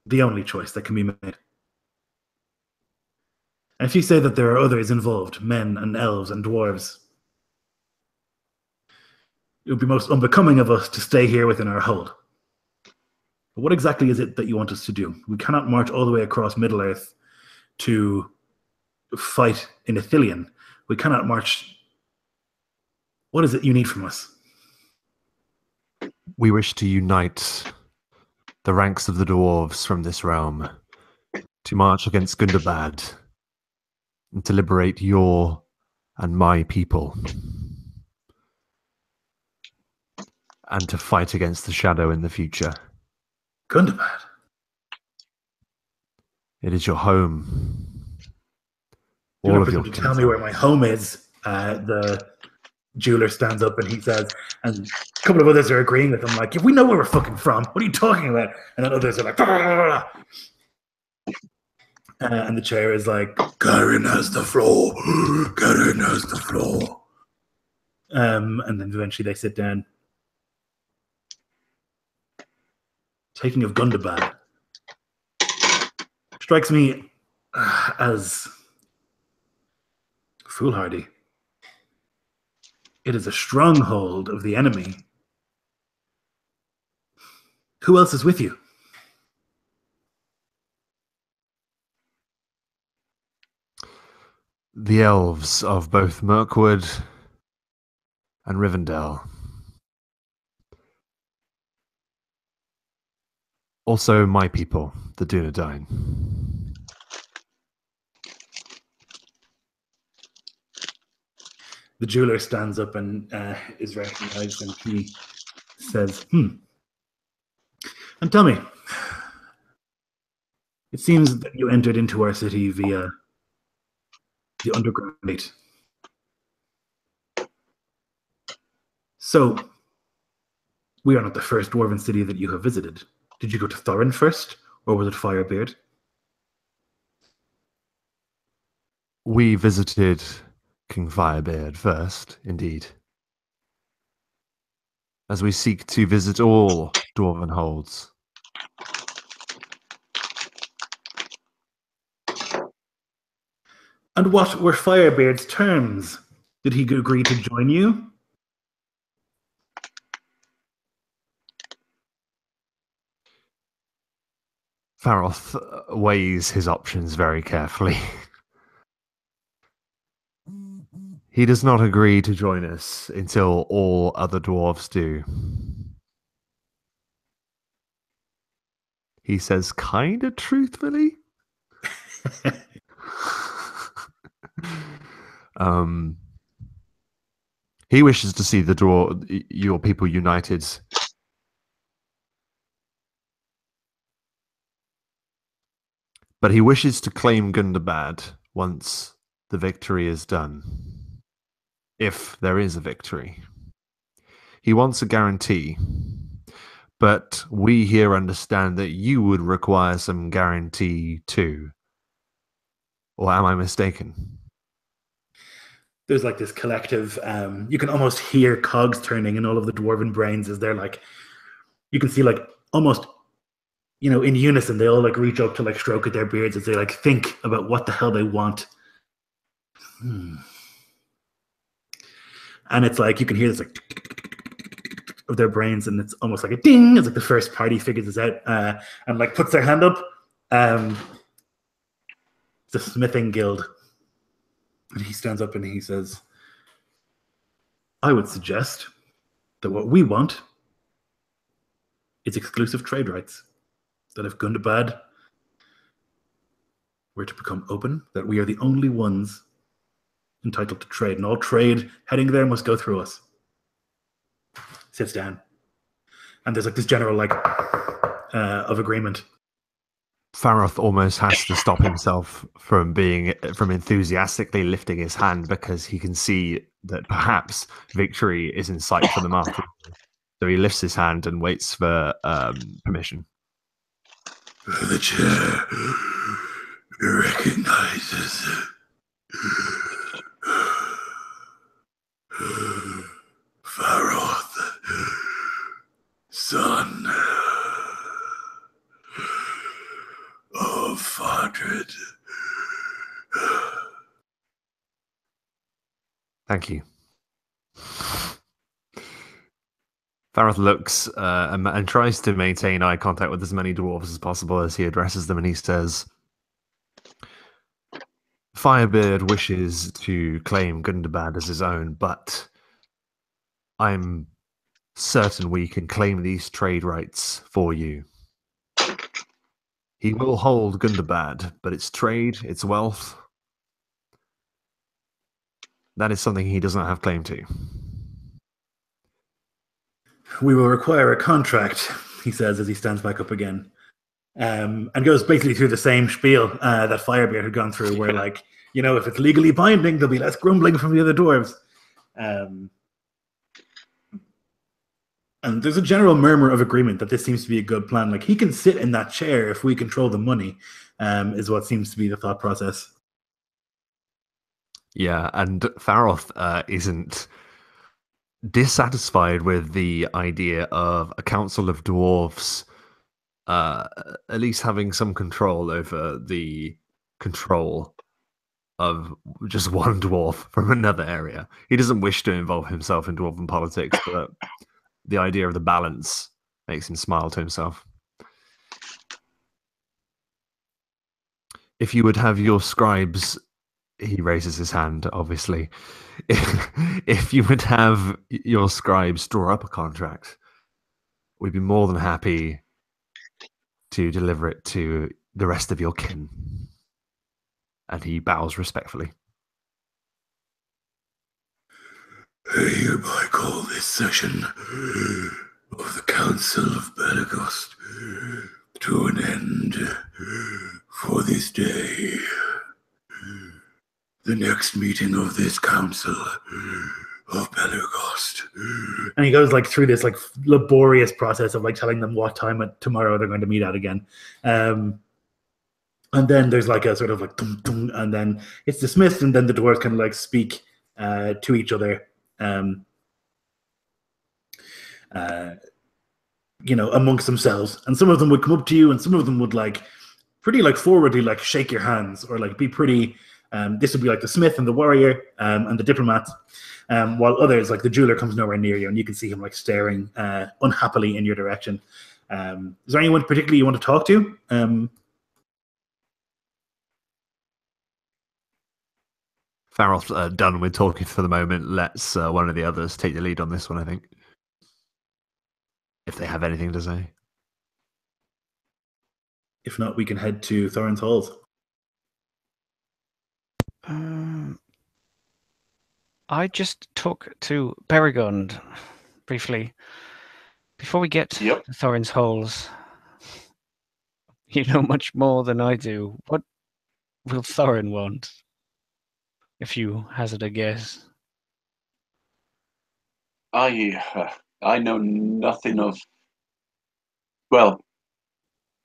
The only choice that can be made. And if you say that there are others involved, men and elves and dwarves, it would be most unbecoming of us to stay here within our hold. But what exactly is it that you want us to do? We cannot march all the way across Middle-earth to fight in Ithilien. We cannot march. What is it you need from us? We wish to unite the ranks of the dwarves from this realm to march against Gundabad and to liberate your and my people and to fight against the shadow in the future. Gundabad? It is your home. You're All not of your presume to tell me where my home is. The jeweler stands up and he says, and a couple of others are agreeing with him, like, if we know where we're fucking from, what are you talking about? And then others are like, blah, blah, blah. And the chair is like, Garen has the floor. Garen has the floor. And then eventually they sit down. Taking of Gundabad strikes me as foolhardy. It is a stronghold of the enemy. Who else is with you? The elves of both Mirkwood and Rivendell. Also my people, the Dunedain. The jeweler stands up and is recognized, and he says, And tell me, it seems that you entered into our city via the underground gate. So, we are not the first dwarven city that you have visited. Did you go to Thorin first, or was it Firebeard? We visited King Firebeard first, indeed. As we seek to visit all Dwarven holds. And what were Firebeard's terms? Did he agree to join you? Faroth weighs his options very carefully. He does not agree to join us until all other dwarves do. He says kinda truthfully. He wishes to see your people united. But he wishes to claim Gundabad once the victory is done. If there is a victory. He wants a guarantee. But we here understand that you would require some guarantee too. Or am I mistaken? There's like this collective, you can almost hear cogs turning in all of the dwarven brains as they're like, you can see like almost in unison, they all like reach up to like stroke at their beards as they like think about what the hell they want. And it's like you can hear this like of their brains, and it's almost like a ding. It's like the first party figures this out and like puts their hand up. The smithing guild, and he stands up and he says, "I would suggest that what we want is exclusive trade rights. That if Gundabad were to become open, that we are the only ones entitled to trade, and all trade heading there must go through us." Sits down, and there's like this general like of agreement. Faroth almost has to stop himself from enthusiastically lifting his hand, because he can see that perhaps victory is in sight for them after. So he lifts his hand and waits for permission. The chair recognizes Faroth, son of Fadred. Thank you. Faroth looks and tries to maintain eye contact with as many dwarves as possible as he addresses them, and he says, "Firebeard wishes to claim Gundabad as his own, but I'm certain we can claim these trade rights for you. He will hold Gundabad, but its trade, its wealth, that is something he does not have claim to." "We will require a contract," he says as he stands back up again, and goes basically through the same spiel that Firebeard had gone through, where like, if it's legally binding, there'll be less grumbling from the other dwarves. And there's a general murmur of agreement that this seems to be a good plan. Like, he can sit in that chair if we control the money, is what seems to be the thought process. Yeah, and Faroth isn't dissatisfied with the idea of a council of dwarves at least having some control over the control of just one dwarf from another area. He doesn't wish to involve himself in dwarven politics, but the idea of the balance makes him smile to himself. "If you would have your scribes," he raises his hand, obviously. If you would have your scribes draw up a contract, we'd be more than happy to deliver it to the rest of your kin. And he bows respectfully. I hereby call this session of the Council of Belagost to an end for this day. The next meeting of this Council of Belagost. And he goes like through this like laborious process of like telling them what time tomorrow they're going to meet at again. And then there's like a sort of like dum, dum, and then it's dismissed, and then the dwarves kind of like speak to each other, amongst themselves. And some of them would come up to you, and some of them would like pretty like forwardly like shake your hands, or like be pretty. This would be like the smith and the warrior and the diplomat, while others, like the jeweler, comes nowhere near you, and you can see him like staring unhappily in your direction. Is there anyone particularly you want to talk to? Faroth, done with talking for the moment, lets one of the others take the lead on this one, I think. If they have anything to say. If not, we can head to Thorin's Halls. I just talk to Berigond briefly. Before we get to Thorin's Halls, you know much more than I do. What will Thorin want? If you hazard a guess. I know nothing of. Well,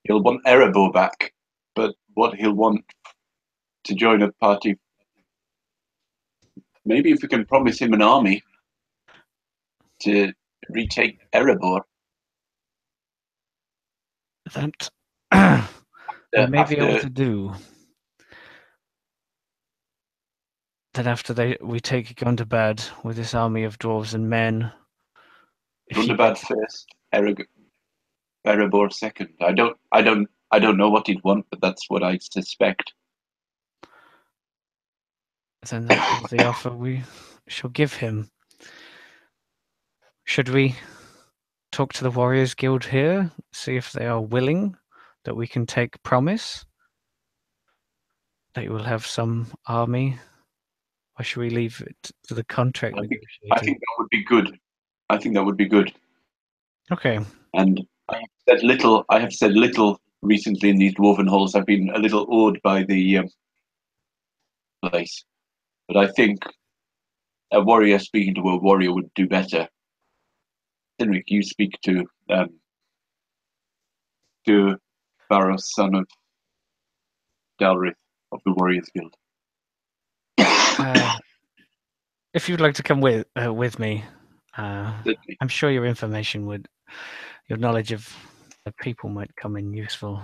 he'll want Erebor back, but what he'll want to join a party. Maybe if we can promise him an army to retake Erebor. That we may be able to do that after we take Gundabad with this army of dwarves and men. Gundabad first, Erebor second. I don't know what he'd want, but that's what I suspect. Then that is the offer we shall give him. Should we talk to the Warriors Guild here, see if they are willing that we can take promise that you will have some army, or should we leave it to the contract negotiator? I think that would be good. I think that would be good. Okay. And I have said little recently in these dwarven halls. I've been a little awed by the place, but I think a warrior speaking to a warrior would do better. Henrik, you speak to Baros, son of Dalrith of the Warriors Guild. If you'd like to come with me, I'm sure your knowledge of the people might come in useful.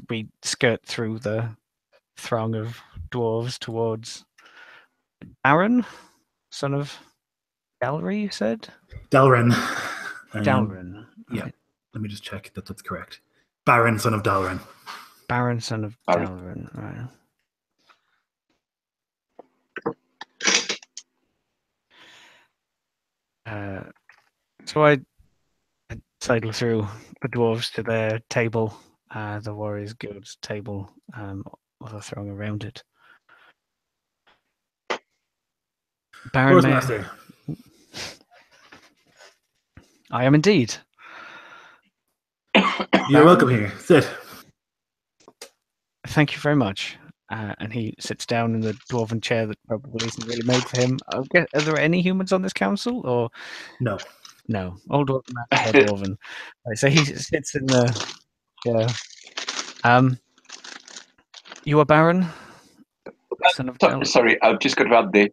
We skirt through the throng of dwarves towards Aaron, son of Dalry, you said? Dalren. Dalren. Yeah. Let me just check that that's correct. Baron, son of Dalren. Baron, son of Dalren, right. So I sidle through the dwarves to their table, the Warriors Guild's table, with a throng around it. Baron Master. I am indeed. You're welcome here. Sit. Thank you very much. And he sits down in the dwarven chair that probably isn't really made for him. Are there any humans on this council, or no? No, all dwarven masters are dwarven. Right, so he sits in the chair. You are Baron, son of Sorry, I've just got to add the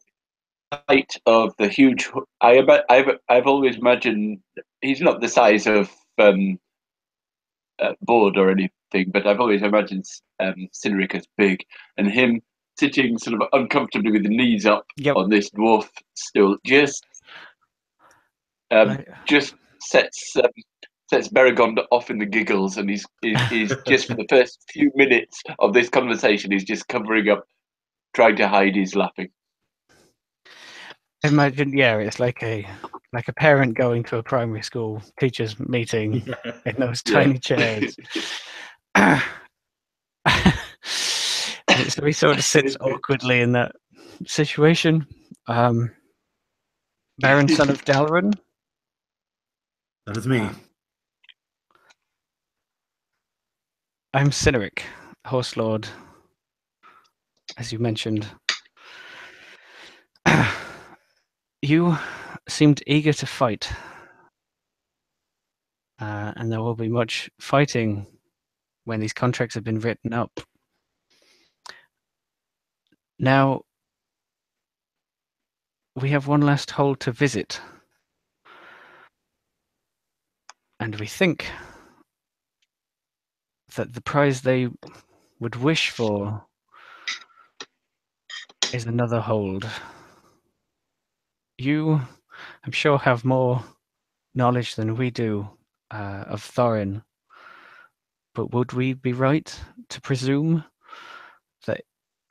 height of the huge. I've always imagined he's not the size of Board or anything, but I've always imagined Cynric as big, and him sitting sort of uncomfortably with the knees up on this dwarf stool just sets Beregond off in the giggles, and he's just for the first few minutes of this conversation, he's just covering up, trying to hide his laughing. Imagine, it's like a parent going to a primary school teachers meeting in those tiny chairs. So he sort of sits awkwardly in that situation. Baron, son of Dalren. That is me. I'm Cynric, Horse Lord, as you mentioned. You seemed eager to fight, and there will be much fighting when these contracts have been written up. Now, we have one last hold to visit, and we think that the prize they would wish for is another hold. You, I'm sure, have more knowledge than we do of Thorin, but would we be right to presume that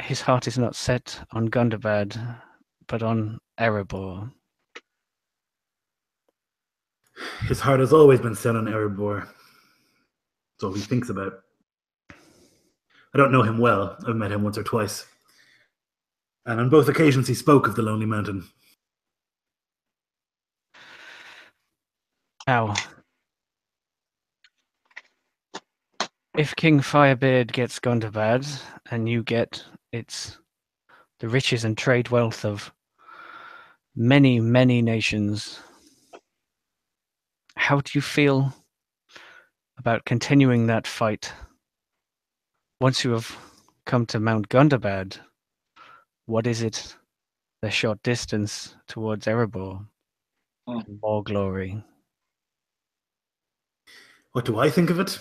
his heart is not set on Gundabad, but on Erebor? His heart has always been set on Erebor. That's all he thinks about. I don't know him well. I've met him once or twice. And on both occasions he spoke of the Lonely Mountain. Now, if King Firebeard gets Gundabad, and you get the riches and trade wealth of many, many nations, how do you feel about continuing that fight? Once you have come to Mount Gundabad, what is it? The short distance towards Erebor. More glory. What do I think of it?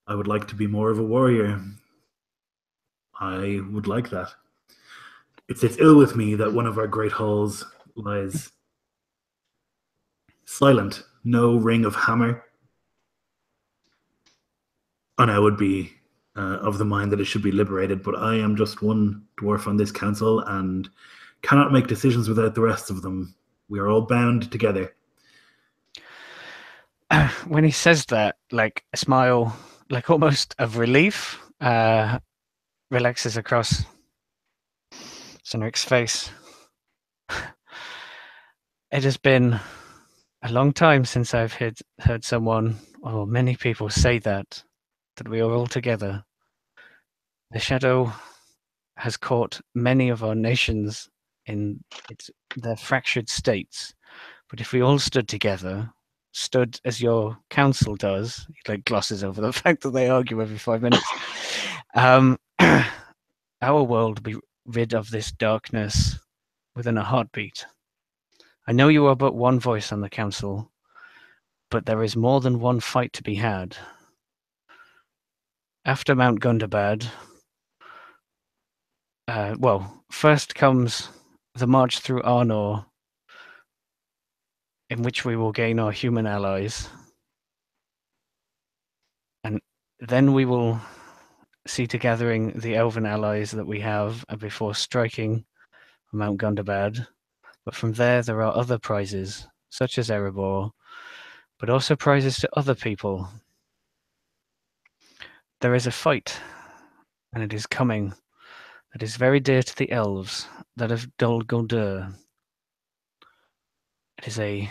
I would like to be more of a warrior. I would like that. It sits ill with me that one of our great halls lies silent, no ring of hammer. And I would be of the mind that it should be liberated, but I am just one dwarf on this council and cannot make decisions without the rest of them. We are all bound together. When he says that, like a smile, like almost of relief, relaxes across Cynric's face. It has been a long time since I've heard someone, or many people, say that we are all together. The shadow has caught many of our nations in their fractured states, but if we all stood together, stood as your council does, he like glosses over the fact that they argue every 5 minutes, our world would be rid of this darkness within a heartbeat. I know you are but one voice on the council, but there is more than one fight to be had. After Mount Gundabad, first comes the march through Arnor, in which we will gain our human allies. And then we will see to gathering the elven allies that we have before striking Mount Gundabad. But from there are other prizes, such as Erebor, but also prizes to other people. There is a fight, and it is coming, that is very dear to the elves, that of Dol Guldur. It is a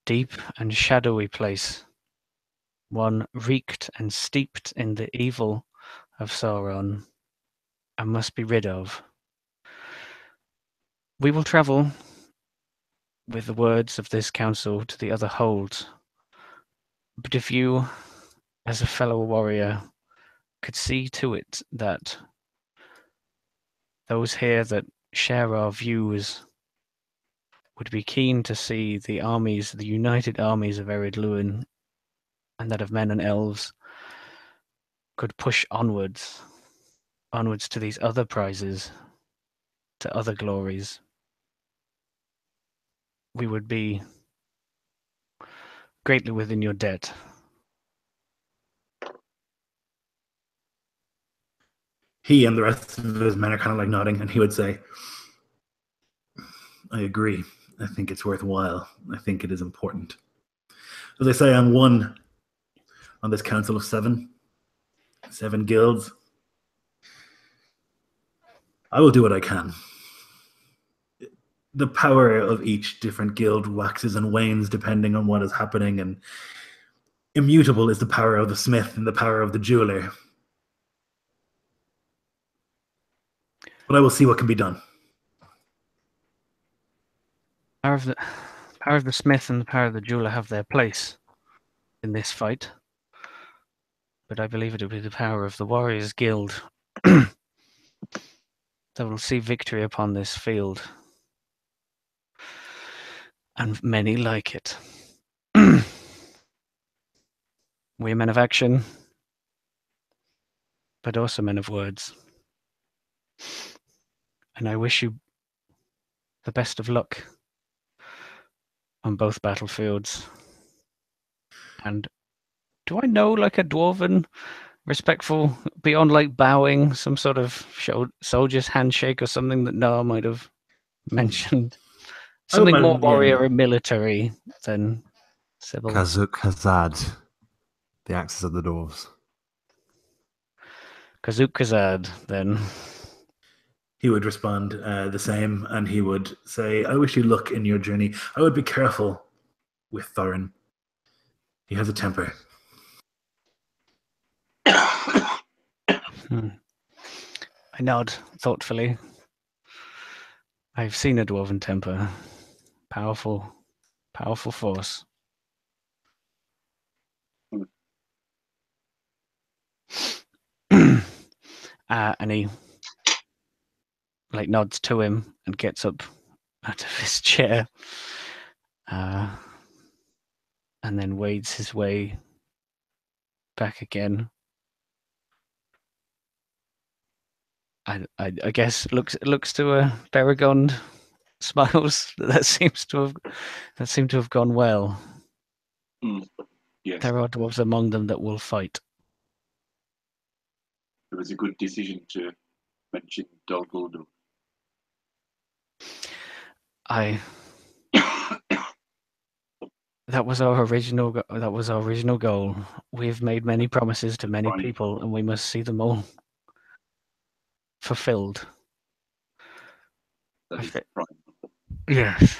deep and shadowy place, one reeked and steeped in the evil of Sauron, and must be rid of. We will travel with the words of this council to the other holds, but if you, as a fellow warrior, could see to it that those here that share our views would be keen to see the armies, the united armies of Ered Luin, and that of men and elves, could push onwards to these other prizes, to other glories, we would be greatly within your debt. He and the rest of his men are kind of like nodding, and he would say, I agree. I think it's worthwhile. I think it is important. As I say, I'm one on this council of 7 guilds. I will do what I can. The power of each different guild waxes and wanes depending on what is happening, and immutable is the power of the smith and the power of the jeweler. But I will see what can be done. Power of the smith and the power of the jeweler have their place in this fight, but I believe it will be the power of the Warriors Guild that will see victory upon this field, and many like it. We are men of action, but also men of words. And I wish you the best of luck on both battlefields. And do I know like a dwarven respectful, beyond like bowing, some sort of soldier's handshake or something that Noah might have mentioned? Something more warrior and military than civil. Kazuk Hazad, the axes of the dwarves. Kazuk Kazad, then. He would respond the same, and he would say, I wish you luck in your journey. I would be careful with Thorin. He has a temper. I nod thoughtfully. I've seen a dwarven temper. Powerful force. And he like nods to him and gets up out of his chair, and then wades his way back again. I guess looks to Beragond, smiles. That seemed to have gone well. Yes, There are dwarves among them that will fight. it was a good decision to mention Dol Guldur. That was our original goal. We've made many promises to many Right. people, and we must see them all fulfilled. That is Okay. prime. Yes.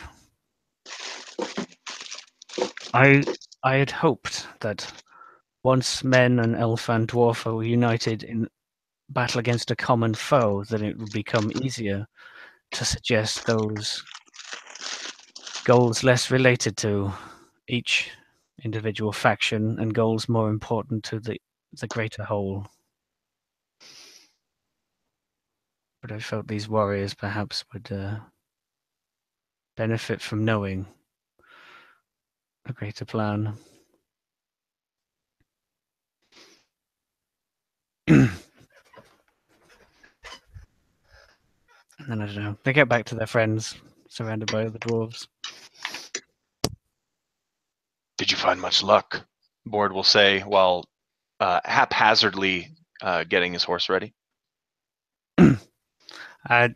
I had hoped that once men and elf and dwarf are united in battle against a common foe, that it would become easier to suggest those goals less related to each individual faction and goals more important to the greater whole. But I felt these warriors perhaps would benefit from knowing a greater plan. And then I don't know. They get back to their friends, surrounded by other dwarves. Did you find much luck? Bord will say while haphazardly getting his horse ready. A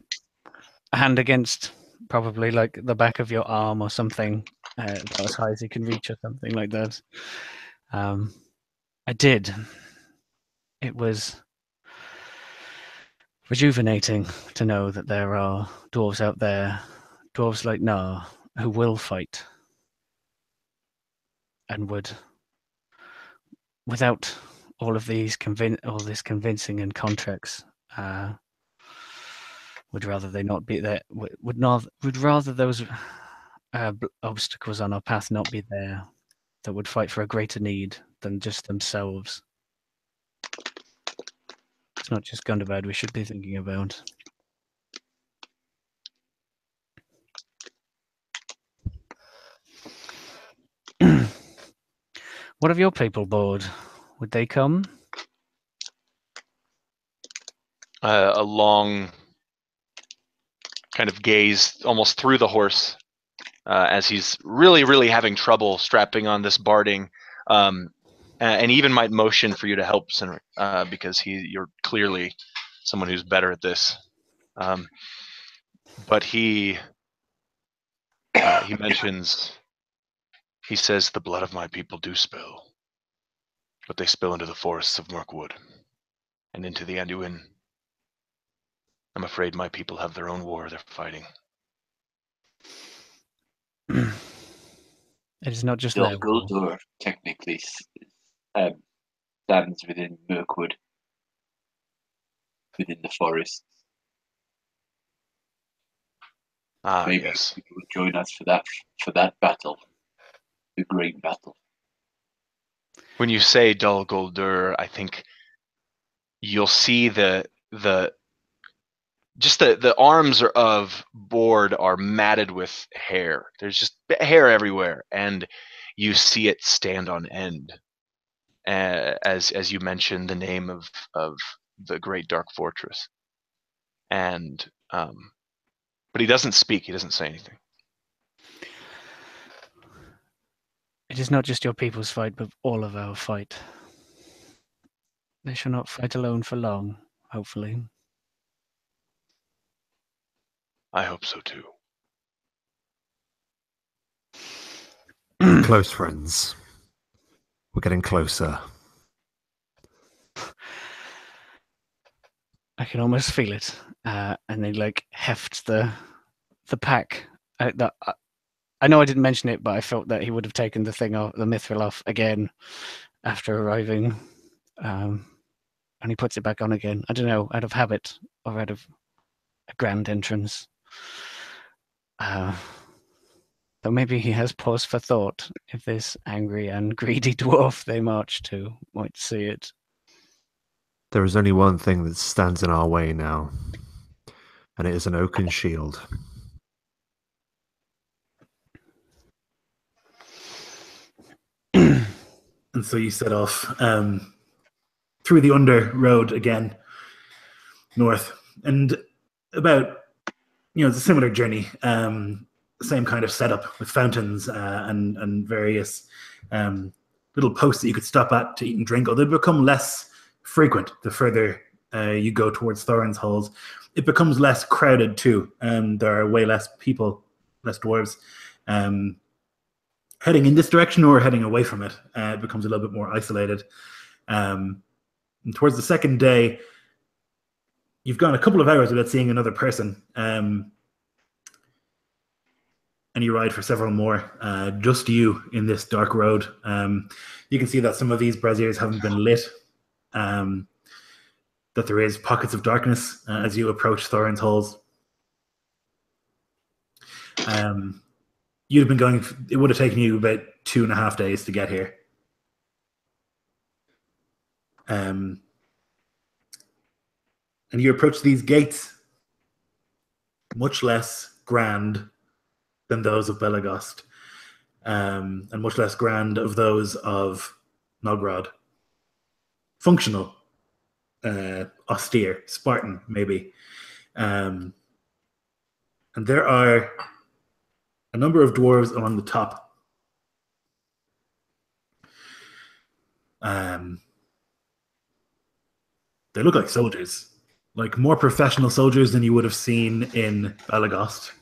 hand against probably like the back of your arm or something, about as high as you can reach or something like that. I did. It was rejuvenating to know that there are dwarves out there, dwarves like Nar, who will fight and would, without all of these convincing and contracts, would rather they not be there. Would rather those obstacles on our path not be there. That would fight for a greater need than just themselves. It's not just Gundabad we should be thinking about. What of your people, Bord? Would they come? A long kind of gaze almost through the horse as he's really having trouble strapping on this barding, and even might motion for you to help Sinric, because you're clearly someone who's better at this. But he mentions, he says, the blood of my people do spill, but they spill into the forests of Mirkwood and into the Anduin. I'm afraid my people have their own war they're fighting. It is not just Dol their war. Guldur technically stands within Mirkwood, within the forest. Maybe Yes. people would join us for that battle, the great battle. When you say Dol Guldur, I think you'll see the arms of Bord are matted with hair. There's just hair everywhere, and you see it stand on end. As you mentioned the name of the great dark fortress, and but he doesn't speak. He doesn't say anything. It is not just your people's fight, but all of our fight. They shall not fight alone for long, hopefully. I hope so too. Close friends. We're getting closer. I can almost feel it. And they like heft the pack. I know I didn't mention it, but I felt that he would have taken the thing off, the mithril off again after arriving. And he puts it back on again. I don't know, out of habit or out of a grand entrance. Though maybe he has pause for thought if this angry and greedy dwarf they march to might see it. There is only one thing that stands in our way now, and it is an oaken shield. And so you set off through the under road again, north. And about, it's a similar journey. Same kind of setup with fountains and various little posts that you could stop at to eat and drink, although they become less frequent the further you go towards Thorin's halls. It becomes less crowded too. There are way less people, less dwarves, heading in this direction or heading away from it. It becomes a little bit more isolated. And towards the second day, you've gone a couple of hours without seeing another person. And you ride for several more, just you in this dark road. You can see that some of these braziers haven't been lit, that there is pockets of darkness as you approach Thorin's halls. You'd have been going, it would have taken you about 2.5 days to get here. And you approach these gates, much less grand than those of Belagost, and much less grand of those of Nogrod. Functional, austere, Spartan, maybe. And there are a number of dwarves along the top. They look like soldiers, like more professional soldiers than you would have seen in Belagost.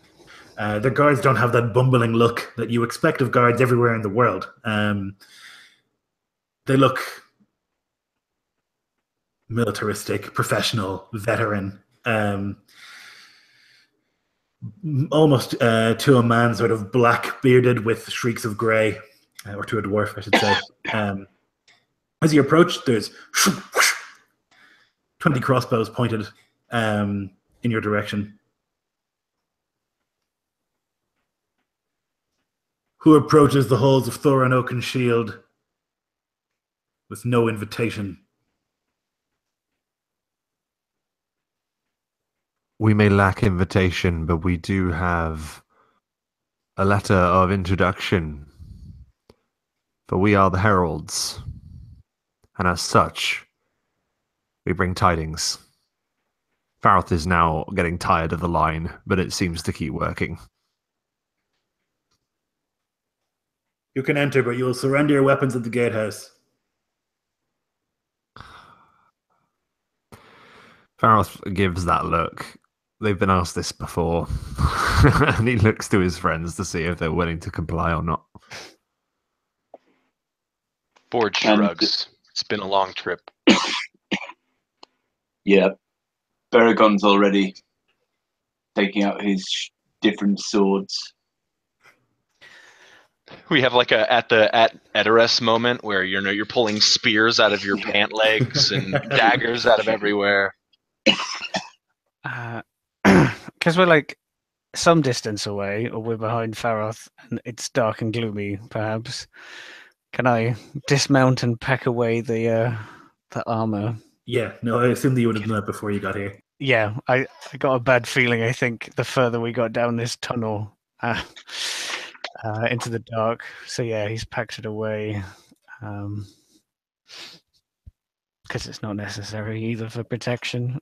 Their guards don't have that bumbling look that you expect of guards everywhere in the world. They look militaristic, professional, veteran, almost to a man, sort of black bearded with streaks of grey, or to a dwarf, I should say. As you approach, there's 20 crossbows pointed in your direction. Who approaches the halls of Thorin Oakenshield with no invitation? We may lack invitation, but we do have a letter of introduction. For we are the Heralds, and as such, we bring tidings. Faroth is now getting tired of the line, but it seems to keep working. You can enter, but you will surrender your weapons at the gatehouse. Faroth gives that look. They've been asked this before. And he looks to his friends to see if they're willing to comply or not. Ford shrugs. It's been a long trip. Yeah. Baragon's already taking out his different swords. We have like at Ered moment where you're pulling spears out of your pant legs and daggers out of everywhere. Because we're like some distance away, or we're behind Faroth, and it's dark and gloomy. Perhaps can I dismount and pack away the armor? Yeah, no, I assume that you would have done that before you got here. Yeah, I got a bad feeling. I think the further we got down this tunnel. Into the dark. So yeah, he's packed it away because it's not necessary either for protection.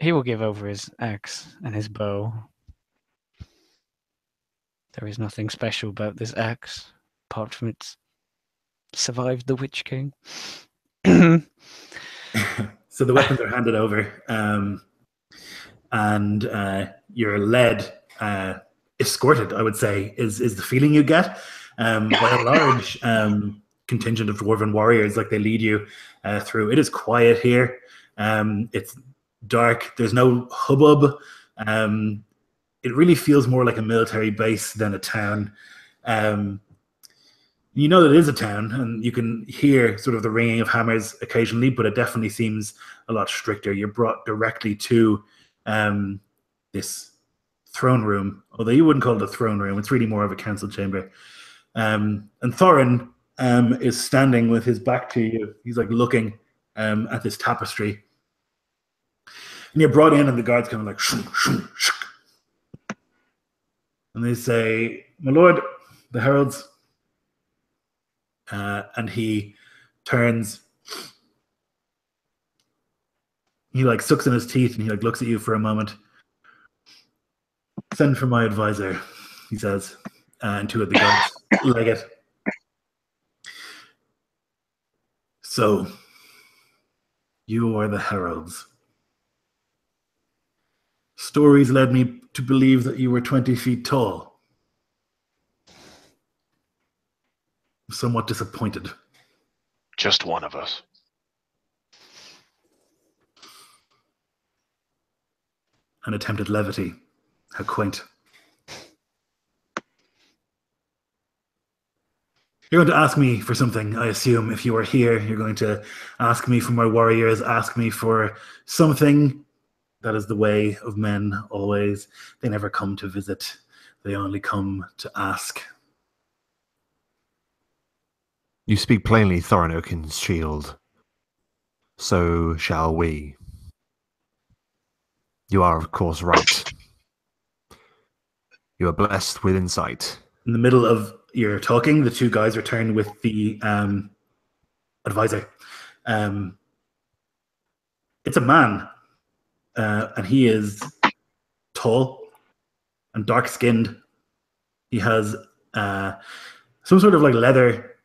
He will give over his axe and his bow. There is nothing special about this axe apart from it's survived the Witch King. So the weapons are handed over, and you're led, escorted, I would say, is the feeling you get by a large contingent of dwarven warriors. Like, they lead you through. It is quiet here. It's dark. There's no hubbub. It really feels more like a military base than a town. You know that it is a town, and you can hear sort of the ringing of hammers occasionally, but it definitely seems a lot stricter. You're brought directly to this throne room, although you wouldn't call it a throne room. It's really more of a council chamber. And Thorin is standing with his back to you. He's like looking at this tapestry. And you're brought in, and the guards kind of like, shoo, shoo, shoo. And they say, "My lord, the heralds, and he turns. He like sucks in his teeth and he like looks at you for a moment. Send for my advisor, he says, and two of the guards leg it. So, you are the Heralds. Stories led me to believe that you were 20 feet tall. I'm somewhat disappointed. Just one of us. An attempt at levity. How quaint. You're going to ask me for something, I assume. If you are here, you're going to ask me for my warriors, ask me for something. That is the way of men always. They never come to visit. They only come to ask. You speak plainly, Thorin Oaken's shield. So shall we. You are, of course, right. You are blessed with insight. In the middle of your talking, the two guys return with the advisor. It's a man, and he is tall and dark-skinned. He has some sort of like leather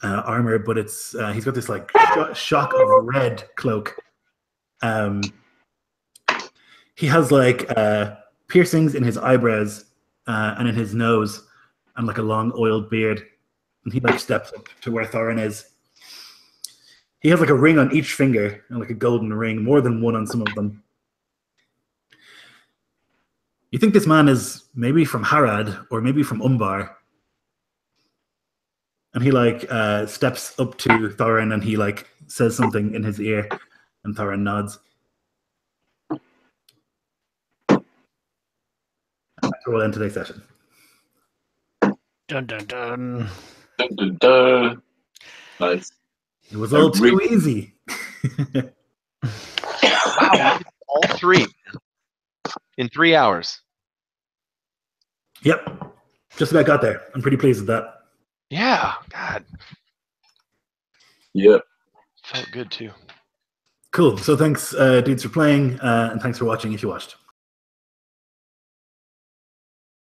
armor, but it's he's got this like shock of red cloak. He has like piercings in his eyebrows and in his nose, and like a long oiled beard. And he like steps up to where Thorin is. He has like a ring on each finger, and like a golden ring, more than one on some of them. You think this man is maybe from Harad or maybe from Umbar? And he like steps up to Thorin and he like says something in his ear, and Thorin nods. That's where we'll end today's session. Dun dun dun. Dun, dun, dun. Nice. It was all too easy. Wow, all three in 3 hours. Yep, just about got there. I'm pretty pleased with that. Yeah, God, Yeah. felt good too. Cool. So thanks, dudes, for playing, and thanks for watching if you watched.